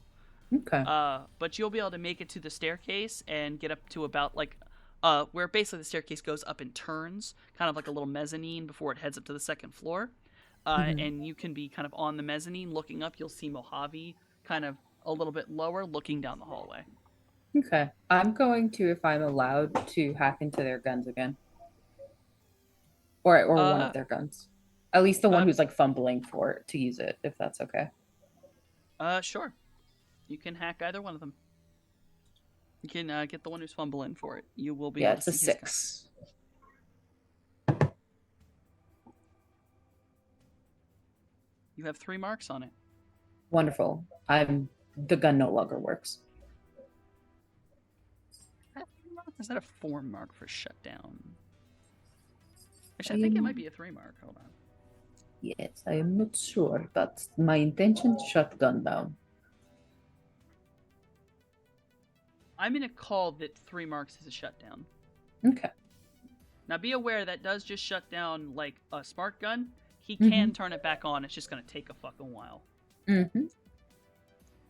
Okay. But you'll be able to make it to the staircase and get up to about where basically the staircase goes up and turns, kind of like a little mezzanine before it heads up to the second floor. And you can be kind of on the mezzanine looking up. You'll see Mojave kind of a little bit lower looking down the hallway. Okay. I'm going to, if I'm allowed, to hack into their guns again. Or one of their guns. At least the one who's like fumbling for it to use it, if that's okay. Sure. You can hack either one of them. You can get the one who's fumbling for it. You will be able to it's a see his 6. You have 3 marks on it. Wonderful. The gun no longer works. Is that a 4 mark for shutdown? Actually, I think it might be a 3 mark. Hold on. Yes, I am not sure, but my intention to shut gun down. I'm going to call that 3 marks is a shutdown. Okay. Now be aware that does just shut down like a smart gun. He can turn it back on. It's just going to take a fucking while. Mm-hmm.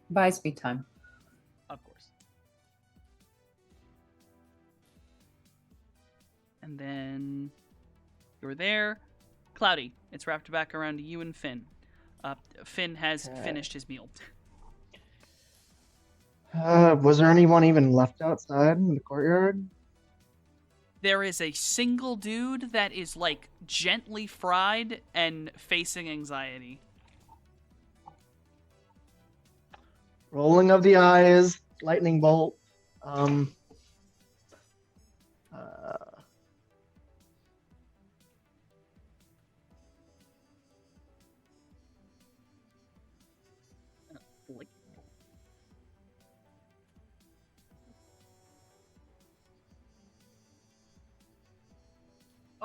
Buys me time. Of course. And then you're there. Cloudy, it's wrapped back around to you and Finn. Finn has finished his meal. Was there anyone even left outside in the courtyard? There is a single dude that is like gently fried and facing anxiety. Rolling of the eyes, lightning bolt.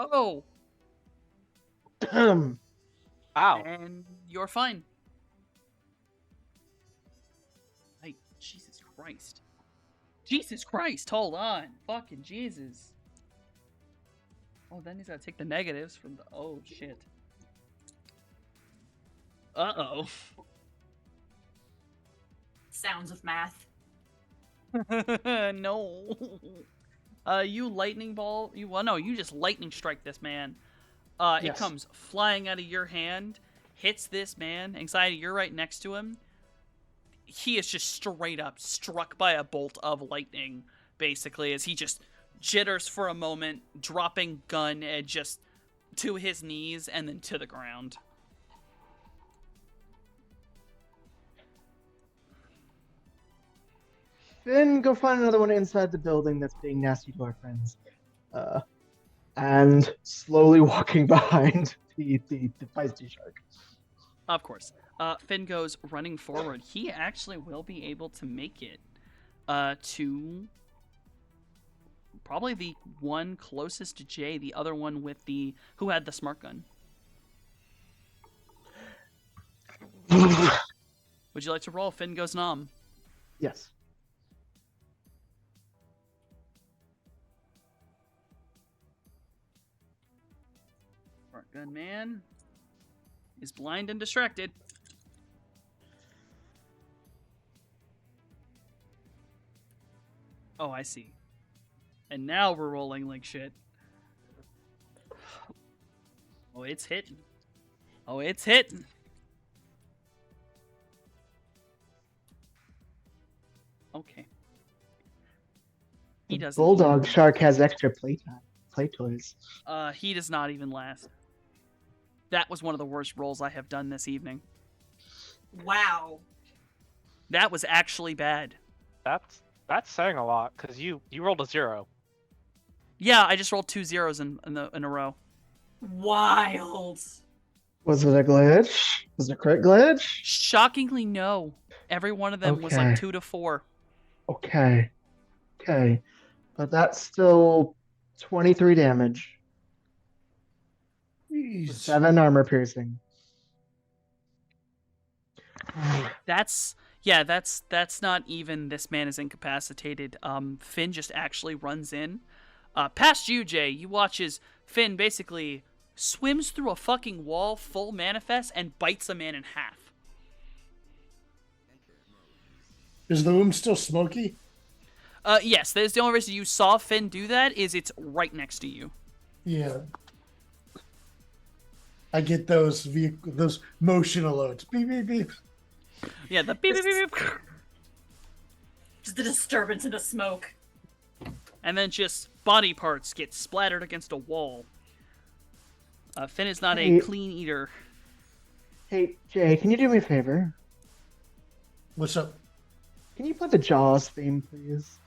Oh, Ow. and you're fine. Like, Jesus Christ. Jesus Christ, hold on. Fucking Jesus. Oh, then he's gotta take the negatives from the. Oh, shit. Uh Sounds of math. oh. No. You lightning ball. You just lightning strike this man. It Yes. comes flying out of your hand, hits this man. Anxiety, you're right next to him. He is just straight up struck by a bolt of lightning, basically, as he just jitters for a moment, dropping gun and just to his knees and then to the ground. Then go find another one inside the building that's being nasty to our friends. And slowly walking behind the feisty shark. Of course. Finn goes running forward. He actually will be able to make it to probably the one closest to Jay, the other one with who had the smart gun. Would you like to roll? Finn goes nom. Yes. Smart gun man is blind and distracted. Oh, I see. And now we're rolling like shit. Oh, it's hitting. Oh, it's hitting. Okay. He The doesn't. bulldog shark has extra play toys. He does not even last. That was one of the worst rolls I have done this evening. Wow. That was actually bad. That's saying a lot because you rolled a 0. Yeah, I just rolled 2 zeros in a row. Wild. Was it a glitch? Was it a crit glitch? Shockingly, no. Every one of them was like Okay. 2 to 4. Okay. Okay. But that's still 23 damage. Jeez. 7 armor piercing. That's not even this man is incapacitated. Finn just actually runs in. Past you, Jay, you watch as Finn basically swims through a fucking wall full manifest and bites a man in half. Is the room still smoky? Yes, that's the only reason you saw Finn do that is it's right next to you. Yeah. I get those motion alerts. Beep beep beep. Yeah, the beep beep beep beep. Just the disturbance in the smoke. And then just body parts get splattered against a wall. Finn is not a Hey. clean eater. Hey, Jay, can you do me a favor? What's up? Can you play the Jaws theme, please?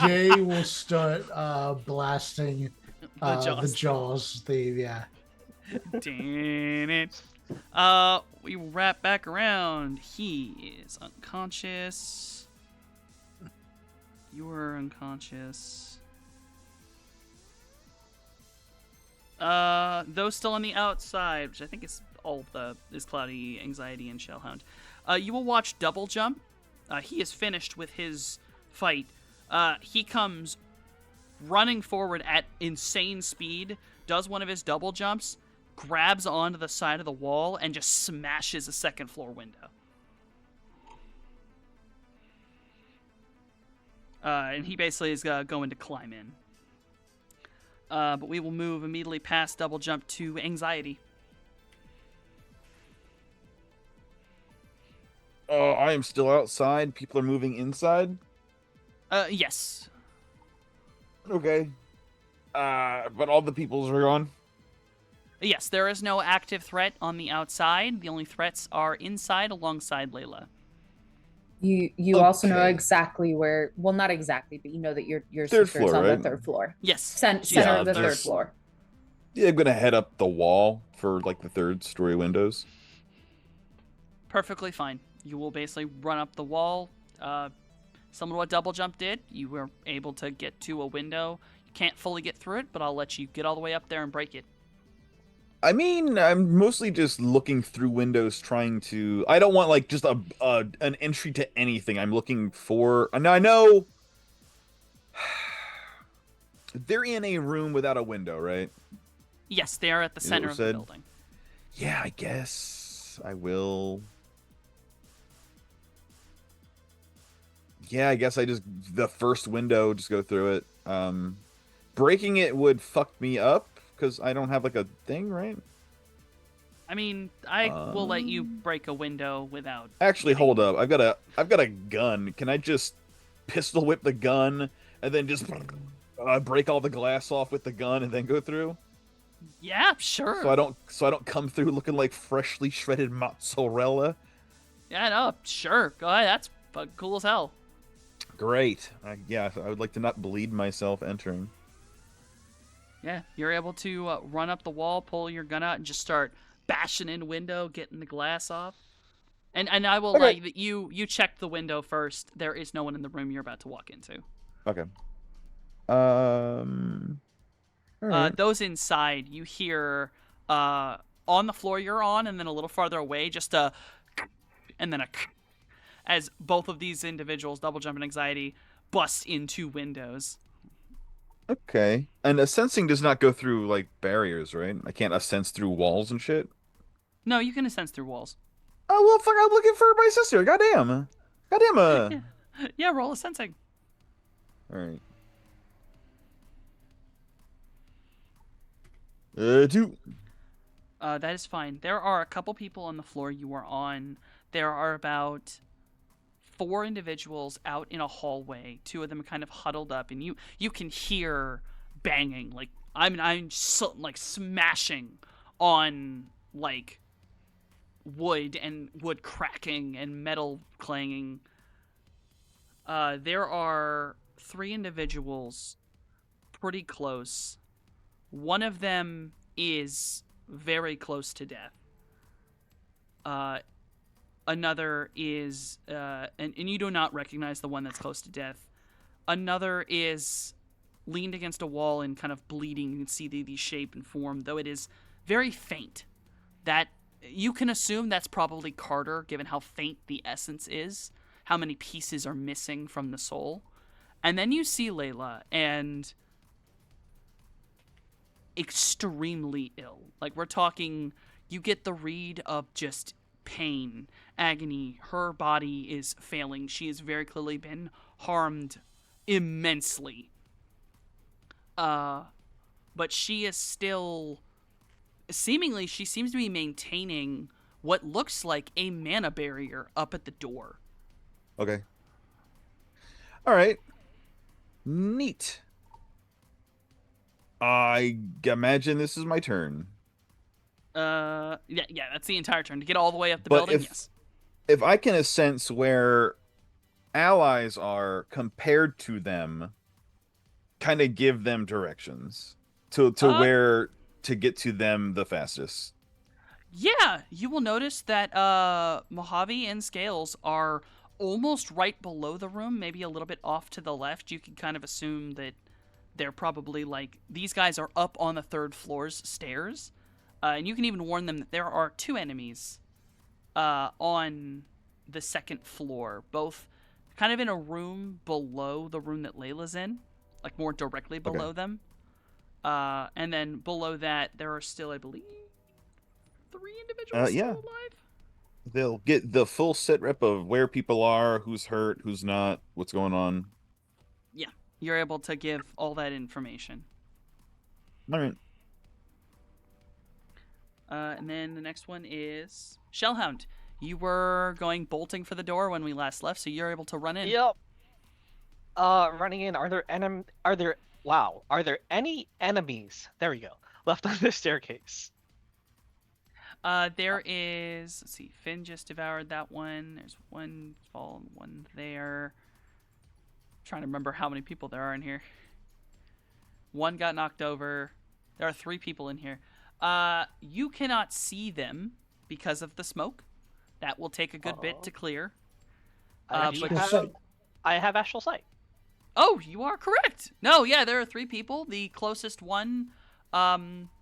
Jay will start blasting the Jaws theme. Yeah. Damn it. We wrap back around. He is unconscious. You are unconscious. Those still on the outside, which I think is all is Cloudy, Anxiety, and Shellhound. You will watch Double Jump. He is finished with his fight. He comes running forward at insane speed, does one of his double jumps, grabs onto the side of the wall, and just smashes a second floor window. And he basically is going to climb in. But we will move immediately past Double Jump to Anxiety. I am still outside. People are moving inside. Yes. Okay. But all the peoples are gone. Yes, there is no active threat on the outside. The only threats are inside alongside Layla. You also know Okay. exactly where. Well, not exactly, but you know that your Third sister is floor, on right? the third floor, Yes. center Yeah, of the third there's- floor. Yeah, I'm gonna head up the wall for like the third story windows. Perfectly fine. You will basically run up the wall. Similar to what Double Jump did. You were able to get to a window. can't fully get through it, but I'll let you get all the way up there and break it. I mean, I'm mostly just looking through windows, trying to. I don't want like just an entry to anything. I'm looking for. And I know they're in a room without a window, right? Yes, they are at the Is that center what of the said? building. Yeah, I guess I will. Yeah, I guess I just the first window, just go through it. Breaking it would fuck me up because I don't have like a thing, right? I mean, I will let you break a window without. Actually, getting- hold up. I've got a gun. Can I just pistol whip the gun and then just break all the glass off with the gun and then go through? Yeah, sure. So I don't come through looking like freshly shredded mozzarella. Yeah, no, sure. Go ahead. That's fucking cool as hell. Great. Yeah, I would like to not bleed myself entering. Yeah, you're able to run up the wall, pull your gun out, and just start bashing in window, getting the glass off. And I will Okay. lie that you checked the window first. There is no one in the room you're about to walk into. Okay. All right. Those inside, you hear on the floor you're on, and then a little farther away, just a, and then a, as both of these individuals, Double Jump and Anxiety, bust into windows. Okay. And sensing does not go through like barriers, right? I can't sense through walls and shit. No, you can sense through walls. Oh well, fuck! I'm looking for my sister. Goddamn. Goddamn. Yeah, roll a sensing. All right. 2. That is fine. There are a couple people on the floor you are on. There are about 4 individuals out in a hallway. 2 of them are kind of huddled up, and you can hear banging. Like I'm so, like smashing on like wood and wood cracking and metal clanging. There are 3 individuals pretty close. One of them is very close to death. Another is, and you do not recognize the one that's close to death. Another is leaned against a wall and kind of bleeding. You can see the shape and form, though it is very faint. That you can assume that's probably Carter, given how faint the essence is, how many pieces are missing from the soul. And then you see Layla, and extremely ill. Like, we're talking, you get the read of just pain, agony. Her body is failing. She has very clearly been harmed immensely. But she is still, seemingly, she seems to be maintaining what looks like a mana barrier up at the door. Okay. All right. Neat. I imagine this is my turn. Yeah, that's the entire turn. To get all the way up the But building, yes. If I can sense where allies are compared to them, kind of give them directions to where to get to them the fastest. Yeah, you will notice that Mojave and Scales are almost right below the room, maybe a little bit off to the left. You can kind of assume that they're probably like, these guys are up on the 3rd floor's stairs. And you can even warn them that there are 2 enemies on the 2nd floor, both kind of in a room below the room that Layla's in, like more directly below them. And then below that, there are still, I believe, 3 individuals yeah. still alive. They'll get the full sit rep of where people are, who's hurt, who's not, what's going on. Yeah, you're able to give all that information. All right. And then the next one is Shellhound. You were going bolting for the door when we last left, so you're able to run in. Yep. Running in. Are there any enemies? There we go. Left on the staircase. There is. Let's see. Finn just devoured that one. There's one fallen one there. Trying to remember how many people there are in here. One got knocked over. There are 3 people in here. You cannot see them because of the smoke. That will take a good bit to clear. I but Astral sight. have astral sight. Oh, you are correct. No, yeah, there are 3 people. The closest one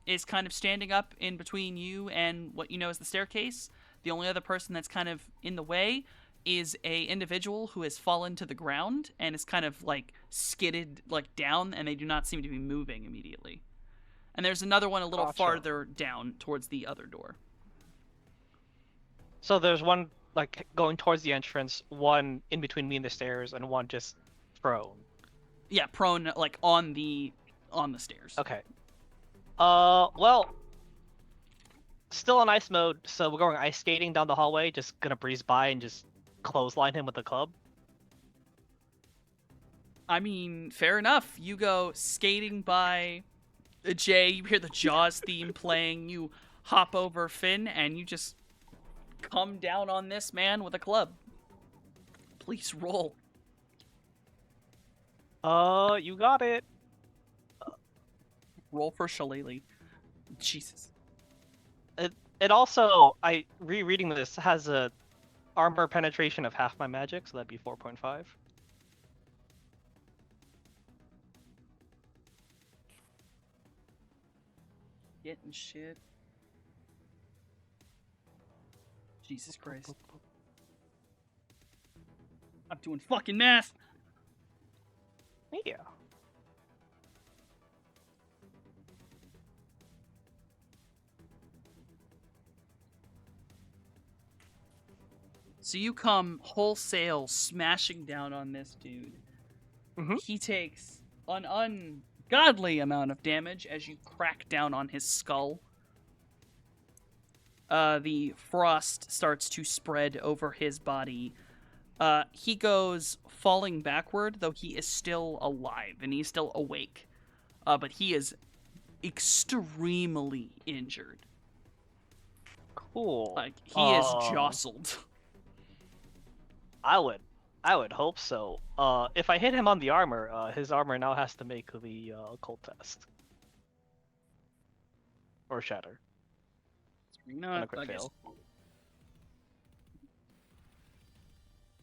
is kind of standing up in between you and what you know as the staircase. The only other person that's kind of in the way is a individual who has fallen to the ground and is kind of like skidded like down, and they do not seem to be moving immediately. And there's another one a little Gotcha. farther down towards the other door. So there's one like going towards the entrance, one in between me and the stairs, and one just prone. Yeah, prone like on the stairs. Okay. Well, still in ice mode, so we're going ice skating down the hallway. Just gonna breeze by and just clothesline him with the club. I mean, fair enough. You go skating by Jay, you hear the Jaws theme playing, you hop over Finn, and you just come down on this man with a club. Please roll. You got it. Roll for Shillelagh. Jesus. It also, rereading this has a armor penetration of half my magic, so that'd be 4.5. Getting shit. Jesus Christ. I'm doing fucking math. Yeah. So you come wholesale smashing down on this dude. Mhm. He takes an ungodly amount of damage as you crack down on his skull. The frost starts to spread over his body. He goes falling backward, though he is still alive and he's still awake. But he is extremely injured. Cool. Like, he is jostled. I would hope so. If I hit him on the armor, his armor now has to make the occult test. Or shatter. And a crit fail.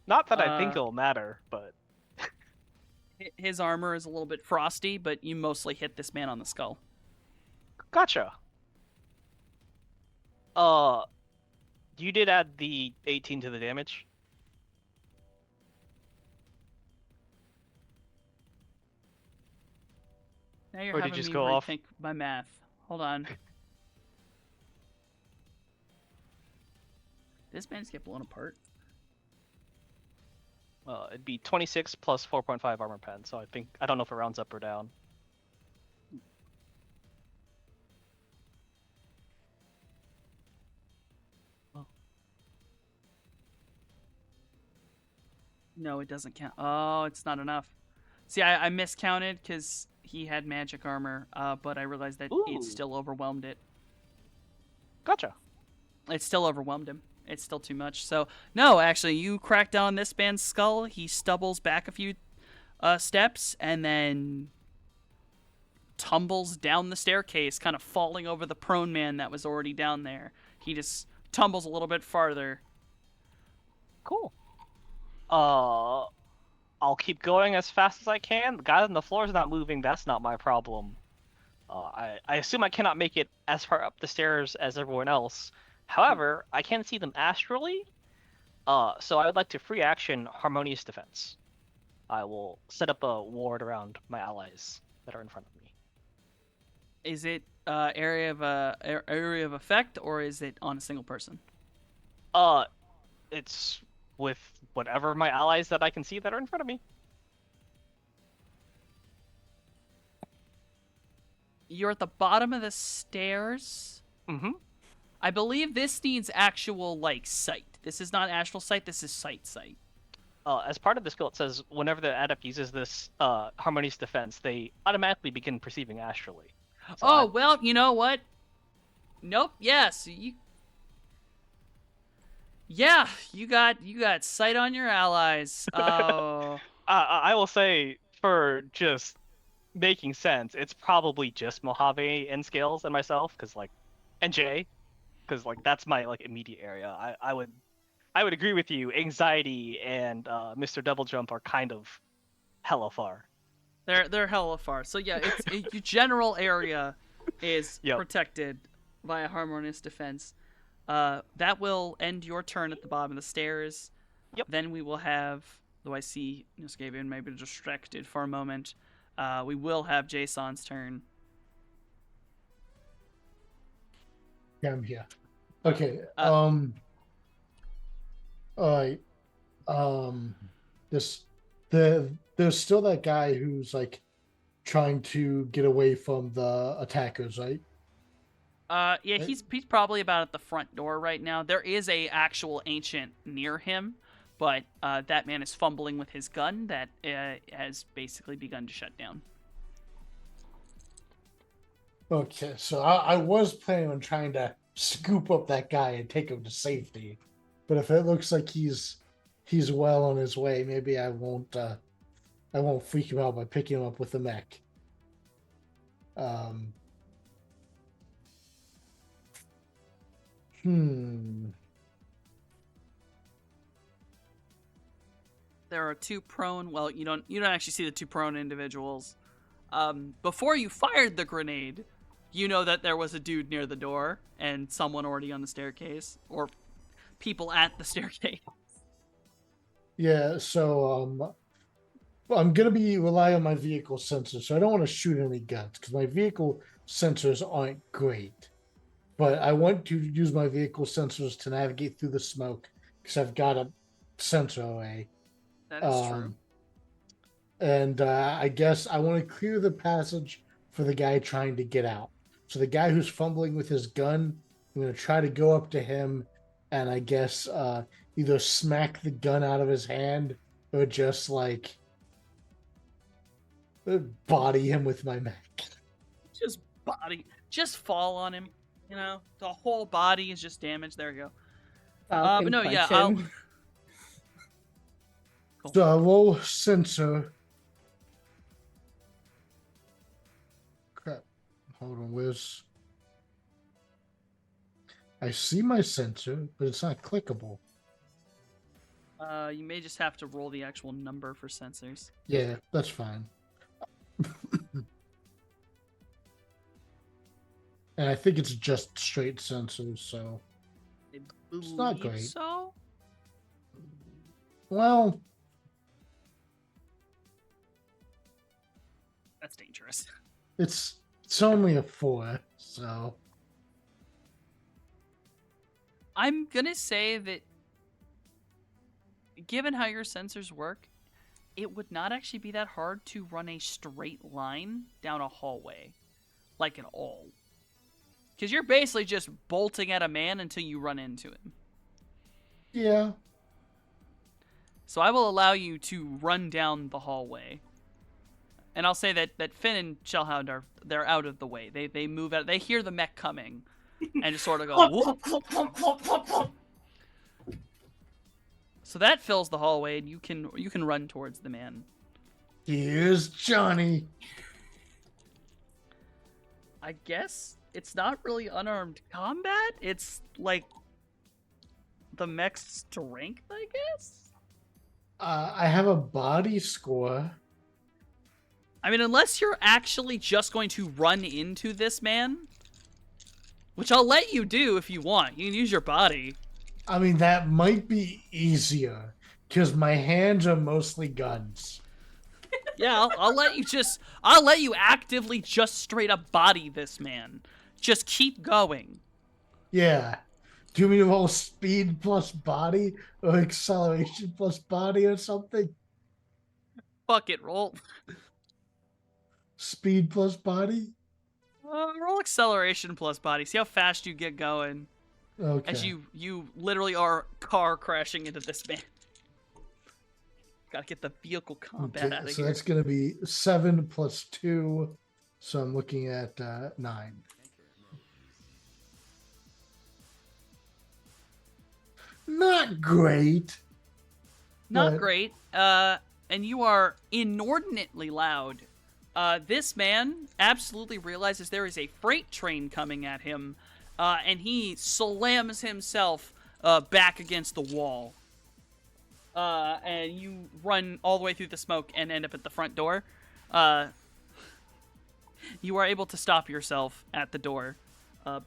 Not that I think it'll matter, but His armor is a little bit frosty, but you mostly hit this man on the skull. gotcha. You did add the 18 to the damage. Now you're Or did having you just me go off? rethink my math. Hold on. This man just get blown apart. It'd be 26 plus 4.5 armor pen, so I don't know if it rounds up or down. No, it doesn't count. Oh, it's not enough. See, I miscounted because he had magic armor, but I realized that Ooh. it still overwhelmed it. Gotcha. It still overwhelmed him. It's still too much. So, no, actually, you crack down this man's skull. He stumbles back a few steps and then tumbles down the staircase, kind of falling over the prone man that was already down there. He just tumbles a little bit farther. Cool. I'll keep going as fast as I can. The guy on the floor is not moving. That's not my problem. I assume I cannot make it as far up the stairs as everyone else. However, I can see them astrally. So I would like to free action Harmonious Defense. I will set up a ward around my allies that are in front of me. Is it area of effect, or is it on a single person? It's with whatever my allies that I can see that are in front of me. You're at the bottom of the stairs. Mm-hmm. I believe this needs actual like sight. This is not astral sight. This is sight. As part of the skill, it says whenever the adept uses this Harmonious Defense, they automatically begin perceiving astrally. So Well, you know what? Nope. Yes, you got sight on your allies. Oh. I will say, for just making sense, it's probably just Mojave and Scales and myself, and Jay, because that's my immediate area. I would agree with you. Anxiety and Mr. Double Jump are kind of hella far. They're hella far. So yeah, your general area is Yep. protected by a harmonious defense. That will end your turn at the bottom of the stairs. Yep. Then we will have, though I see Noskavian maybe distracted for a moment, we will have Jason's turn. Yeah, I'm here. Okay. Uh, All right. There's still that guy who's like trying to get away from the attackers, right? Yeah, he's probably about at the front door right now. There is a actual ancient near him, but that man is fumbling with his gun that has basically begun to shut down. Okay, so I was planning on trying to scoop up that guy and take him to safety, but if it looks like he's well on his way, maybe I won't freak him out by picking him up with the mech. There are two prone. Well, you don't actually see the two prone individuals. Before you fired the grenade, you know that there was a dude near the door and someone already on the staircase, or people at the staircase. Yeah, so I'm gonna be rely on my vehicle sensors, so I don't want to shoot any guns because my vehicle sensors aren't great. But I want to use my vehicle sensors to navigate through the smoke because I've got a sensor array. That is true. And I guess I want to clear the passage for the guy trying to get out. So the guy who's fumbling with his gun, I'm going to try to go up to him and I guess either smack the gun out of his hand or just like body him with my mech. Just fall on him. You know, the whole body is just damaged. There you go. Falcon But no, punch yeah, him. Cool. So I roll sensor. Crap. Hold on, where's... I see my sensor, but it's not clickable. You may just have to roll the actual number for sensors. Yeah, that's fine. And I think it's just straight sensors, so... It's not great. So? Well, That's dangerous. it's only a 4, so... I'm gonna say that, given how your sensors work, it would not actually be that hard to run a straight line down a hallway. Like at all. Because you're basically just bolting at a man until you run into him. Yeah. So I will allow you to run down the hallway. And I'll say that Finn and Shellhound they're out of the way. They move out. They hear the mech coming, and just sort of go. Whoop. So that fills the hallway, and you can run towards the man. Here's Johnny. I guess it's not really unarmed combat. It's like the mech's strength, I guess. I have a body score. I mean, unless you're actually just going to run into this man, which I'll let you do if you want. You can use your body. I mean, that might be easier because my hands are mostly guns. Yeah, I'll let you actively just straight up body this man. Just keep going. Yeah. Do you mean to roll speed plus body or acceleration plus body or something? Fuck it, roll. Speed plus body? Roll acceleration plus body. See how fast you get going. Okay. As you literally are car crashing into this man. Gotta get the vehicle combat out of so here. that's going to be 7 plus 2. So I'm looking at 9. Not great. Not but- great. And you are inordinately loud. This man absolutely realizes there is a freight train coming at him, and he slams himself back against the wall. and you run all the way through the smoke and end up at the front door. You are able to stop yourself at the door,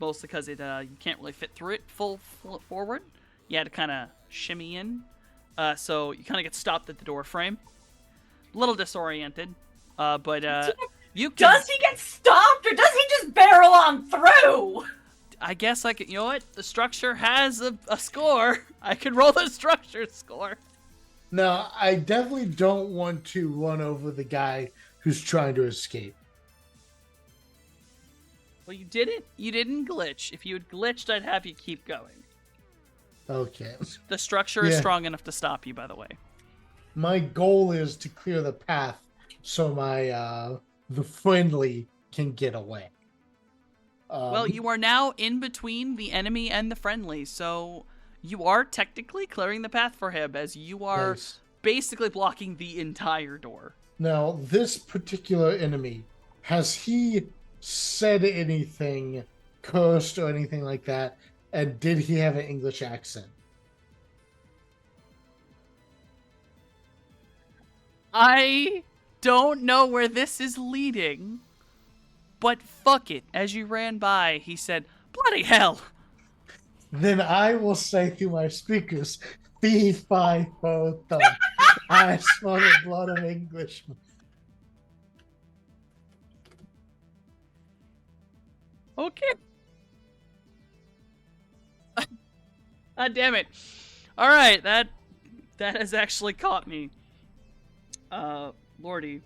mostly because you can't really fit through it full forward. You had to kind of shimmy in, so you kind of get stopped at the door frame. A little disoriented, but you can... Does he get stopped, or does he just barrel on through? I guess I could. You know what? The structure has a score. I could roll the structure score. No, I definitely don't want to run over the guy who's trying to escape. Well, you didn't. You didn't glitch. If you had glitched, I'd have you keep going. Okay. The structure is Yeah. strong enough to stop you, by the way. My goal is to clear the path so my the friendly can get away. Well, you are now in between the enemy and the friendly, so you are technically clearing the path for him, as you are Nice. basically blocking the entire door. Now, this particular enemy, has he said anything, cursed or anything like that? And did he have an English accent? I don't know where this is leading, but fuck it. As you ran by, he said, "Bloody hell!" Then I will say through my speakers, fee, fi, fo, thumb. I smell the blood of Englishmen. Okay. God damn it. Alright, that has actually caught me. Lordy.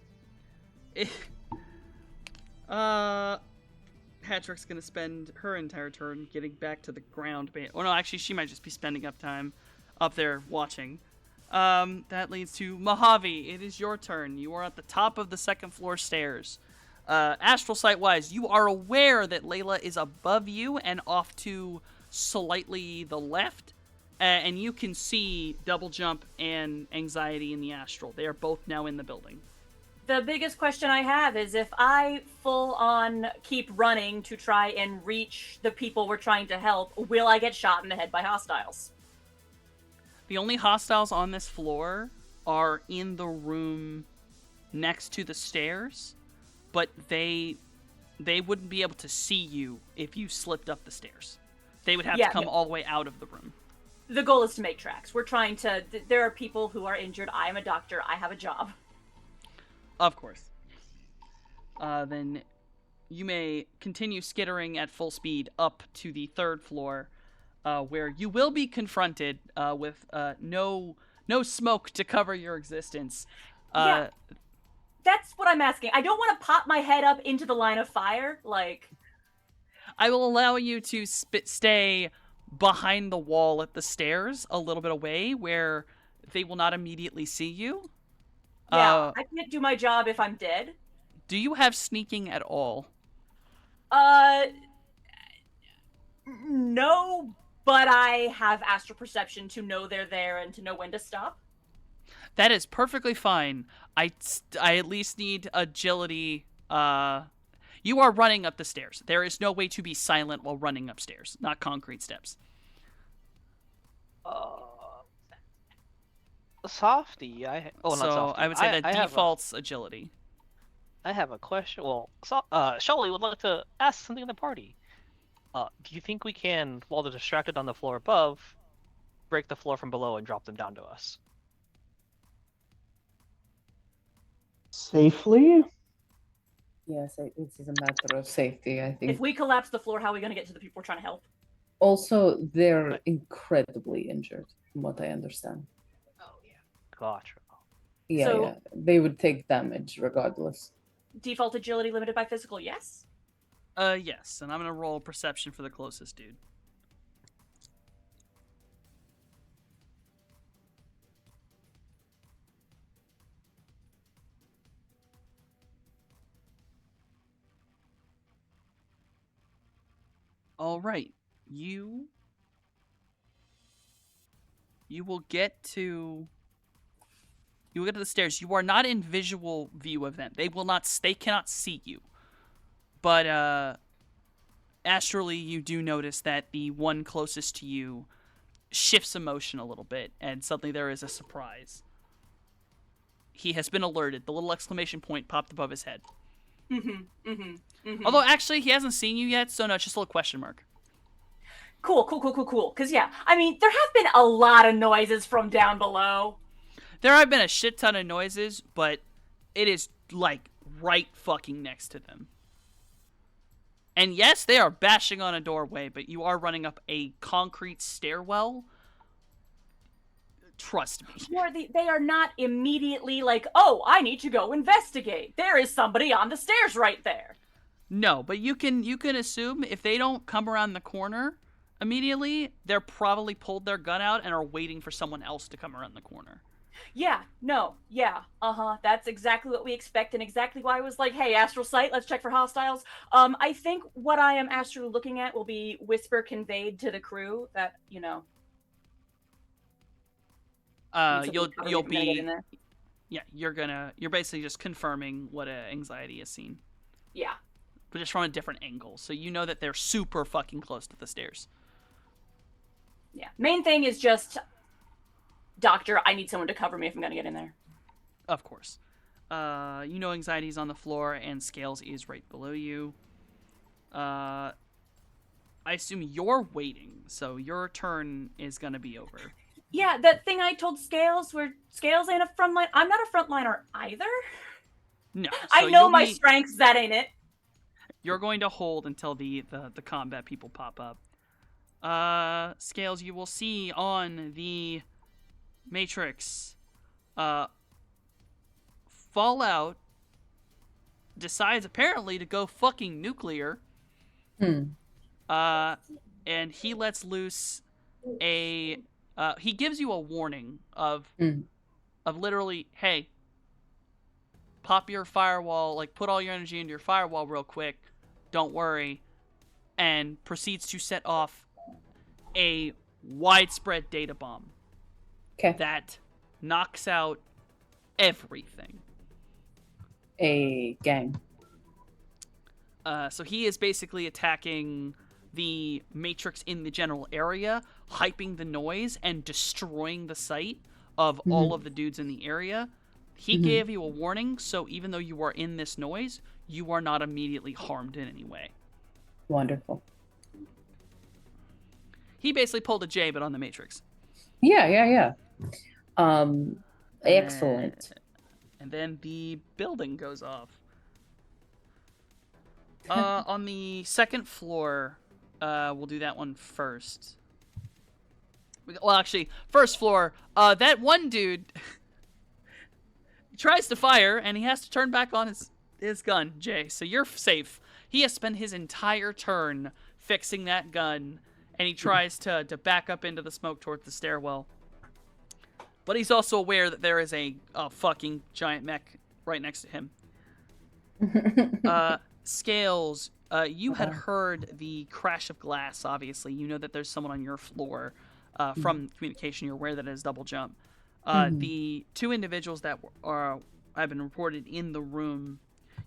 Hatrick's gonna spend her entire turn getting back to the ground. Oh no, actually she might just be spending up time up there watching. That leads to Mojave. It is your turn. You are at the top of the second floor stairs. Astral sight wise, you are aware that Layla is above you and off to slightly the left, and you can see Double Jump and Anxiety in the astral. They are both now in the building. The biggest question I have is if I full on keep running to try and reach the people we're trying to help, will I get shot in the head by hostiles? The only hostiles on this floor are in the room next to the stairs, but they wouldn't be able to see you if you slipped up the stairs. They would have to come all the way out of the room. The goal is to make tracks. We're trying to... There are people who are injured. I am a doctor. I have a job. Of course. Then you may continue skittering at full speed up to the third floor, where you will be confronted with no smoke to cover your existence. Yeah. That's what I'm asking. I don't want to pop my head up into the line of fire. Like, I will allow you to stay behind the wall at the stairs, a little bit away, where they will not immediately see you. yeah, I can't do my job if I'm dead. Do you have sneaking at all? No, but I have astral perception to know they're there and to know when to stop. That is perfectly fine. I at least need agility. You are running up the stairs. There is no way to be silent while running upstairs, not concrete steps. Softy, not Softy. I would say that have default's agility. I have a question. Well, Sholly would like to ask something in the party. Do you think we can, while they're distracted on the floor above, break the floor from below and drop them down to us? Safely? Yes, this is a matter of safety, I think. If we collapse the floor, how are we going to get to the people we're trying to help? Also, they're incredibly injured, from what I understand. Oh, yeah. Gotcha. Yeah, So- yeah. They would take damage regardless. Default agility limited by physical, yes? Yes, and I'm gonna roll perception for the closest dude. All right, you will get to the stairs. You are not in visual view of them. They cannot see you. But astrally, you do notice that the one closest to you shifts emotion a little bit, and suddenly there is a surprise. He has been alerted. The little exclamation point popped above his head. Although, actually, he hasn't seen you yet, so no, it's just a little question mark. Cool. Because, yeah, I mean, there have been a lot of noises from down below. There have been a shit ton of noises, but it is, like, right fucking next to them. And yes, they are bashing on a doorway, but you are running up a concrete stairwell. Trust me. Or they are not immediately like, oh, I need to go investigate. There is somebody on the stairs right there. No, but you can assume if they don't come around the corner immediately, they're probably pulled their gun out and are waiting for someone else to come around the corner. That's exactly what we expect, and exactly why I was like, hey, astral sight, let's check for hostiles. I think what I am astrally looking at will be whisper conveyed to the crew that, you know. You'll be, yeah, you're basically just confirming what anxiety has seen. Yeah. But just from a different angle, so you know that they're super fucking close to the stairs. Yeah. Main thing is just, Doctor, I need someone to cover me if I'm gonna get in there. Of course. You know anxiety's on the floor and Scales is right below you. I assume you're waiting, so your turn is gonna be over. Yeah, that thing I told Scales, where Scales ain't a frontline. I'm not a frontliner either. No. So I know my strengths, that ain't it. You're going to hold until the combat people pop up. Scales, you will see on the Matrix, Fallout decides apparently to go fucking nuclear. And he lets loose he gives you a warning of literally, hey, pop your firewall, like put all your energy into your firewall real quick. Don't worry. And proceeds to set off a widespread data bomb. Okay. That knocks out everything. A gang. So he is basically attacking the Matrix in the general area, hyping the noise and destroying the sight of all of the dudes in the area. He gave you a warning, so even though you are in this noise, you are not immediately harmed in any way. Wonderful. He basically pulled a J, but on the Matrix. Yeah. Excellent. And then the building goes off. On the second floor, we'll do that one first. Well, actually, first floor, that one dude tries to fire, and he has to turn back on his gun, Jay. So you're safe. He has spent his entire turn fixing that gun, and he tries to back up into the smoke towards the stairwell. But he's also aware that there is a fucking giant mech right next to him. Scales, you had heard the crash of glass, obviously. You know that there's someone on your floor. From communication, you're aware that it is double jump. The two individuals that have been reported in the room,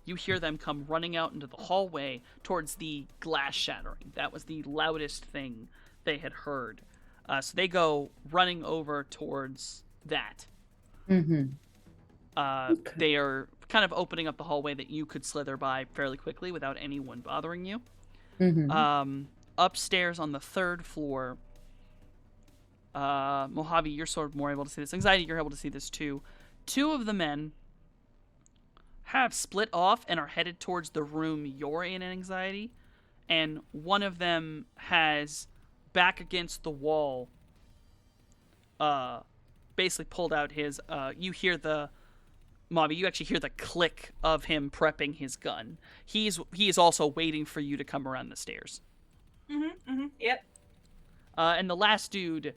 you hear them come running out into the hallway towards the glass shattering. That was the loudest thing they had heard. So they go running over towards that. They are kind of opening up the hallway that you could slither by fairly quickly without anyone bothering you. Upstairs on the third floor, Mojave, you're sort of more able to see this. Anxiety, you're able to see this too. Two of the men have split off and are headed towards the room you're in, Anxiety. And one of them has, back against the wall, basically pulled out his, you hear the, Mobby, you actually hear the click of him prepping his gun. He is also waiting for you to come around the stairs. Yep. And the last dude,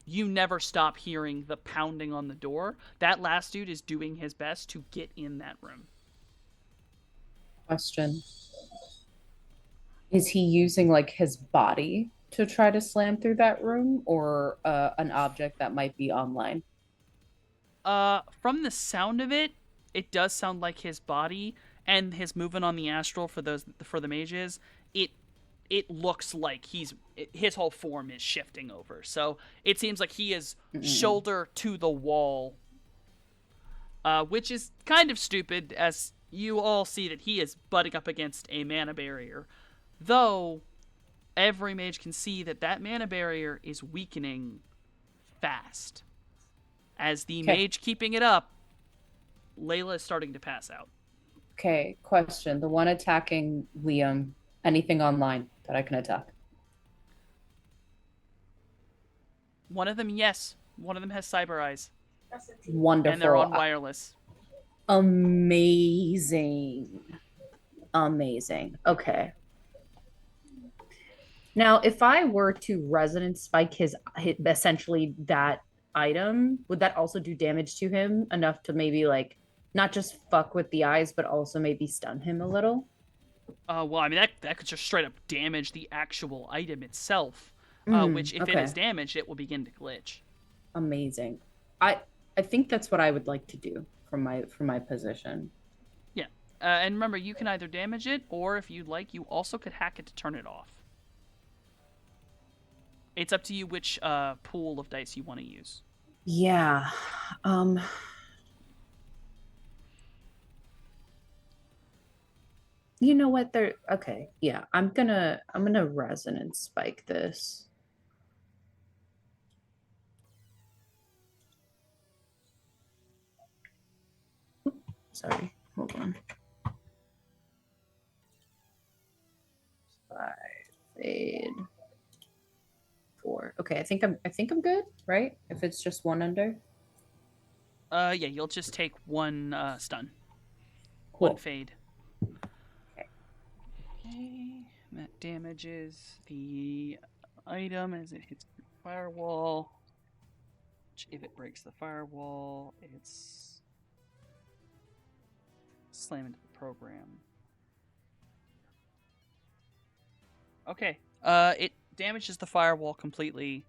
you never stop hearing the pounding on the door. That last dude is doing his best to get in that room. Question. Is he using, like, his body to try to slam through that room, or an object that might be online? From the sound of it, it does sound like his body and his movement on the astral for the mages. It it looks like his whole form is shifting over. So it seems like he is shoulder to the wall, which is kind of stupid, as you all see that he is butting up against a mana barrier. Though, every mage can see that that mana barrier is weakening fast. As the mage keeping it up, Layla is starting to pass out. Okay, question. The one attacking Liam, anything online that I can attack? One of them, yes. One of them has cyber eyes. Wonderful. And they're on wireless. Amazing. Okay. Now, if I were to resonance spike his essentially that item, would that also do damage to him enough to maybe like not just fuck with the eyes, but also maybe stun him a little? Well, I mean, that could just straight up damage the actual item itself, which, if it is damaged, it will begin to glitch. Amazing. I think that's what I would like to do from my position. Yeah. And remember, you can either damage it, or if you'd like, you also could hack it to turn it off. It's up to you which pool of dice you want to use. Yeah. You know what? Okay. Yeah, I'm gonna resonance spike this. Sorry, hold on. 5 fade 4. Okay, I think I'm good, right? If it's just one under. Yeah, you'll just take one stun. Cool. One fade. Okay. That damages the item as it hits the firewall. Which, if it breaks the firewall, it's slam into the program. Okay. It damages the firewall completely,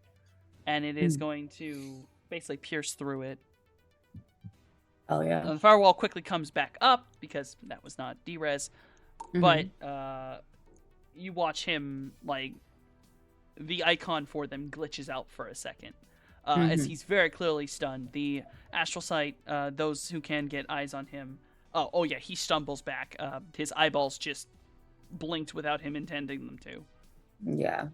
and it is going to basically pierce through it. Oh yeah. The firewall quickly comes back up because that was not D-res, but you watch him, like, the icon for them glitches out for a second. As he's very clearly stunned. The astral sight, those who can get eyes on him, oh yeah, he stumbles back. His eyeballs just blinked without him intending them to. Yeah.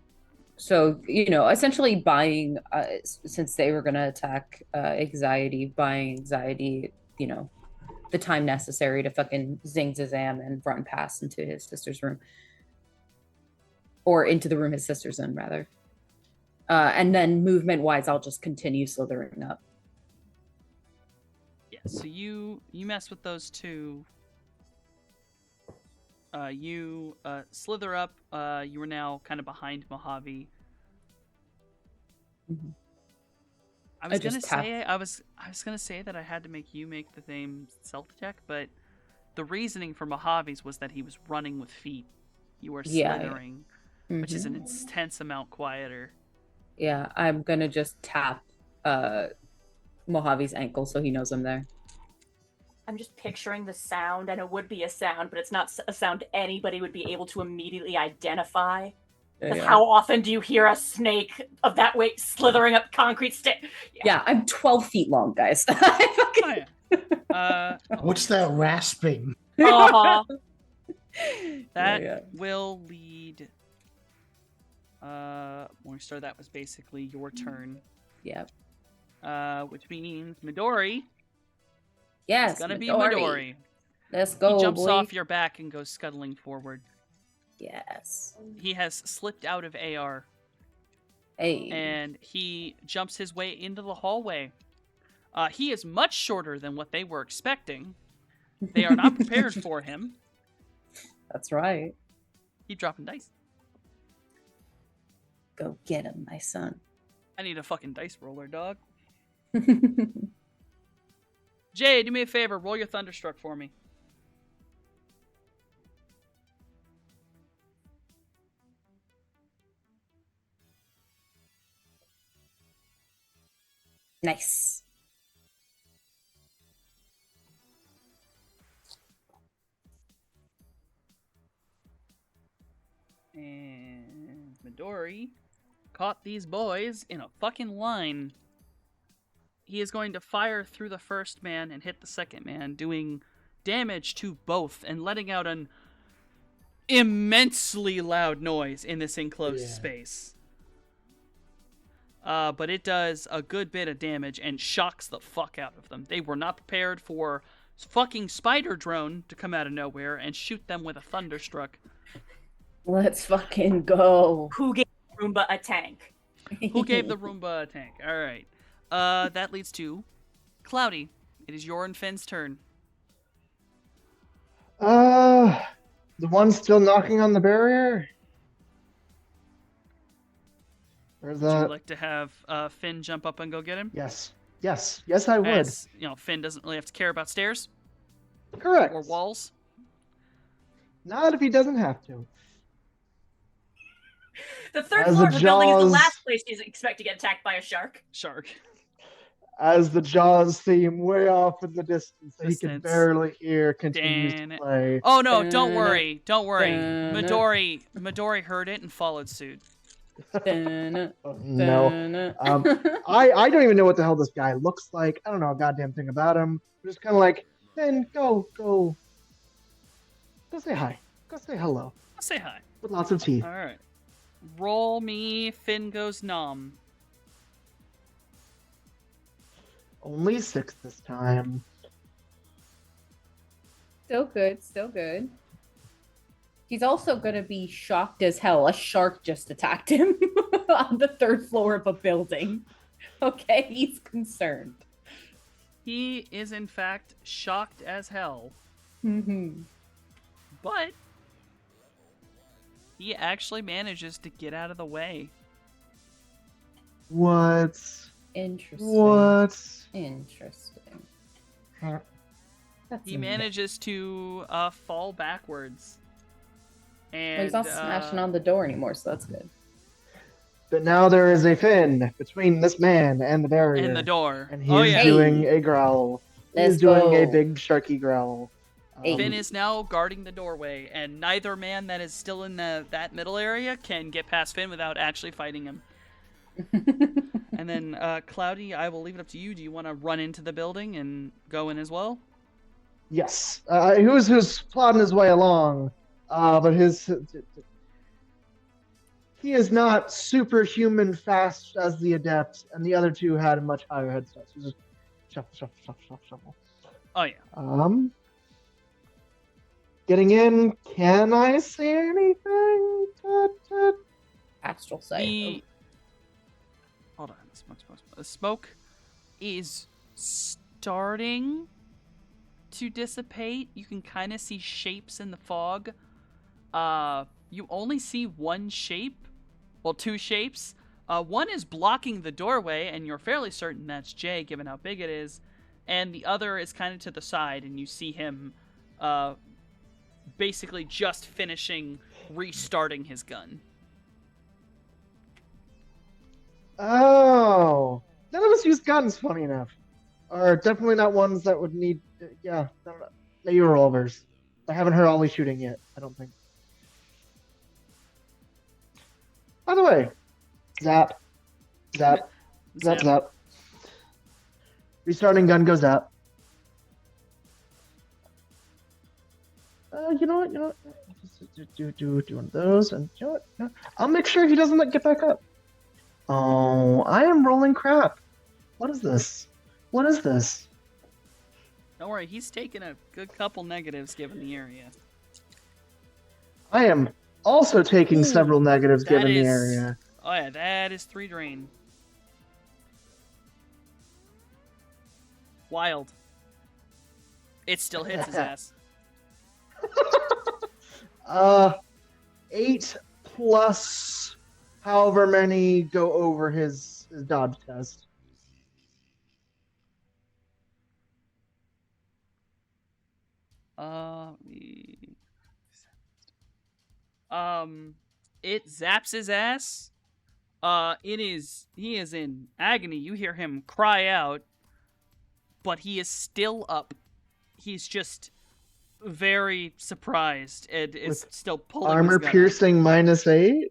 So, essentially buying, since they were going to attack buying anxiety, the time necessary to fucking zing zazam and run past into his sister's room. Or into the room his sister's in, rather. And then movement-wise, I'll just continue slithering up. Yeah, so you mess with those two. You slither up. You are now kind of behind Mojave. I was gonna say that I had to make you make the same stealth check, but the reasoning for Mojave's was that he was running with feet. You were slithering, which is an intense amount quieter. Yeah, I'm gonna just tap Mojave's ankle so he knows I'm there. I'm just picturing the sound, and it would be a sound, but it's not a sound anybody would be able to immediately identify. Because how often do you hear a snake of that weight slithering up concrete Yeah, I'm 12 feet long, guys. What's that rasping? That will lead. Morningstar, that was basically your turn. Yep. Which means Midori. Yes, it's gonna be Midori. Let's go. He jumps boy. off your back and goes scuttling forward. Yes. He has slipped out of AR. Hey. And he jumps his way into the hallway. He is much shorter than what they were expecting. They are not prepared for him. That's right. Keep dropping dice. Go get him, my son. I need a fucking dice roller, dog. Jay, do me a favor. Roll your Thunderstruck for me. Nice. And Midori caught these boys in a fucking line. He is going to fire through the first man and hit the second man, doing damage to both and letting out an immensely loud noise in this enclosed space. But it does a good bit of damage and shocks the fuck out of them. They were not prepared for fucking spider drone to come out of nowhere and shoot them with a thunderstruck. Let's fucking go. Who gave Roomba a tank? Who gave the Roomba a tank? All right. That leads to Cloudy. It is your and Finn's turn. The one still knocking on the barrier? Or Would the... you like to have Finn jump up and go get him? Yes, I would. As, Finn doesn't really have to care about stairs Correct. or walls. Not if he doesn't have to. The third As floor the of a building is the Jaws- last place you expect to get attacked by a shark. Shark. As the Jaws theme way off in the distance that he can Distance. barely hear continues Dan- to play. Oh no, don't Dun- worry. Don't worry. dun- Midori heard it and followed suit. Dun- Oh, no. dun- I don't even know what the hell this guy looks like. I don't know a goddamn thing about him. I'm just kind of like, then go say hi. Go say hello. I'll say hi. With lots of teeth. All right. Roll me. Finn goes nom. Only 6 this time. Still good, still good. He's also gonna be shocked as hell. A shark just attacked him on the 3rd floor of a building. Okay, he's concerned. He is in fact shocked as hell, Mm-hmm. but he actually manages to get out of the way. What? Interesting. What? Interesting. Huh. That's He a- manages to fall backwards. And Well, he's not smashing on the door anymore, so that's good. But now there is a fin between this man and the barrier. and the door. And he Oh is yeah. doing a growl. Let's He's doing a go. big sharky growl. Hey. Finn is now guarding the doorway, and neither man that is still in that middle area can get past Finn without actually fighting him. And then, Cloudy, I will leave it up to you. Do you want to run into the building and go in as well? Yes. Who's plodding his way along, but he is not superhuman fast as the adept, and the other two had a much higher head start. So just shuffle. Oh yeah. Getting in. Can I see anything? Astral sight. The hold on, smoke. The smoke is starting to dissipate. You can kind of see shapes in the fog. You only see one shape, well, 2 shapes. One is blocking the doorway, and you're fairly certain that's Jay, given how big it is. And the other is kind of to the side, and you see him basically just finishing restarting his gun. Oh, none of us use guns. Funny enough, or definitely not ones that would need. Yeah, maybe revolvers. I haven't heard Ollie shooting yet. I don't think. By the way, zap. Restarting gun goes zap. You know what? Do one of those, and you know what? No, I'll make sure he doesn't get back up. Oh, I am rolling crap. What is this? Don't worry, he's taken a good couple negatives given the area. I am also taking Ooh, several negatives that given the is- area. Oh yeah, that is 3 drain. Wild. It still hits his ass. 8 plus however many go over his dodge test. It zaps his ass. He is in agony. You hear him cry out, but he is still up. He's just very surprised and is With still pulling his Armor gun. piercing -8.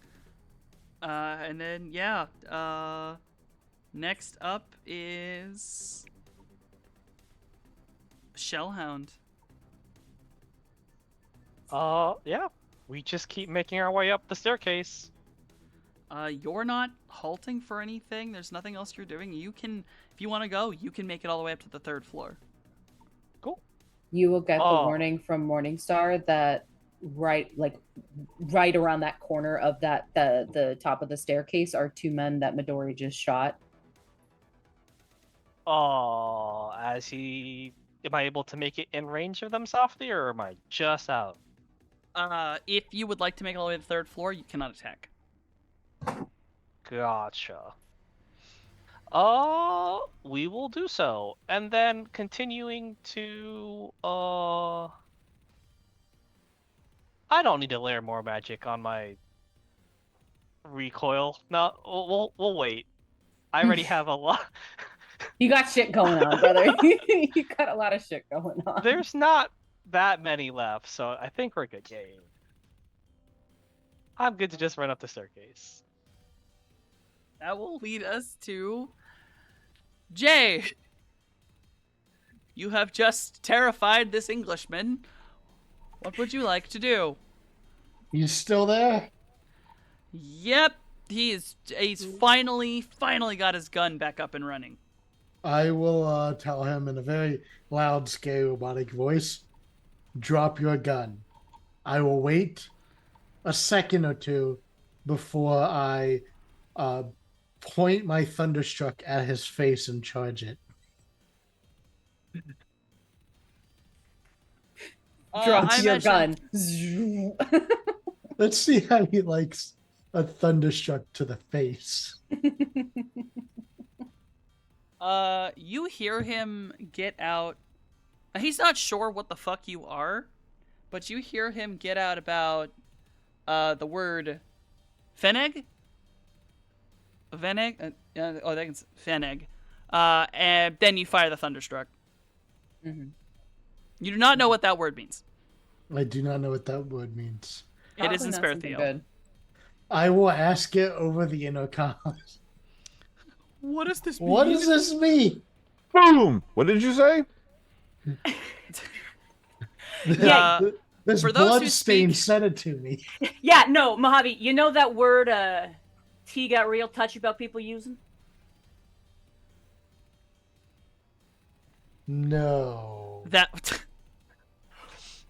And then yeah. Next up is Shellhound. Yeah. We just keep making our way up the staircase. You're not halting for anything. There's nothing else you're doing. You can, if you want to go, you can make it all the way up to the 3rd floor. You will get the Oh. warning from Morningstar that right around that corner of the top of the staircase are 2 men that Midori just shot. Oh, am I able to make it in range of them softly, or am I just out? If you would like to make it all the way to the 3rd floor, you cannot attack. Gotcha. We will do so. And then continuing to, I don't need to layer more magic on my recoil. No, we'll wait. I already have a lot. You got shit going on, brother. You got a lot of shit going on. There's not that many left, so I think we're good. Yeah. I'm good to just run up the staircase. That will lead us to Jay. You have just terrified this Englishman. What would you like to do? He's still there? Yep, he's finally got his gun back up and running. I will tell him in a very loud, scary, robotic voice, drop your gun. I will wait a second or two before I point my Thunderstruck at his face and charge it. Drops I your imagine- gun. Let's see how he likes a Thunderstruck to the face. You hear him get out. He's not sure what the fuck you are, but you hear him get out about the word Feneg? Veneg? That's Feneg. And then you fire the Thunderstruck. Mhm. You do not know what that word means. I do not know what that word means. It is in Probably not something Sparethiel. good. I will ask it over the intercom. What does this mean? What does this mean? Boom! What did you say? Yeah, This for those who bloodstain speak- said it to me. Yeah, no, Mojave, you know that word T got real touchy about people using? No.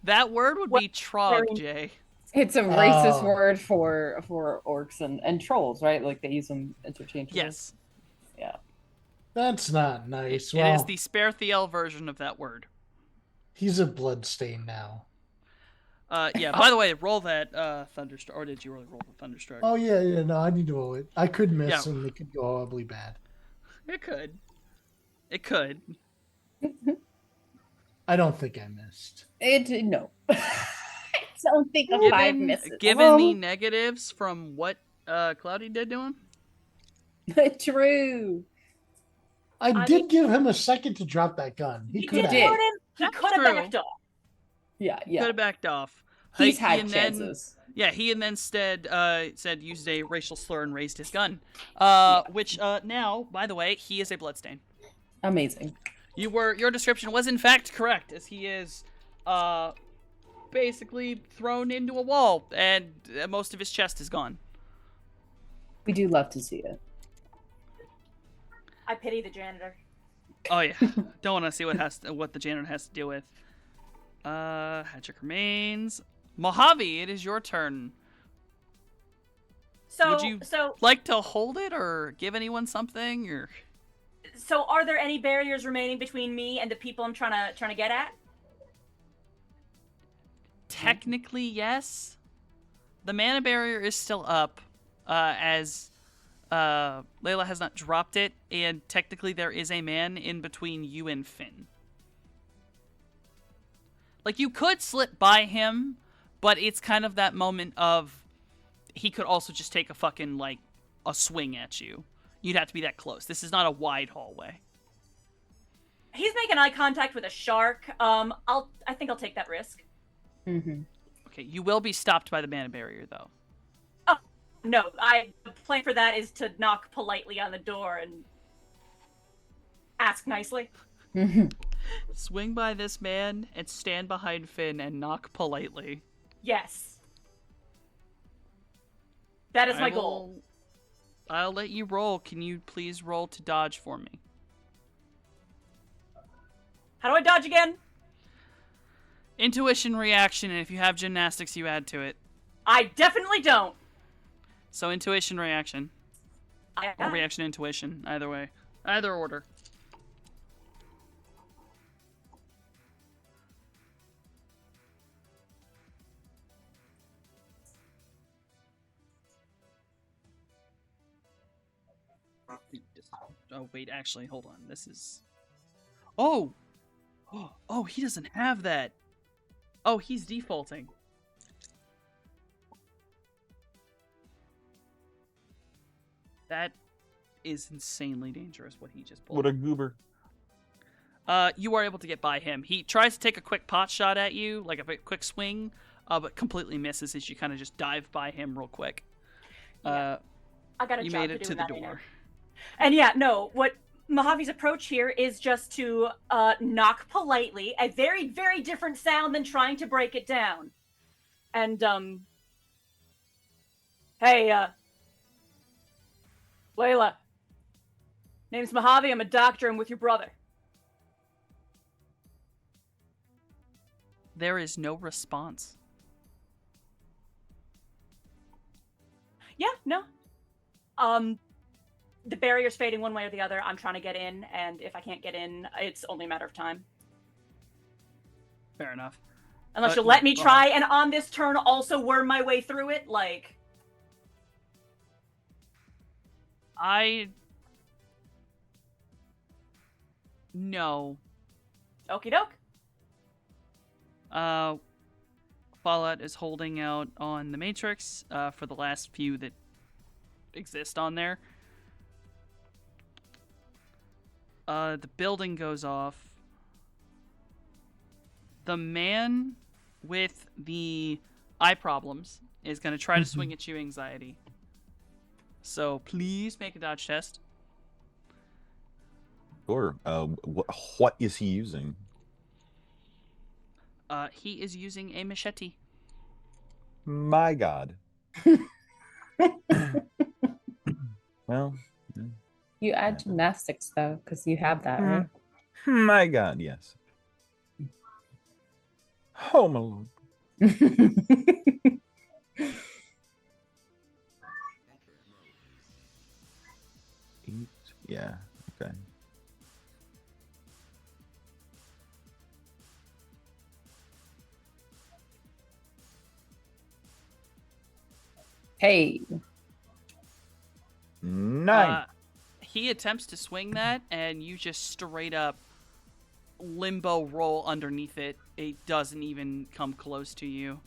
That word would be Trog, very- Jay. It's a racist Oh. word for orcs and trolls, right? Like they use them interchangeably. Yes, Yeah. That's not nice. it Well, is the Sparethiel version of that word. he's a bloodstain now. Yeah. By the way, roll that Thunderstruck, or did you really roll the Thunderstruck? Oh yeah, no, I need to roll it. I could miss Yeah. and it could go horribly bad. It could. It could. I don't think I missed. No. I don't think a 5 misses. Given the negatives from what Cloudy did to him. True. I did give him a second to drop that gun. He could did. have. He That's could have true. backed off. Yeah, Could yeah. have backed off. He's He had and then- chances. Yeah, he and then said used a racial slur and raised his gun. Which now, by the way, he is a bloodstain. Amazing. Your description was in fact correct, as he is basically thrown into a wall and most of his chest is gone. We do love to see it. I pity the janitor. Oh yeah, don't want to see what the janitor has to deal with. Hatchick remains. Mojave, it is your turn. So, Would you- so, Like to hold it or give anyone something or? so, are there any barriers remaining between me and the people I'm trying to get at? Technically, yes. The mana barrier is still up, as Layla has not dropped it, and technically there is a man in between you and Finn. Like, you could slip by him, but it's kind of that moment of he could also just take a fucking, like, a swing at you. You'd have to be that close. This is not a wide hallway. He's making eye contact with a shark. I think I'll take that risk. Mm-hmm. Okay, you will be stopped by the mana barrier, though. No, the plan for that is to knock politely on the door and ask nicely. Swing by this man and stand behind Finn and knock politely. Yes. That is my goal. I'll let you roll. Can you please roll to dodge for me? How do I dodge again? Intuition, reaction, and if you have gymnastics, you add to it. I definitely don't. So intuition, reaction. Or reaction, intuition. Either way. Either order. Oh, wait, actually, hold on. This is... Oh! Oh, he doesn't have that. Oh, he's defaulting. That is insanely dangerous, what he just pulled. What a goober. You are able to get by him. He tries to take a quick pot shot at you, like a quick swing, but completely misses as you kind of just dive by him real quick. I got a you job made to it do to in the that door. manner. And yeah, no, what Mojave's approach here is just to knock politely, a very, very different sound than trying to break it down. And, hey, Layla. Name's Mojave, I'm a doctor, I'm with your brother. There is no response. Yeah, no. The barrier's fading one way or the other. I'm trying to get in, and if I can't get in, it's only a matter of time. Fair enough. Unless you'll let me try, and on this turn also worm my way through it, like... No. Okie doke. Fallout is holding out on the Matrix for the last few that exist on there. The building goes off. The man with the eye problems is going to try to swing at you, Anxiety. So please make a dodge test. Sure. What is he using? He is using a machete. My God. Well, You add gymnastics though, because you have that, right? my God, yes. Oh my Lord. Yeah. Okay. Hey. 9. He attempts to swing that, and you just straight up limbo roll underneath it. It doesn't even come close to you.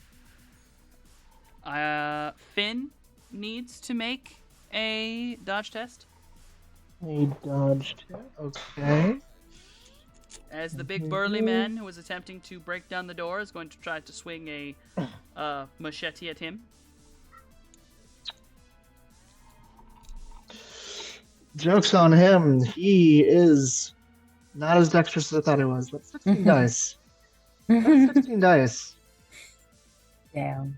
Finn needs to make a dodge test. A dodge test. Okay. As the big burly man who was attempting to break down the door is going to try to swing a machete at him. Joke's on him. He is not as dexterous as I thought he was. That's 16 dice. That's 16 dice. Damn.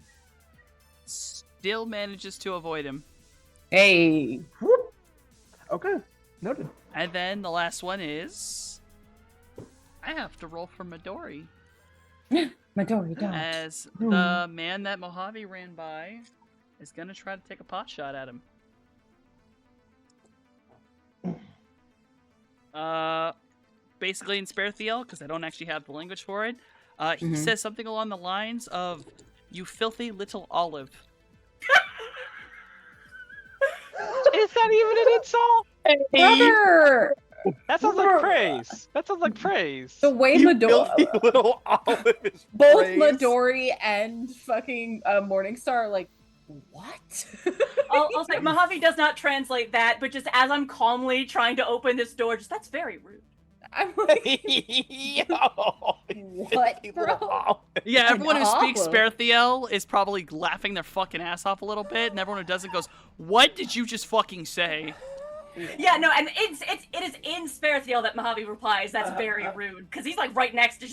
Still manages to avoid him. Hey. Whoop. Okay. Noted. And then the last one is... I have to roll for Midori. Midori, don't. As the man that Mojave ran by is going to try to take a pot shot at him. Basically in Sparethiel, because I don't actually have the language for it, he says something along the lines of, "You filthy little olive." Is that even an insult? Brother! That sounds like praise. That sounds like praise. The way You Midori... filthy little olive is Both praise. Midori and fucking Morningstar are like, what? I'll say Mojave does not translate that, but just as I'm calmly trying to open this door, just that's very rude. I'm like, Yo, what, filthy bro? little olive. Yeah, everyone who speaks Olive. Sperthiel is probably laughing their fucking ass off a little bit, and everyone who doesn't goes, "What did you just fucking say?" Yeah, no, and it is in Sparethiel that Mojave replies, "That's very rude," because he's like right next to,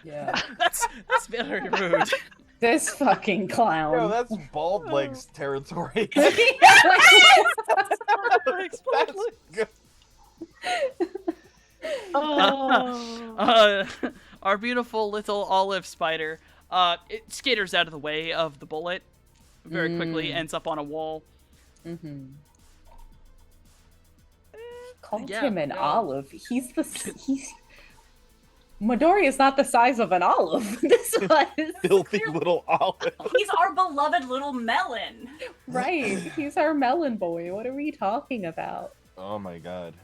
Yeah. That's very rude. This fucking clown. Yo, that's bald legs territory. Like, That's good. Our beautiful little olive spider, it skitters out of the way of the bullet very quickly, ends up on a wall. Mm-hmm. Called Yeah, him an no. olive. He's Midori is not the size of an olive. This was Filthy little olive. he's our beloved little melon. right. He's our melon boy. What are we talking about? Oh my god.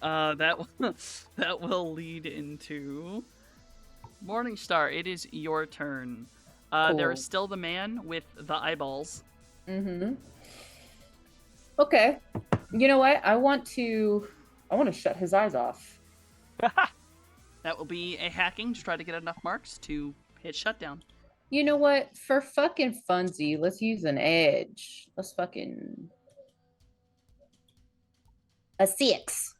That will lead into Morningstar. It is your turn. There Cool. is still the man with the eyeballs. Mm-hmm. Okay. You know what? I want to shut his eyes off. That will be a hacking to try to get enough marks to hit shutdown. You know what? For fucking funsy, let's use an edge. Let's fucking a 6.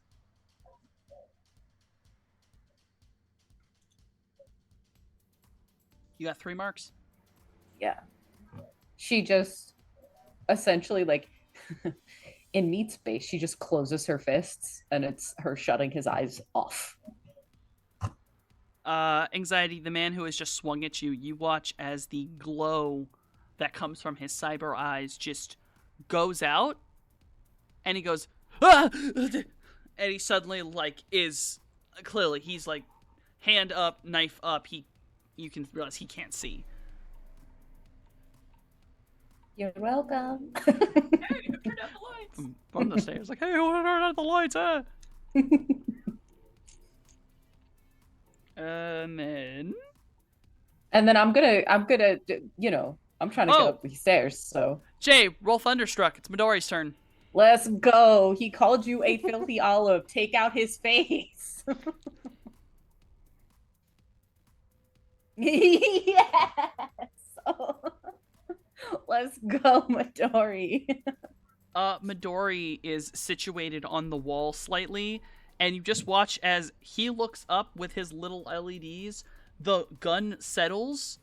You got 3 marks. Yeah. She just essentially like in meat space, she just closes her fists and it's her shutting his eyes off. Anxiety, the man who has just swung at you, you watch as the glow that comes from his cyber eyes just goes out, and he goes, ah! And he suddenly, like, is clearly, he's like, hand up, knife up, you can realize he can't see. You're welcome. Hey, who turned out the lights? From the stairs, like, hey, who turned out the lights, huh? And then... And then I'm gonna, you know, I'm trying to get Oh. up these stairs, so Jay, roll Thunderstruck. It's Midori's turn. let's go. He called you a filthy olive. Take out his face. Yes. Let's go, Midori. Midori is situated on the wall slightly, and you just watch as he looks up with his little LEDs, the gun settles,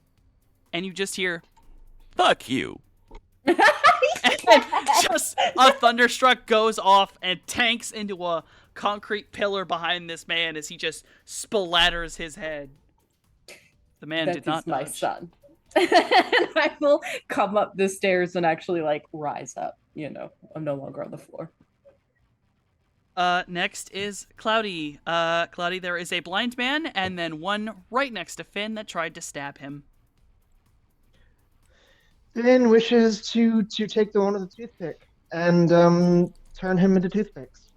and you just hear, "Fuck you." And then just a Thunderstruck goes off and tanks into a concrete pillar behind this man as he just splatters his head. The man That did not is my dodge. son. And I will come up the stairs and actually like rise up. You know, I'm no longer on the floor. Next is Cloudy. Cloudy, there is a blind man, and then one right next to Finn that tried to stab him. Finn wishes to take the one with the toothpick and turn him into toothpicks.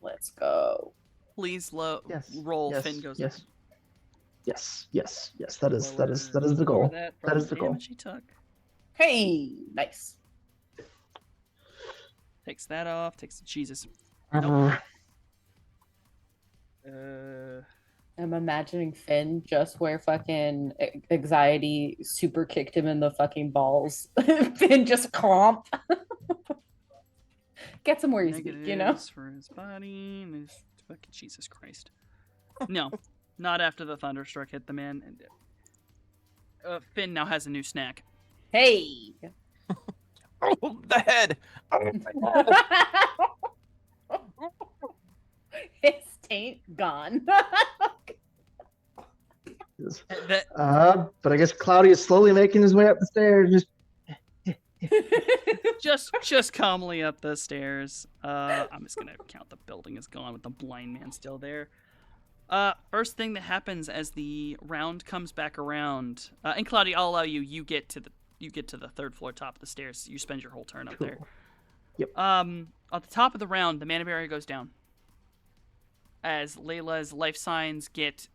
Let's go. Please Yes. roll. Yes. Finn goes. Yes. Yes. That is the goal. That is the goal. She took. Hey, nice. Takes that off. Takes Jesus. Uh, I'm imagining Finn just where fucking anxiety super kicked him in the fucking balls. Finn just comp. Gets him where he's weak, you know? Negatives for his body. And his fucking Jesus Christ. No, not after the Thunderstruck hit the man. Finn now has a new snack. Hey. Oh, the head. Oh, my God. His taint gone. That but I guess Cloudy is slowly making his way up the stairs. just calmly up the stairs. I'm just gonna count the building is gone with the blind man still there. First thing that happens as the round comes back around, and Cloudy, I'll allow you. You get to the third floor, top of the stairs. You spend your whole turn up there. Cool. Yep. At the top of the round, the mana barrier goes down as Layla's life signs get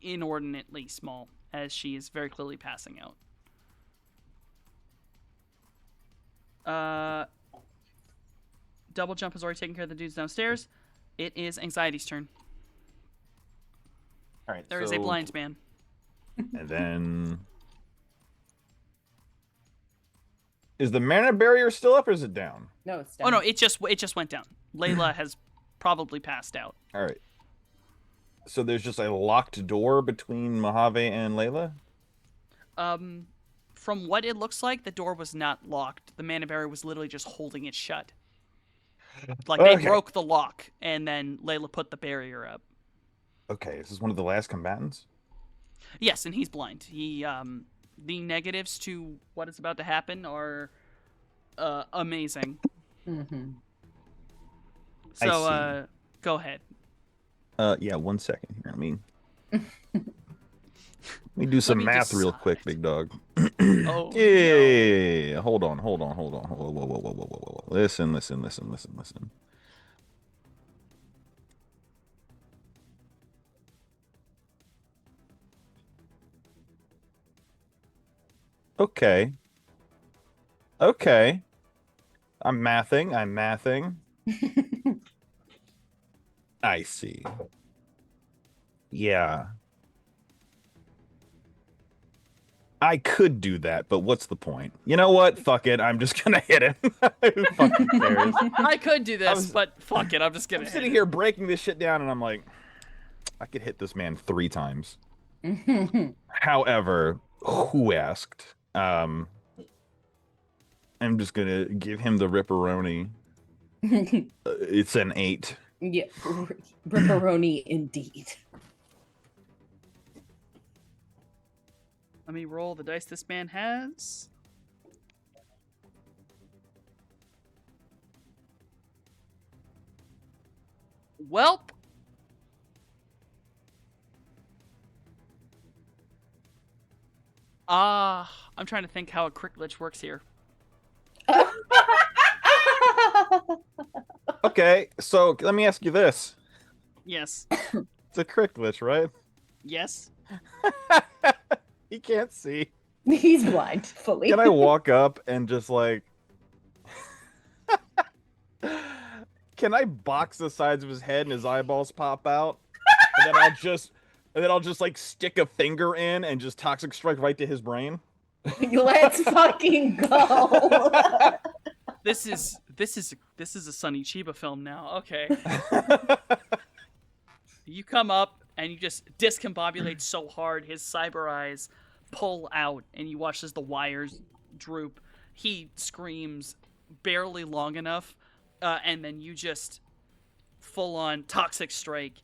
inordinately small as she is very clearly passing out. Double Jump has already taken care of the dudes downstairs. It is Anxiety's turn. All right. There is a blind man. And then, is the mana barrier still up or is it down? No, it's Oh down. no, it just went down. Layla has probably passed out. All right. So there's just a locked door between Mojave and Layla? From what it looks like, the door was not locked. The mana barrier was literally just holding it shut. Like they Okay. broke the lock, and then Layla put the barrier up. Okay, is this one of the last combatants? Yes, and he's blind. He the negatives to what is about to happen are amazing. Mm-hmm. I So go ahead. Yeah, 1 second here. Let me do some me math real decide. quick, big dog. Oh, Yeah. Hold on. Whoa. Listen. Okay. I'm mathing. I see. Yeah. I could do that, but what's the point? You know what? Fuck it. I'm just gonna hit him. Who fucking cares? I could do this, was- but fuck it, I'm just gonna I'm hit sitting it. here breaking this shit down, and I'm like, I could hit this man 3 times. However, who asked? I'm just gonna give him the ripperoni. It's an 8. Yeah, ripperoni indeed. Let me roll the dice this man has. Welp. I'm trying to think how a crit glitch works here. Okay, so let me ask you this: Yes. it's a crit glitch, right? Yes. He can't see. He's blind fully. Can I walk up and just like can I box the sides of his head and his eyeballs pop out? And then I'll just like stick a finger in and just toxic strike right to his brain. Let's fucking go. This is a Sonny Chiba film now. Okay. You come up and you just discombobulate so hard his cyber eyes pull out and you watch as the wires droop. He screams barely long enough, and then you just full on toxic strike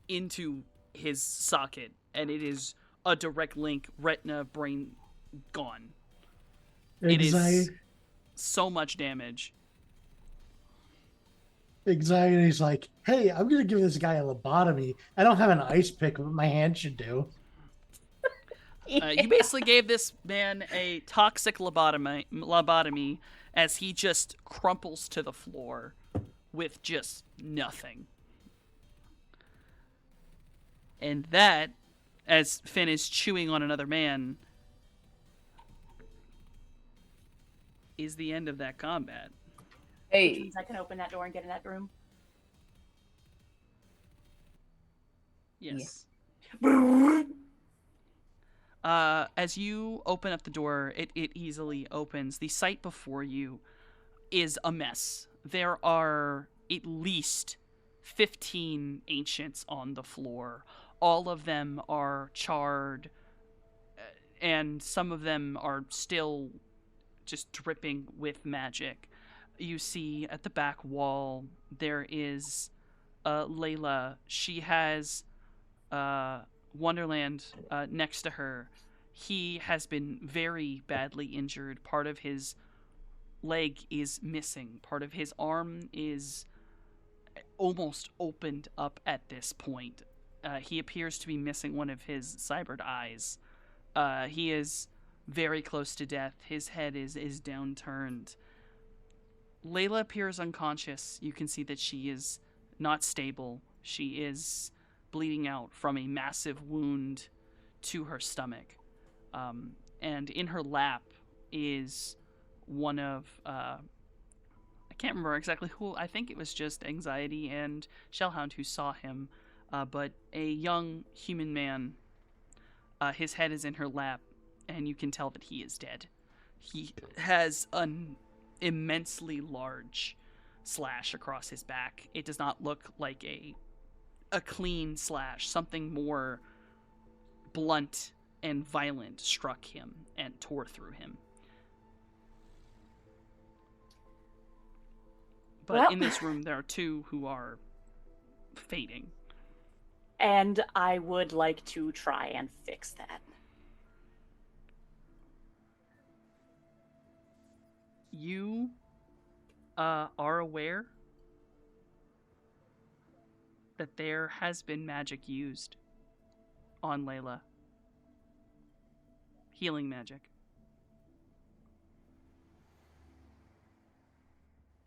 into his socket, and it is a direct link, retina, brain gone. It is Anxiety, so much damage. Anxiety's like, hey, I'm gonna give this guy a lobotomy. I don't have an ice pick, but my hand should do. You basically gave this man a toxic lobotomy as he just crumples to the floor with just nothing. And that, as Finn is chewing on another man, is the end of that combat. Which Hey, means I can open that door and get in that room. Yes. As you open up the door, it easily opens. The sight before you is a mess. There are at least 15 ancients on the floor. All of them are charred, and some of them are still just dripping with magic. You see at the back wall, there is Layla. She has Wonderland next to her. He has been very badly injured. Part of his leg is missing. Part of his arm is almost opened up at this point. He appears to be missing one of his cybered eyes. He is very close to death. His head is downturned. Layla appears unconscious. You can see that she is not stable. She is bleeding out from a massive wound to her stomach. And in her lap is one of, I can't remember exactly who. I think it was just Anxiety and Shellhound who saw him, but a young human man. His head is in her lap, and you can tell that he is dead. He has an immensely large slash across his back. It does not look like a clean slash. Something more blunt and violent struck him and tore through him. But Well- in this room, there are two who are fading. And I would like to try and fix that. You are aware that there has been magic used on Layla. Healing magic.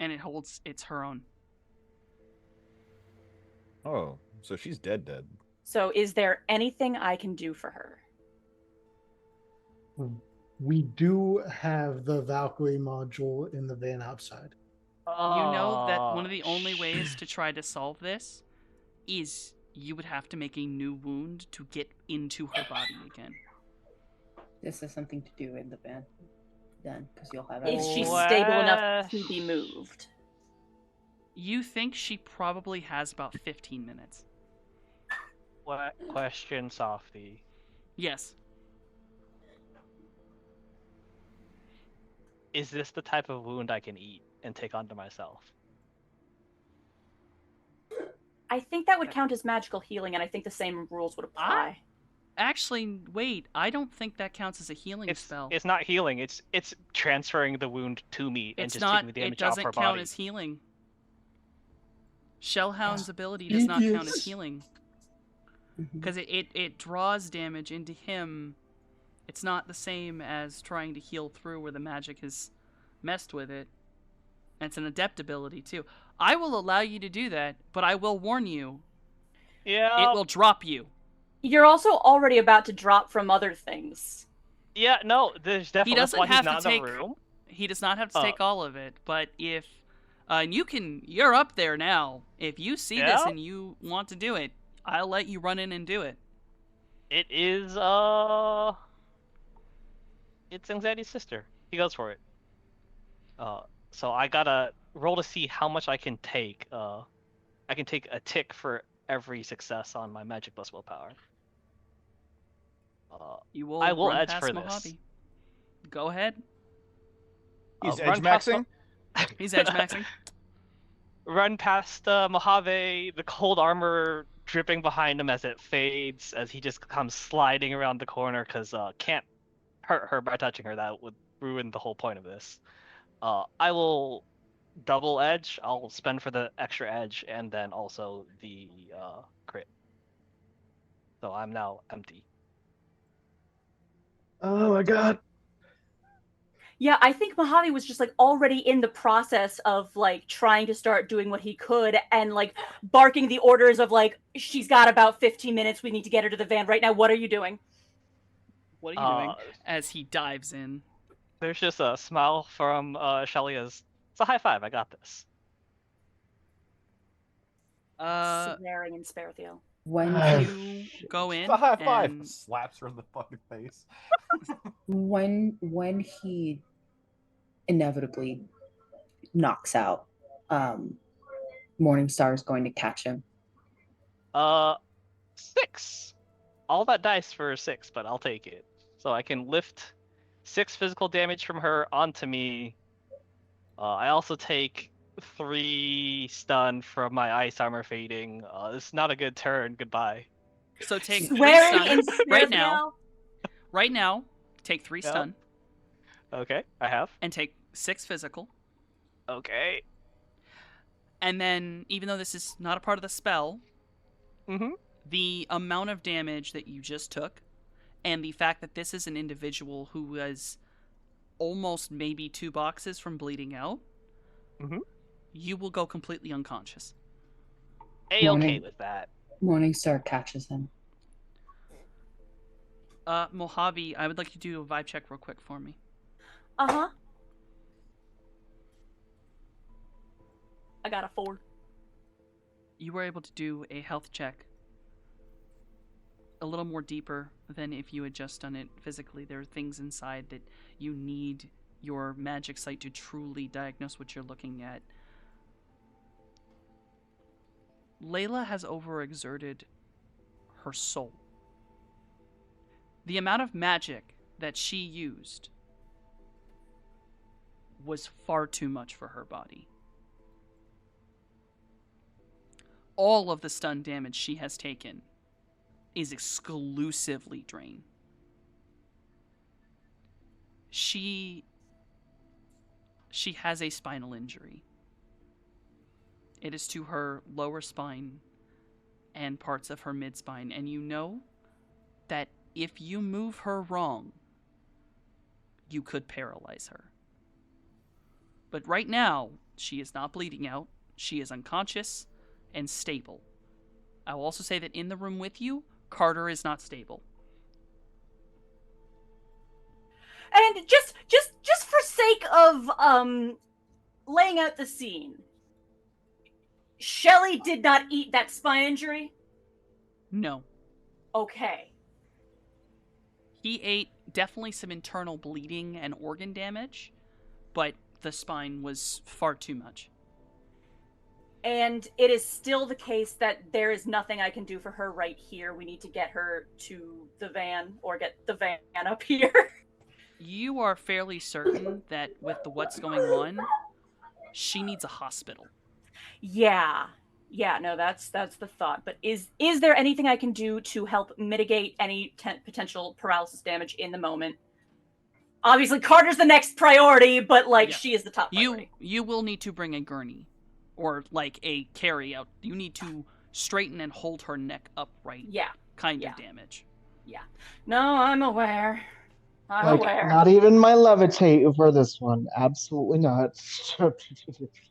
And it's her own. Oh, so she's dead. So is there anything I can do for her? We do have the Valkyrie module in the van outside. You know that one of the only ways to try to solve this is you would have to make a new wound to get into her body again. This is something to do in the van, then, because you'll have. Is she What? stable enough to be moved? You think she probably has about 15 minutes. What question, Softy? Yes. Is this the type of wound I can eat and take onto myself? I think that would count as magical healing, and I think the same rules would apply. Actually, wait. I don't think that counts as a healing spell. It's not healing. It's transferring the wound to me and It's just not. taking the It damage off doesn't her count body. as healing. Shellhound's ability does not count as Idiots. healing Mhm. because it draws damage into him. It's not the same as trying to heal through where the magic has messed with it. And it's an adept ability too. I will allow you to do that, but I will warn you, Yeah. it will drop you. You're also already about to drop from other things. Yeah. No. There's definitely. That's doesn't why he's have to not in take- the room. He does not have to Oh. take all of it, but if and you're up there now. If you see this Yeah? and you want to do it, I'll let you run in and do it. It is it's Anxiety's sister. He goes for it. So I gotta roll to see how much I can take. I can take a tick for every success on my magic plus willpower. You will. I will run edge past for this. Mojave. Go ahead. He's run edge past maxing. He's edge maxing. Run past Mojave, the cold armor dripping behind him as it fades, as he just comes sliding around the corner because can't hurt her by touching her. That would ruin the whole point of this. I will double edge. I'll spend for the extra edge and then also the crit. So I'm now empty. Oh my god. Yeah, I think Mojave was just like already in the process of like trying to start doing what he could and like barking the orders of like, she's got about 15 minutes. We need to get her to the van right now. What are you doing? What are you doing? As he dives in. There's just a smile from Shelly as it's a high five. I got this. Swearing in Sparethiel. When Oh, You go in It's a high five. and Slaps her in the fucking face. when he inevitably knocks out, Morningstar is going to catch him. 6. All that dice for 6, but I'll take it. So I can lift 6 physical damage from her onto me. I also take 3 stun from my ice armor fading. This is not a good turn. Goodbye. so take 3 Swearing in stun right now. Sparethiel? Right now, take 3 Yep. stun Okay, I have. and take 6 physical. Okay. And then, even though this is not a part of the spell, Mm-hmm. the amount of damage that you just took, and the fact that this is an individual who was almost maybe 2 boxes from bleeding out, Mhm. you will go completely unconscious. A-okay Morning. with that. Morningstar catches him. Mojave, I would like you to do a vibe check real quick for me. Uh-huh. I got a 4. You were able to do a health check a little more deeper than if you had just done it physically. There are things inside that you need your magic sight to truly diagnose what you're looking at. Layla has overexerted her soul. The amount of magic that she used was far too much for her body. All of the stun damage she has taken is exclusively Drain. She has a spinal injury. It is to her lower spine and parts of her mid-spine, and you know that if you move her wrong, you could paralyze her. But right now, she is not bleeding out. She is unconscious and stable. I will also say that in the room with you, Carter is not stable. And just for sake of laying out the scene, Shelly did not eat that spine injury. No. Okay. He ate definitely some internal bleeding and organ damage, but the spine was far too much. And it is still the case that there is nothing I can do for her right here. We need to get her to the van, or get the van up here. You are fairly certain that with what's going on, she needs a hospital. Yeah, no, that's the thought. But is there anything I can do to help mitigate any potential paralysis damage in the moment? Obviously, Carter's the next priority, but like, Yeah. she is the top priority. You will need to bring a gurney, or like a carry out. You need to straighten and hold her neck upright. Yeah. Kind of damage. Yeah. No, I'm aware. Like, not even my levitate for this one. Absolutely not.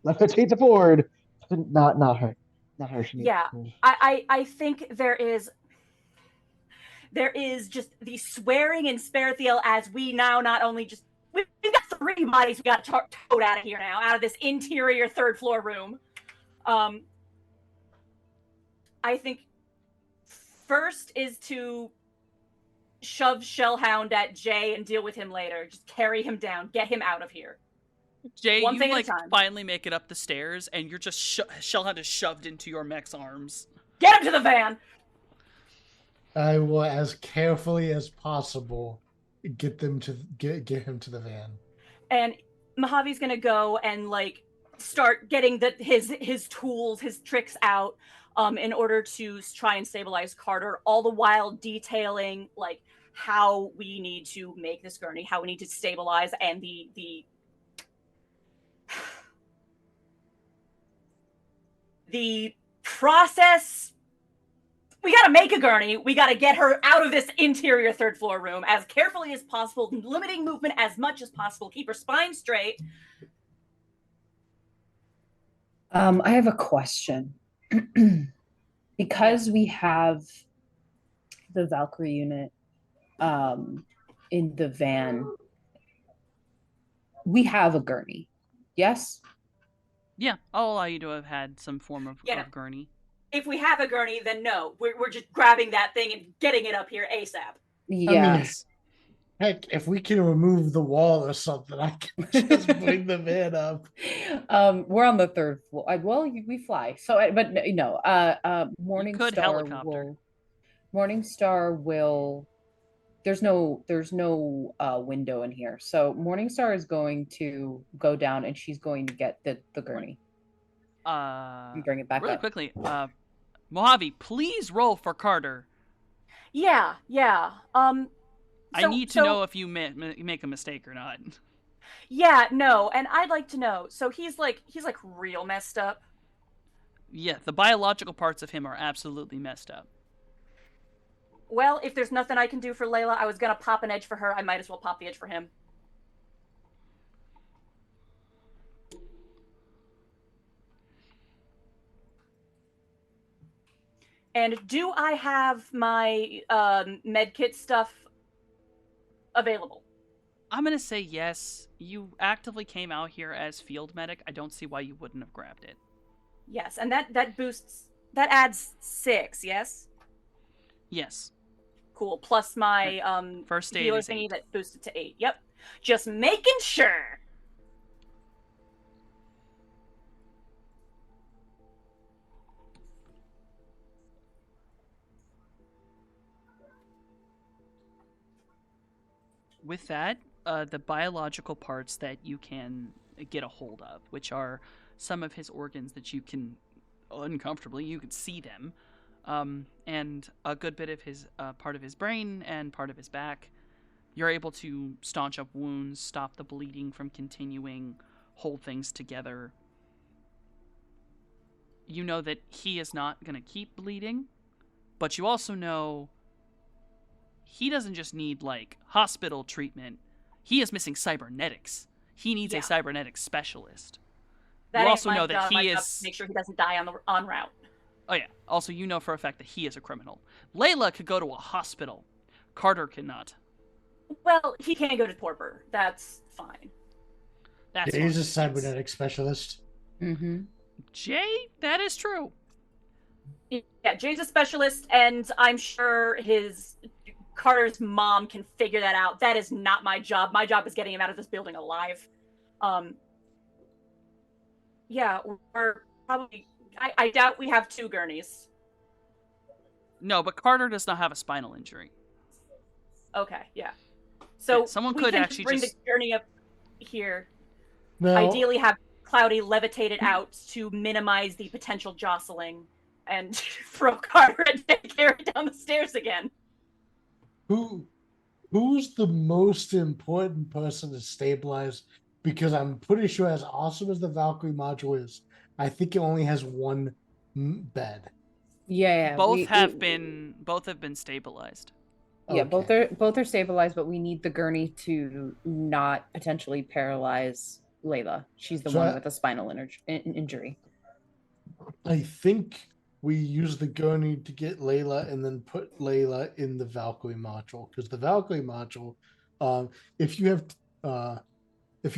Levitate the board. Not her. Not her. She Yeah. I think there is just the swearing in Sparethiel as we now not only just we've got 3 bodies we got towed out of here now, out of this interior 3rd floor room. I think first is to shove Shellhound at Jay and deal with him later. Just carry him down, get him out of here. Jay, One you thing at a like time. finally make it up the stairs, and you're just Shellhound is shoved into your mech's arms. Get him to the van. I will, as carefully as possible, get him to the van. And Mojave's gonna go and like start getting his tools, his tricks out, in order to try and stabilize Carter, all the while detailing like how we need to make this gurney, how we need to stabilize, and the process. We gotta make a gurney. We gotta get her out of this interior 3rd floor room as carefully as possible, limiting movement as much as possible, keep her spine straight. I have a question. Because we have the Valkyrie unit in the van, we have a gurney. Yes? Yeah, I'll allow you to have had some form of Yeah. gurney. If we have a gurney, then no. We're just grabbing that thing and getting it up here ASAP. Yes. Heck, if we can remove the wall or something, I can just bring the van up. We're on the 3rd floor. Well, we fly. So, but no. could helicopter. Morningstar will. There's no window in here, so Morningstar is going to go down and she's going to get the gurney and bring it back really up. quickly. Mojave, please roll for Carter. Yeah. I need to know if you make a mistake or not. Yeah, no, and I'd like to know. So he's like real messed up. Yeah, the biological parts of him are absolutely messed up. Well, if there's nothing I can do for Layla, I was gonna pop an edge for her. I might as well pop the edge for him. And do I have my medkit stuff available? I'm gonna say yes. You actively came out here as field medic. I don't see why you wouldn't have grabbed it. Yes, and that adds 6. Yes. Yes. Cool. Plus my First aid healer is thingy 8. that boosted to 8. Yep. Just making sure. With that, the biological parts that you can get a hold of, which are some of his organs that you can uncomfortably you can see them, and a good bit of his part of his brain and part of his back. You're able to staunch up wounds, stop the bleeding from continuing, hold things together. You know that he is not going to keep bleeding, but you also know he doesn't just need, like, hospital treatment. He is missing cybernetics. He needs a cybernetics specialist. That You ain't also my know that job. My he job is... to make sure he doesn't die on route. Oh, yeah. Also, you know for a fact that he is a criminal. Layla could go to a hospital. Carter cannot. Well, he can't go to Torpor. That's fine. That's He's a fine. Yes. cybernetic specialist. Mm-hmm. Jay, that is true. Yeah, Jay's a specialist, and I'm sure Carter's mom can figure that out. That is not my job. My job is getting him out of this building alive. Yeah, we're probably... I doubt we have 2 gurneys. No, but Carter does not have a spinal injury. Okay, yeah. So Yeah, someone we could can actually bring just... the gurney up here. Now, Ideally have Cloudy levitate it out to minimize the potential jostling and throw Carter and carry down the stairs again. who's the most important person to stabilize? Because I'm pretty sure, as awesome as the Valkyrie module is, I think it only has one bed. Yeah, both have been stabilized. Yeah, Okay. both are stabilized, but we need the gurney to not potentially paralyze Layla. She's the So one I- with a spinal injury. I think we use the gurney to get Layla and then put Layla in the Valkyrie module, because the Valkyrie module, if you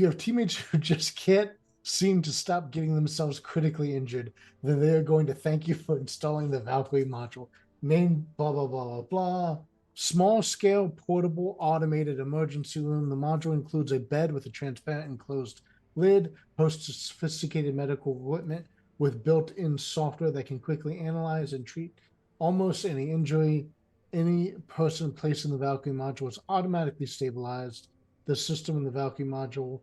have teammates who just can't seem to stop getting themselves critically injured, then they are going to thank you for installing the Valkyrie module. Named blah blah blah blah blah. Small scale, portable, automated emergency room. The module includes a bed with a transparent enclosed lid, hosts sophisticated medical equipment with built-in software that can quickly analyze and treat almost any injury. Any person placed in the Valkyrie module is automatically stabilized. The system in the Valkyrie module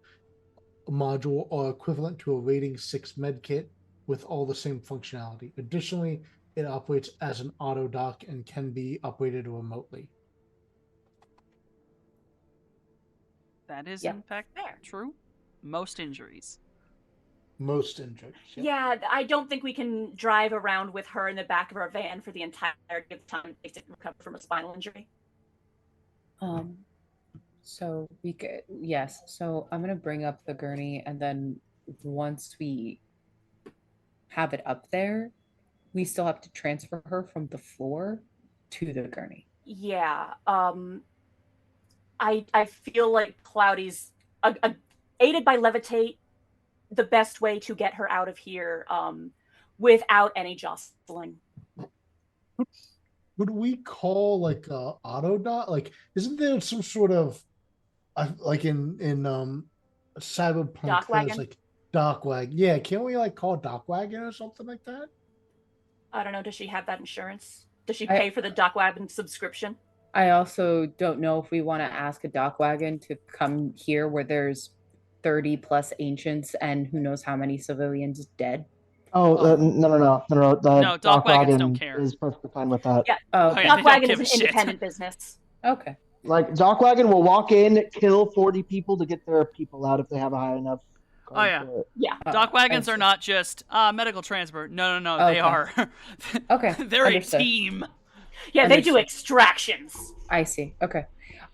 are equivalent to a rating 6 med kit with all the same functionality. Additionally, it operates as an auto dock and can be operated remotely. That is, Yep. in fact, Fair. true. Most injuries. Most injuries. Yeah, I don't think we can drive around with her in the back of our van for the entirety of the time it takes to recover from a spinal injury. So we could, yes. So I'm gonna bring up the gurney, and then once we have it up there, we still have to transfer her from the floor to the gurney. Yeah, I feel like Cloudy's aided by levitate, the best way to get her out of here without any jostling. Would we call like auto dot? Like, isn't there some sort of like in Cyberpunk Dock there's wagon? like dock wagon? Yeah, can't we like call dock wagon or something like that? I don't know, does she have that insurance? Does she I- pay for the dock wagon subscription? I also don't know if we want to ask a dock wagon to come here where there's 30 plus ancients and who knows how many civilians dead. Oh, no. The No, dock wagons don't care. is perfectly fine with that. Yeah. Oh, Oh, okay. yeah, Dock they don't wagon give is a an shit. independent business. Okay. Like Dockwagon will walk in, kill 40 people to get their people out if they have a high enough. Oh, yeah. for it. Yeah. Dock wagons I are see. not just medical transport. No, Okay. they are. Okay, They're understood. a team. Yeah, they do Understood. extractions. I see. Okay.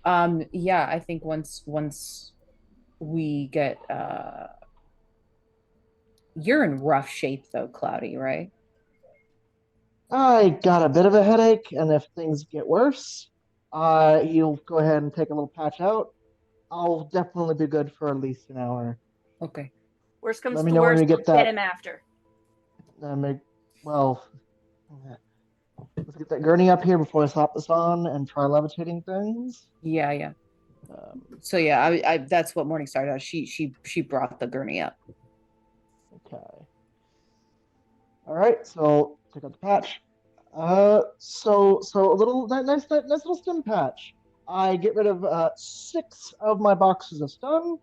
Yeah, I think once we get you're in rough shape though, Cloudy, right? I got a bit of a headache, and if things get worse, you'll go ahead and take a little patch out. I'll definitely be good for at least an hour. Okay. Worst comes Let me to know when worst, we get we'll get that. him after. Well, let's get that gurney up here before I slap this on and try levitating things. Yeah. Um, So yeah, I that's what Morningstar does. She brought the gurney up. okay. All right, so take out the patch. So a little nice little stim patch. I get rid of 6 of my boxes of stun.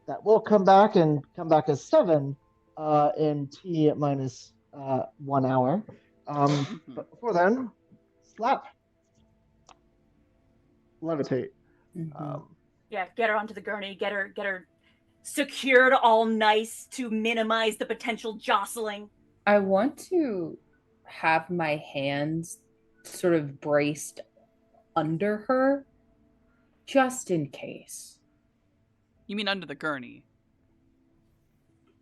That will come back as 7 in T minus 1 hour. But before then, slap, levitate. Yeah, get her onto the gurney. Get her secured all nice to minimize the potential jostling. I want to have my hands sort of braced under her, just in case. You mean under the gurney?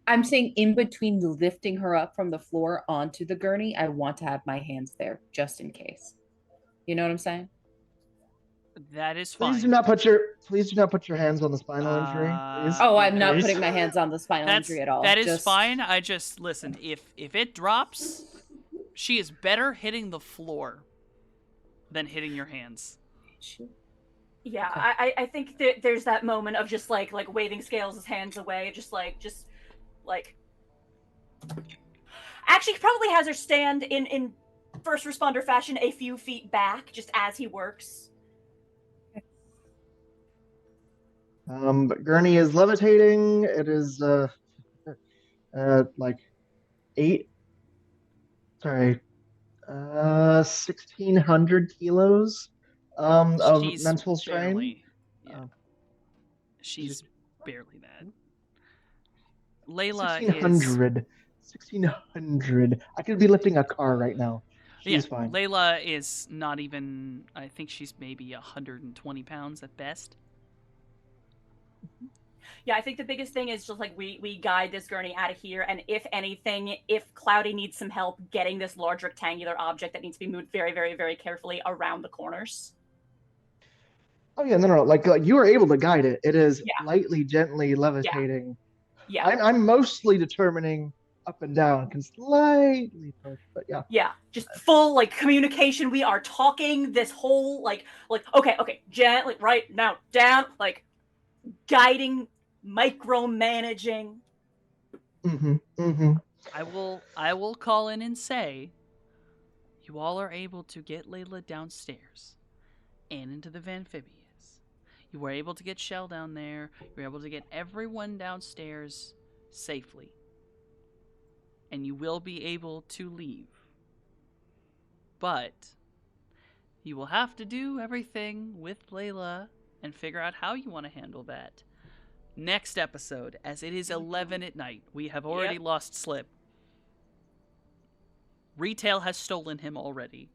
I'm saying in between lifting her up from the floor onto the gurney, I want to have my hands there just in case. You know what I'm saying? That is fine. Please do not put your hands on the spinal injury. Please. Oh, I'm not Please. putting my hands on the spinal injury at all. That is Just- fine. I just listen. If it drops, she is better hitting the floor than hitting your hands. Yeah, Okay. I think that there's that moment of just like waving Scales' hands away, just like actually probably has her stand in first responder fashion a few feet back just as he works. But gurney is levitating. It is like 1,600 kilos of She's mental strain. barely- yeah. She's barely that. Layla is 1,600. I could be lifting a car right now. She's fine. Layla is not even. I think she's maybe 120 pounds at best. Yeah, I think the biggest thing is just like we guide this gurney out of here, and if anything, if Cloudy needs some help getting this large rectangular object that needs to be moved very, very, very carefully around the corners. Oh yeah, no. Like you were able to guide it. It is Yeah. lightly, gently levitating. Yeah. I'm mostly determining up and down, can slightly push, but yeah. Yeah, just full like communication. We are talking this whole like okay, gently right now down, like guiding, micromanaging. I will call in and say, you all are able to get Layla downstairs and into the Amphibious. You were able to get Shell down there. You were able to get everyone downstairs safely. And you will be able to leave. But you will have to do everything with Layla and figure out how you want to handle that. Next episode, as it is 11 at night. We have already lost Slip. Retail has stolen him already.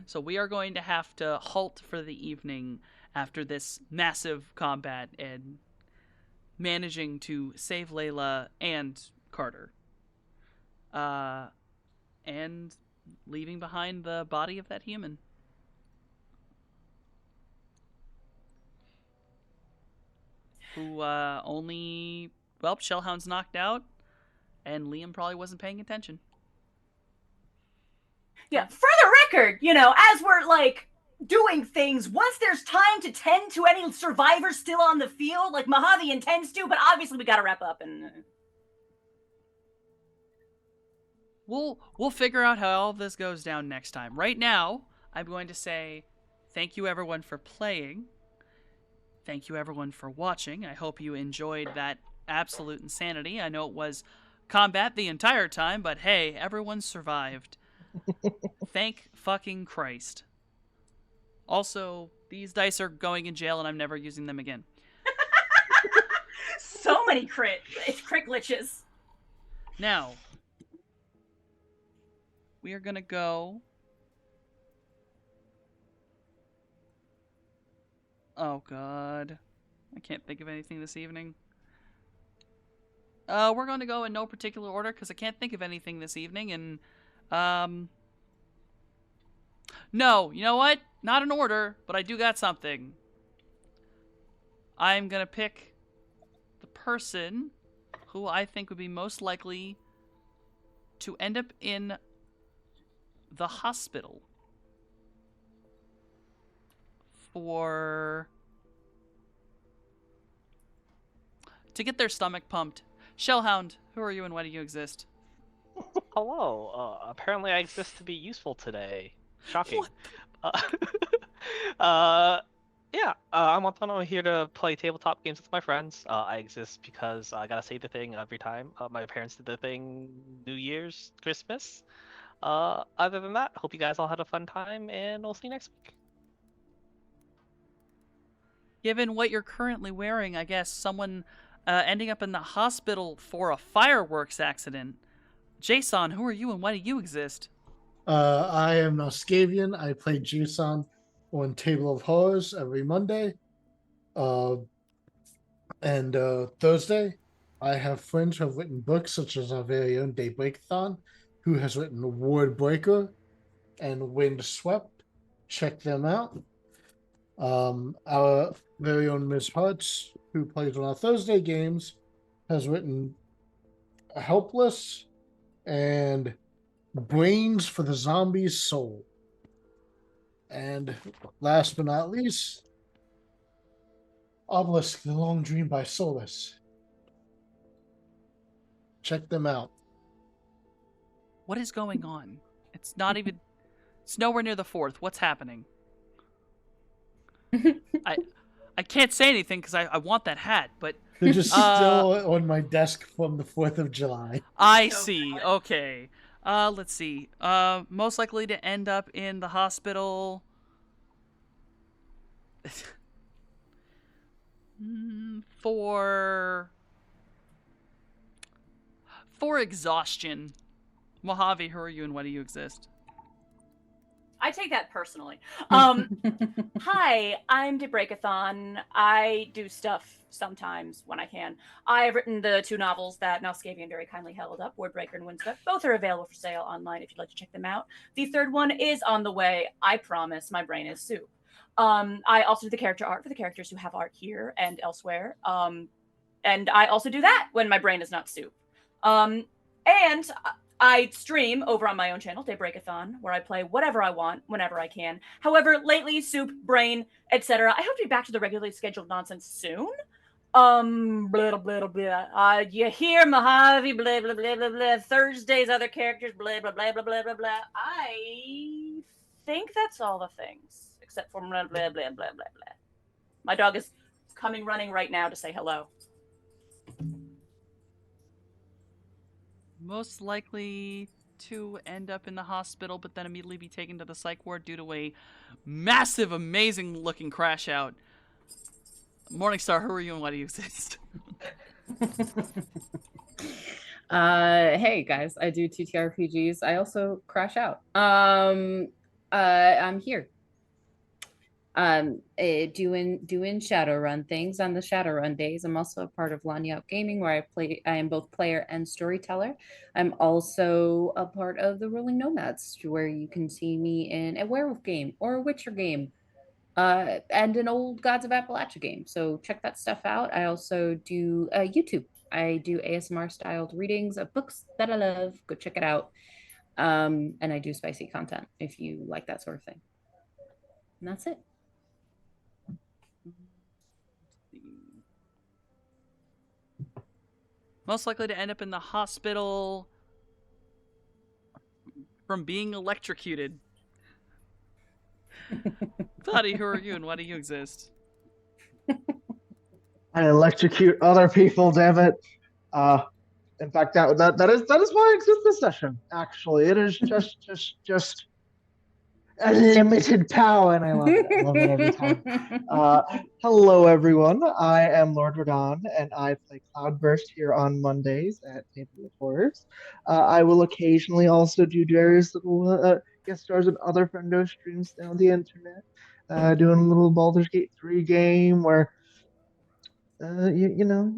So we are going to have to halt for the evening after this massive combat and managing to save Layla and Carter. And leaving behind the body of that human. Who only... Well, Shellhound's knocked out, and Liam probably wasn't paying attention. Yeah, for the record, as we're like doing things, once there's time to tend to any survivors still on the field, like Mojave intends to, but obviously we gotta wrap up and We'll figure out how all of this goes down next time. Right now, I'm going to say thank you everyone for playing. Thank you everyone for watching. I hope you enjoyed that absolute insanity. I know it was combat the entire time, but hey, everyone survived. Thank fucking Christ. Also, these dice are going in jail and I'm never using them again. so many crit glitches. Now, we are gonna go... Oh god. I can't think of anything this evening. We're gonna go in no particular order because I can't think of anything this evening, and no, you know what? Not in order, but I do got something. I'm gonna pick the person who I think would be most likely to end up in the hospital to get their stomach pumped. Shellhound, who are you and why do you exist? Hello. Apparently, I exist to be useful today. Shocking. What? Yeah. I'm Montano here to play tabletop games with my friends. I exist because I gotta say the thing every time. My parents did the thing New Year's, Christmas. Other than that, hope you guys all had a fun time, and we'll see you next week. Given what you're currently wearing, I guess someone ending up in the hospital for a fireworks accident. Jason, who are you and why do you exist? I am Noskavian. I play Jason on Table of Horrors every Monday. And Thursday, I have friends who have written books, such as our very own Daybreakathon, who has written Ward Breaker and Wind Swept. Check them out. Our very own Ms. Hartz, who plays on our Thursday games, has written Helpless and Brains for the Zombie's Soul. And last but not least, Obelisk, The Long Dream by Solus. Check them out. What is going on? It's nowhere near the 4th. What's happening? I can't say anything because I want that hat, but They're just still on my desk from the 4th of July. I see. Okay. Let's see. Most likely to end up in the hospital. For exhaustion. Mojave, who are you and why do you exist? I take that personally. Hi, I'm Daybreakathon. I do stuff sometimes when I can. I have written the 2 novels that Noskavian very kindly held up, Wordbreaker and Windswept. Both are available for sale online if you'd like to check them out. The 3rd one is on the way. I promise, my brain is soup. I also do the character art for the characters who have art here and elsewhere. And I also do that when my brain is not soup. And I stream over on my own channel, Daybreakathon, where I play whatever I want, whenever I can. However, lately, soup, brain, etc. I hope to be back to the regularly scheduled nonsense soon. Blah, blah, blah, blah. You hear Mojave, blah, blah, blah, blah, blah. Thursday's other characters, blah, blah, blah, blah, blah, blah, blah. I think that's all the things, except for blah, blah, blah, blah, blah, blah. My dog is coming running right now to say hello. Most likely to end up in the hospital, but then immediately be taken to the psych ward due to a massive, amazing-looking crash out. Morningstar, who are you and why do you exist? Hey guys, I do TTRPGs. I also crash out. I'm here. Doing Shadowrun things on the Shadowrun days. I'm also a part of Lanyap Gaming, where I am both player and storyteller. I'm also a part of the Rolling Nomads, where you can see me in a werewolf game or a Witcher game, and an old Gods of Appalachia game. So check that stuff out. I also do YouTube. I do ASMR styled readings of books that I love. Go check it out. And I do spicy content if you like that sort of thing. And that's it. Most likely to end up in the hospital from being electrocuted. Thoughty, who are you and why do you exist? I electrocute other people, damn it. In fact, that is why I exist this session. Actually, it is just unlimited power, and I love it. I love it every time. Hello, everyone. I am Lord Radon, and I play Cloudburst here on Mondays at Table of Horrors. I will occasionally also do various little guest stars and other friendo streams down the internet. Doing a little Baldur's Gate 3 game where you know,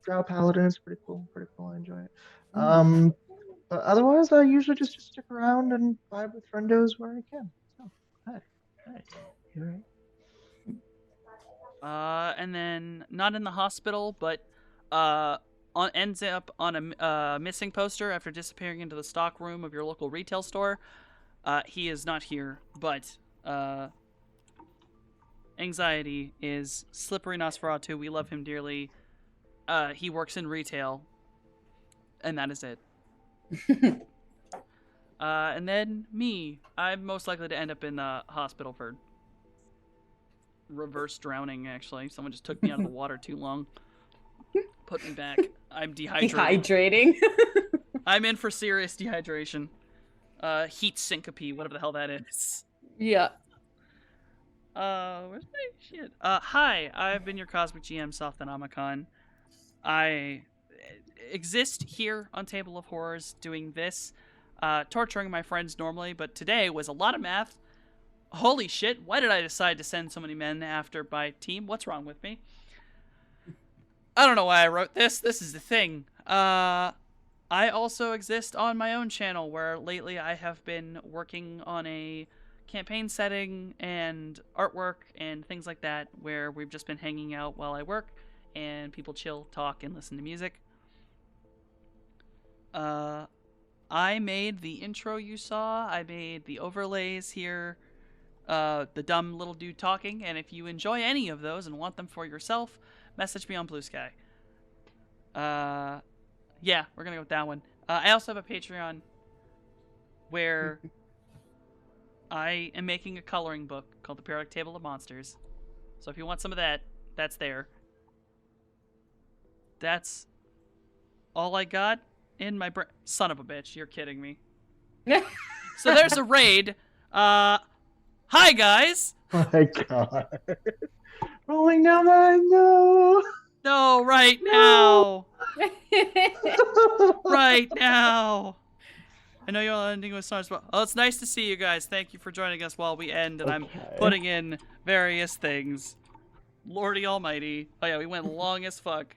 Drow Paladin is pretty cool. Pretty cool. I enjoy it. But otherwise, I usually just stick around and vibe with friendos where I can. So, hi. Here And then not in the hospital, but ends up on a missing poster after disappearing into the stock room of your local retail store. He is not here, but Anxiety is Slippery Nosferatu. We love him dearly. He works in retail, and that is it. And then me. I'm most likely to end up in the hospital for reverse drowning, actually. Someone just took me out of the water too long. Put me back. I'm dehydrated. Dehydrating. I'm in for serious dehydration. Heat syncope, whatever the hell that is. Yeah. Where's my shit? Hi, I've been your Cosmic GM, Softanomicon. I exist here on Table of Horrors doing this, torturing my friends normally, but today was a lot of math. Holy shit, why did I decide to send so many men after my team? What's wrong with me? I don't know why I wrote this. This is the thing. I also exist on my own channel, where lately I have been working on a campaign setting and artwork and things like that, where we've just been hanging out while I work and people chill, talk, and listen to music. I made the intro you saw. I made the overlays here, the dumb little dude talking, and if you enjoy any of those and want them for yourself, message me on Blue Sky. Yeah, we're gonna go with that one. I also have a Patreon where I am making a coloring book called The Periodic Table of Monsters. So if you want some of that, that's there. That's all I got in my brain. Son of a bitch, you're kidding me. So there's a raid. Hi, guys! Oh my god. Rolling down my nose. No, right now! Right now! I know you're all ending with stars, but it's nice to see you guys. Thank you for joining us while we end, and I'm putting in various things. Lordy almighty. Oh yeah, we went long as fuck.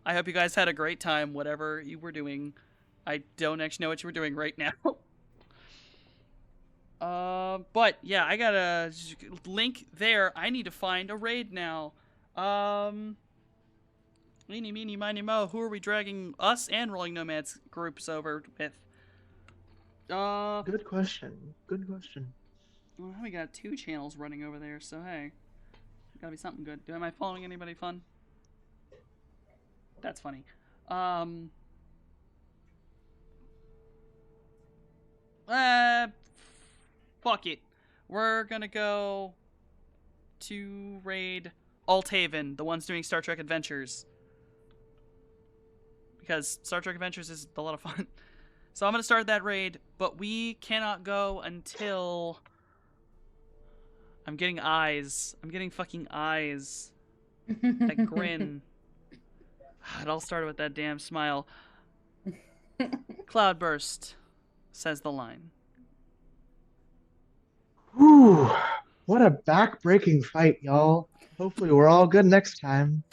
I hope you guys had a great time, whatever you were doing. I don't actually know what you were doing right now. But yeah, I got a link there. I need to find a raid now. Meeny, meeny, miny, mo. Who are we dragging us and Rolling Nomads groups over with? Good question. Good question. Well, we got 2 channels running over there, so hey. Gotta be something good. Am I following anybody fun? That's funny. Fuck it. We're gonna go to raid Althaven, the ones doing Star Trek Adventures. Because Star Trek Adventures is a lot of fun. So I'm gonna start that raid, but we cannot go until... I'm getting eyes. I'm getting fucking eyes. That grin. It all started with that damn smile. Cloudburst, says the line. Whew. What a back-breaking fight, y'all. Hopefully we're all good next time.